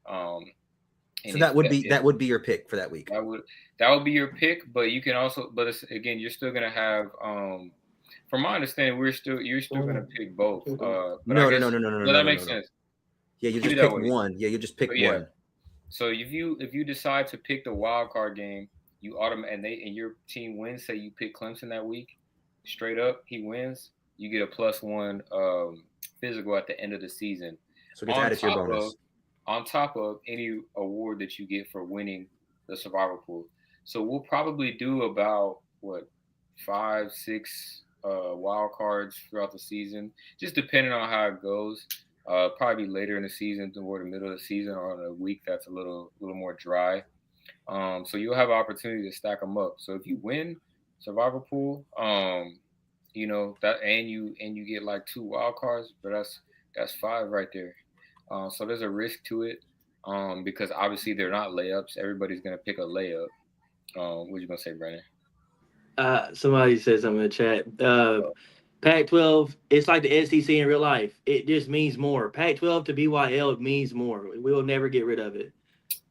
So that would be your pick for that week. That would be your pick, but you can also, again, you're still going to have, from my understanding, you're still going to pick both. No. That makes sense. Yeah, you just pick one. Yeah, you just pick one. So if you decide to pick the wild card game, you and your team wins. Say you pick Clemson that week, straight up, he wins. You get a +1 physical at the end of the season. So get added to your bonus. On top of any award that you get for winning the survivor pool. So we'll probably do about 5, 6 wild cards throughout the season, just depending on how it goes. Probably later in the season toward the middle of the season or on a week that's a little more dry. So you'll have an opportunity to stack them up. So if you win survivor pool, that and you get like 2 wild cards, but that's 5 right there. So there's a risk to it because obviously they're not layups. Everybody's gonna pick a layup. What you gonna say, Brandon? Somebody said something in the chat. Pac-12, it's like the SEC in real life. It just means more. Pac-12 to BYL means more. We will never get rid of it.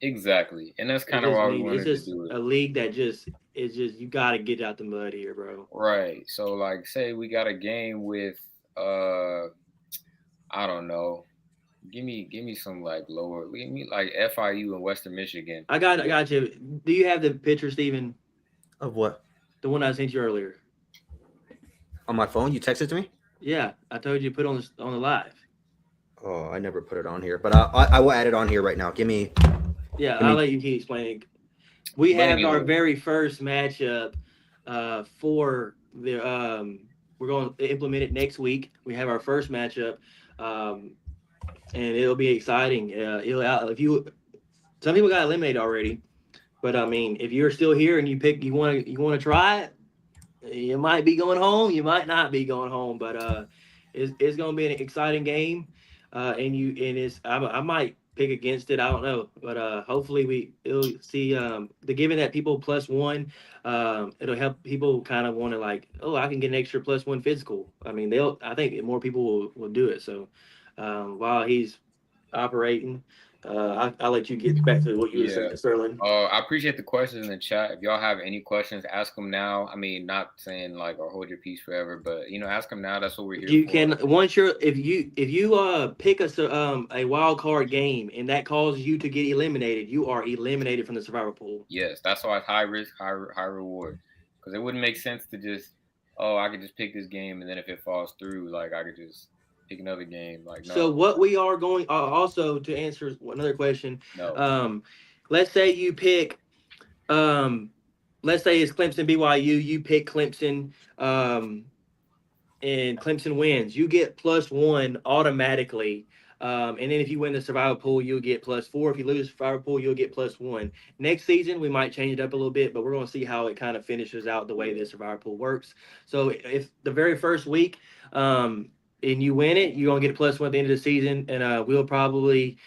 Exactly, and that's kind of why we wanted to do it. A league that is just you got to get out the mud here, bro. Right. So, like, say we got a game with, I don't know, Give me some like lower. Give me like FIU and Western Michigan. I got you. Do you have the picture, Steven? Of what? The one I sent you earlier. On my phone? You texted to me? Yeah, I told you to put on the live. Oh, I never put it on here, but I will add it on here right now. Yeah, Give I'll me. let you keep explaining. We But have our anyway, very first matchup for the we're going to implement it next week. We have our first matchup, um, and it'll be exciting. If you some people got eliminated already, but I mean, if you're still here and you want to try it, you might be going home. You might not be going home, but it's going to be an exciting game. And it's I might pick against it. I don't know, but hopefully it'll see the given that people plus one, it'll help people kind of want to like, oh, I can get an extra plus one physical. I mean, I think more people will do it. So while he's operating, I'll let you get back to what you were yeah. saying, Sterling. I appreciate the questions in the chat. If y'all have any questions, ask them now. I mean, not saying like or hold your peace forever, but ask them now. That's what we're here You for. can once you're if you pick a wild card game and that causes you to get eliminated, you are eliminated from the survivor pool. Yes, that's why it's high risk, high reward. Because it wouldn't make sense to just, oh, I could just pick this game, and then if it falls through, like I could just pick another game. Like So no, what we are going also to answer another question, no. um, let's say you pick let's say it's Clemson BYU, you pick Clemson and Clemson wins, you get plus one automatically. And then if you win the survival pool, you'll get plus four. If you lose the survival pool, you'll get plus one. Next season, we might change it up a little bit, but we're going to see how it kind of finishes out the way Yeah, the survival pool works. So if the very first week and you win it, you're going to get a plus one at the end of the season. And we'll probably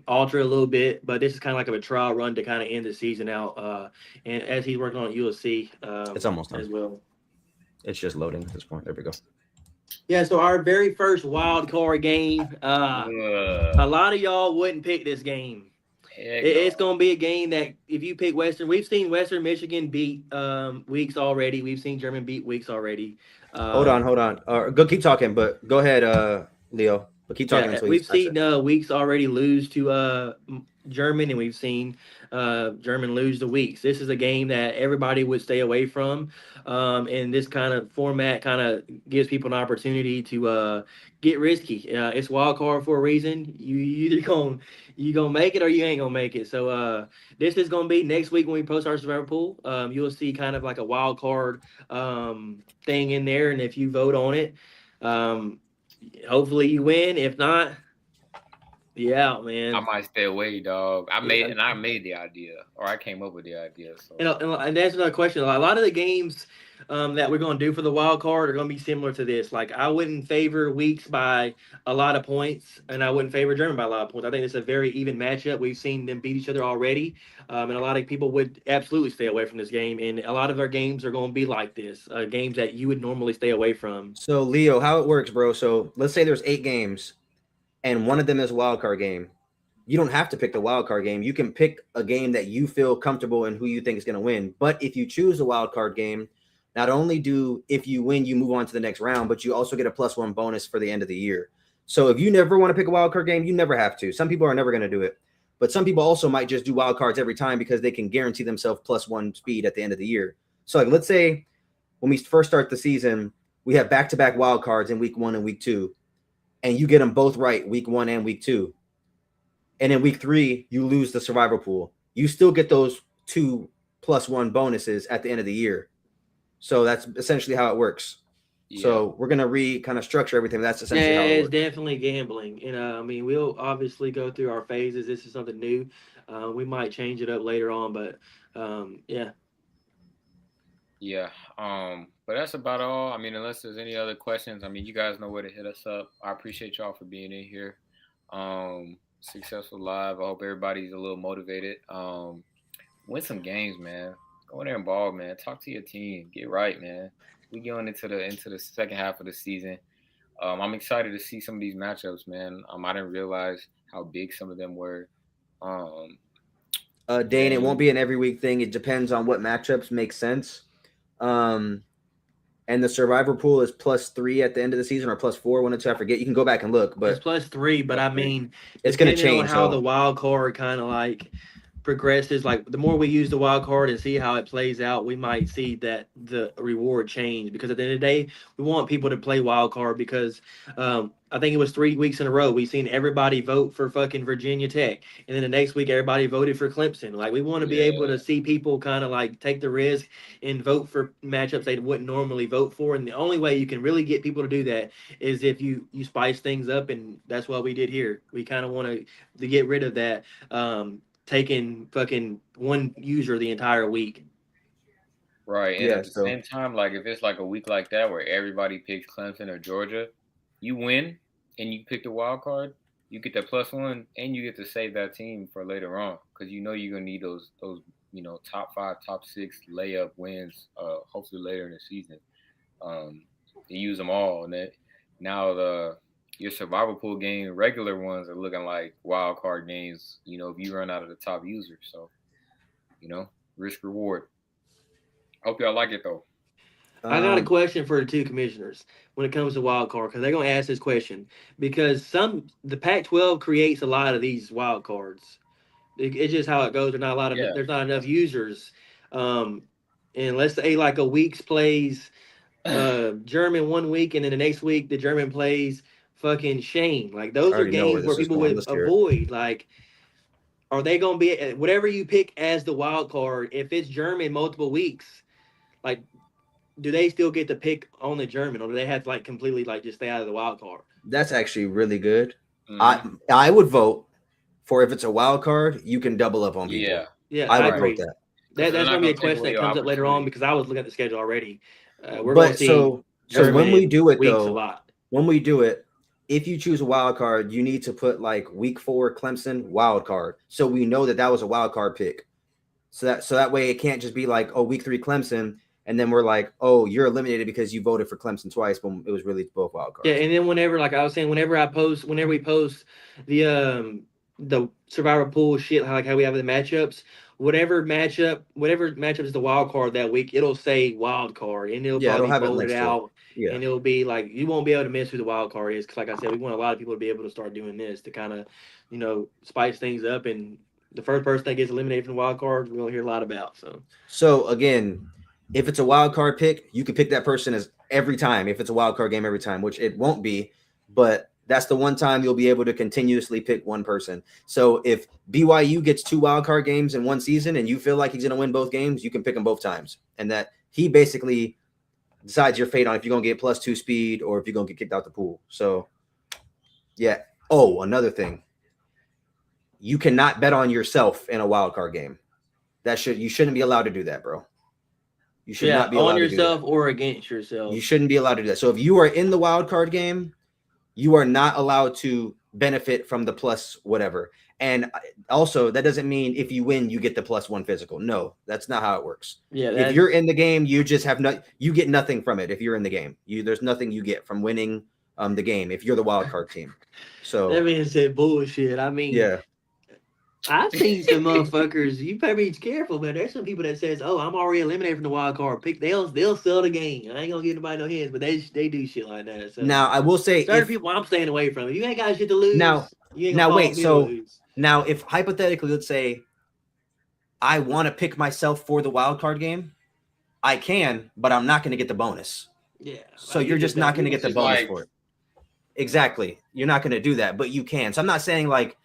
alter a little bit, but this is kind of like a trial run to kind of end the season out. And as he's working on it, you'll see It's almost done. as well. It's just loading at this point. There we go. Yeah, so our very first wild card game, a lot of y'all wouldn't pick this game. heck no. It's going to be a game that if you pick Western, we've seen Western Michigan beat Weeks already. We've seen German beat Weeks already. Hold on, hold on. Go keep talking, but go ahead, Leo. But keep talking Yeah, until we've he's seen Weeks already lose to German, and we've seen German lose to Weeks. This is a game that everybody would stay away from, and this kind of format kind of gives people an opportunity to get risky. It's wild card for a reason. You either gonna make it or you ain't gonna make it. So this is gonna be next week when we post our survivor pool. You'll see kind of like a wild card thing in there, and if you vote on it. Um, Hopefully you win. If not, yeah, I man. might stay away, dog. Yeah. I made the idea, or I came up with the idea. So And that's another question. A lot of the games that we're going to do for the wild card are going to be similar to this. Like I wouldn't favor Weeks by a lot of points, and I wouldn't favor German by a lot of points. I think it's a very even matchup. We've seen them beat each other already, and a lot of people would absolutely stay away from this game. And a lot of our games are going to be like this, games that you would normally stay away from. So Leo, how it works, bro? So let's say there's 8 games, and one of them is a wild card game. You don't have to pick the wild card game. You can pick a game that you feel comfortable and who you think is going to win. But if you choose a wild card game, not only do if you win, you move on to the next round, but you also get a +1 bonus for the end of the year. So if you never want to pick a wild card game, you never have to. Some people are never going to do it. But some people also might just do wild cards every time because they can guarantee themselves +1 speed at the end of the year. So like let's say when we first start the season, we have back-to-back wild cards in week 1 and week 2, and you get them both right week 1 and week 2. And in week 3, you lose the survivor pool. You still get those 2 +1 bonuses at the end of the year. So that's essentially how it works. yeah, So we're gonna kind of structure everything. That's essentially how it It's works. definitely gambling. And I mean, we'll obviously go through our phases. This is something new. We might change it up later on, but yeah. yeah. But that's about all. I mean, unless there's any other questions, I mean, you guys know where to hit us up. I appreciate y'all for being in here. Successful live. I hope everybody's a little motivated. Win some games, man. Go in there and ball, man. Talk to your team. Get right, man. We going into the second half of the season. I'm excited to see some of these matchups, man. I didn't realize how big some of them were. Um, Dane, it won't Dane, be an every week thing. It depends on what matchups make sense. Um, and the survivor pool is +3 at the end of the season or +4, one or two. I forget. You can go back and look, It's but +3, but I +3. mean, it's going to depending on change. how the So wild card kind of like progresses, like the more we use the wild card and see how it plays out, we might see that the reward change. Because at the end of the day, we want people to play wild card because I think it was 3 weeks in a row we seen everybody vote for fucking Virginia Tech, and then the next week everybody voted for Clemson. Like we want to be able Yeah. to see people kind of like take the risk and vote for matchups they wouldn't normally vote for, and the only way you can really get people to do that is if you spice things up, and that's what we did here. We kind of want to get rid of that. Taking fucking one user the entire week. Right. And yeah, at the so same time, like if it's like a week like that where everybody picks Clemson or Georgia, you win and you pick the wild card, you get that +1 and you get to save that team for later on because you know you're gonna need those top 5, top 6 layup wins hopefully later in the season. You use them all, and that now your survival pool game regular ones are looking like wild card games. If you run out of the top user, so risk reward. Hope y'all like it though. I got a um, question for the two commissioners when it comes to wild card because they're gonna ask this question because the Pac-12 creates a lot of these wild cards. It's just how it goes. Yeah, There's not enough users. Um, and let's say like a week's plays German 1 week and then the next week the German plays fucking Shane. Like I those are already know where games where this is people going. would Let's hear it. avoid. Like, are they gonna be whatever you pick as the wild card? If it's German multiple weeks, like do they still get to pick on the German, or do they have to like completely like just stay out of the wild card? That's actually really good. mm-hmm. I would vote for if it's a wild card, you can double up on people. Yeah, Yeah, I I would right. vote agree. that. Because they're That's not gonna be a gonna take question away that your comes up later on opportunity. because I was looking at the schedule already. We're gonna But see so when we German do it weeks a though, lot. when we do it, if you choose a wild card, you need to put like week 4 Clemson wild card, so we know that was a wild card pick. So that way it can't just be like, oh, week 3 Clemson, and then we're like, oh, you're eliminated because you voted for Clemson twice, but it was really both wild Yeah, cards. and then whenever, like I was saying, whenever we post the survivor pool shit, like how we have the matchups, whatever matchup is the wild card that week, it'll say wild card, and it'll Yeah, it'll probably be have it bolded next to it. out, Yeah. and it'll be like you won't be able to miss who the wild card is, because like I said, we want a lot of people to be able to start doing this to kind of, spice things up, and the first person that gets eliminated from the wild card, we're gonna hear a lot about. So again, if it's a wild card pick, you can pick that person as every time. If it's a wild card game every time, which it won't be, but that's the one time you'll be able to continuously pick one person. So if BYU gets 2 wild card games in one season and you feel like he's going to win both games, you can pick him both times. And that he basically decides your fate on if you're going to get +2 speed or if you're going to get kicked out the pool. So yeah. Oh, another thing. You cannot bet on yourself in a wild card game. You shouldn't be allowed to do that, bro. You should Yeah, not be on allowed to do that. yourself or against yourself. You shouldn't be allowed to do that. So if you are in the wild card game, you are not allowed to benefit from the plus whatever. And also, that doesn't mean if you win, you get the +1 physical. No, that's not how it works. Yeah, If you're in the game, you just have you get nothing from it. If you're in the game, there's nothing you get from winning the game if you're the wild card team. So that man said bullshit. I mean, yeah. I've seen some motherfuckers. You better be careful, man. There's some people that says, "Oh, I'm already eliminated from the wild card pick." They'll sell the game. I ain't gonna give nobody no hands, but they do shit like that. So Now I will say, certain people I'm staying away from. If you ain't got shit to lose, you ain't gonna now follow wait. me to So lose. now, if hypothetically, let's say I want to pick myself for the wild card game, I can, but I'm not going to get the bonus. Yeah. So you're just not going to get the bonus like, for it. Exactly. You're not going to do that, but you can. So I'm not saying like,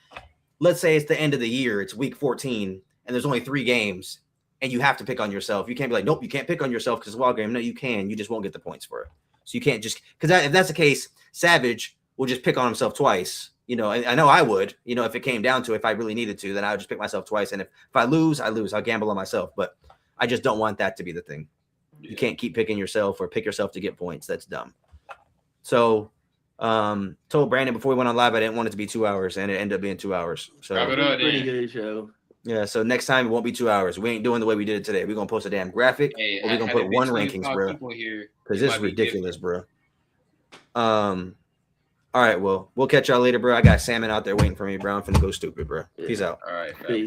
let's say it's the end of the year, it's week 14, and there's only 3 games, and you have to pick on yourself. You can't be like, nope, you can't pick on yourself because it's a wild game. No, you can. You just won't get the points for it. So you can't just because if that's the case, Savage will just pick on himself twice. I know I would. If it came down to it, if I really needed to, then I would just pick myself twice. And if I lose, I lose. I'll gamble on myself. But I just don't want that to be the thing. Yeah. You can't keep picking yourself or pick yourself to get points. That's dumb. So told Brandon before we went on live, I didn't want it to be 2 hours, and it ended up being 2 hours. So pretty good show. Yeah, so next time it won't be 2 hours. We ain't doing the way we did it today. We're gonna post a damn graphic, or we're gonna put one rankings, bro. Because this is ridiculous, bro. All right, well, we'll catch y'all later, bro. I got salmon out there waiting for me, bro. I'm finna go stupid, bro. Peace out. All right. Peace.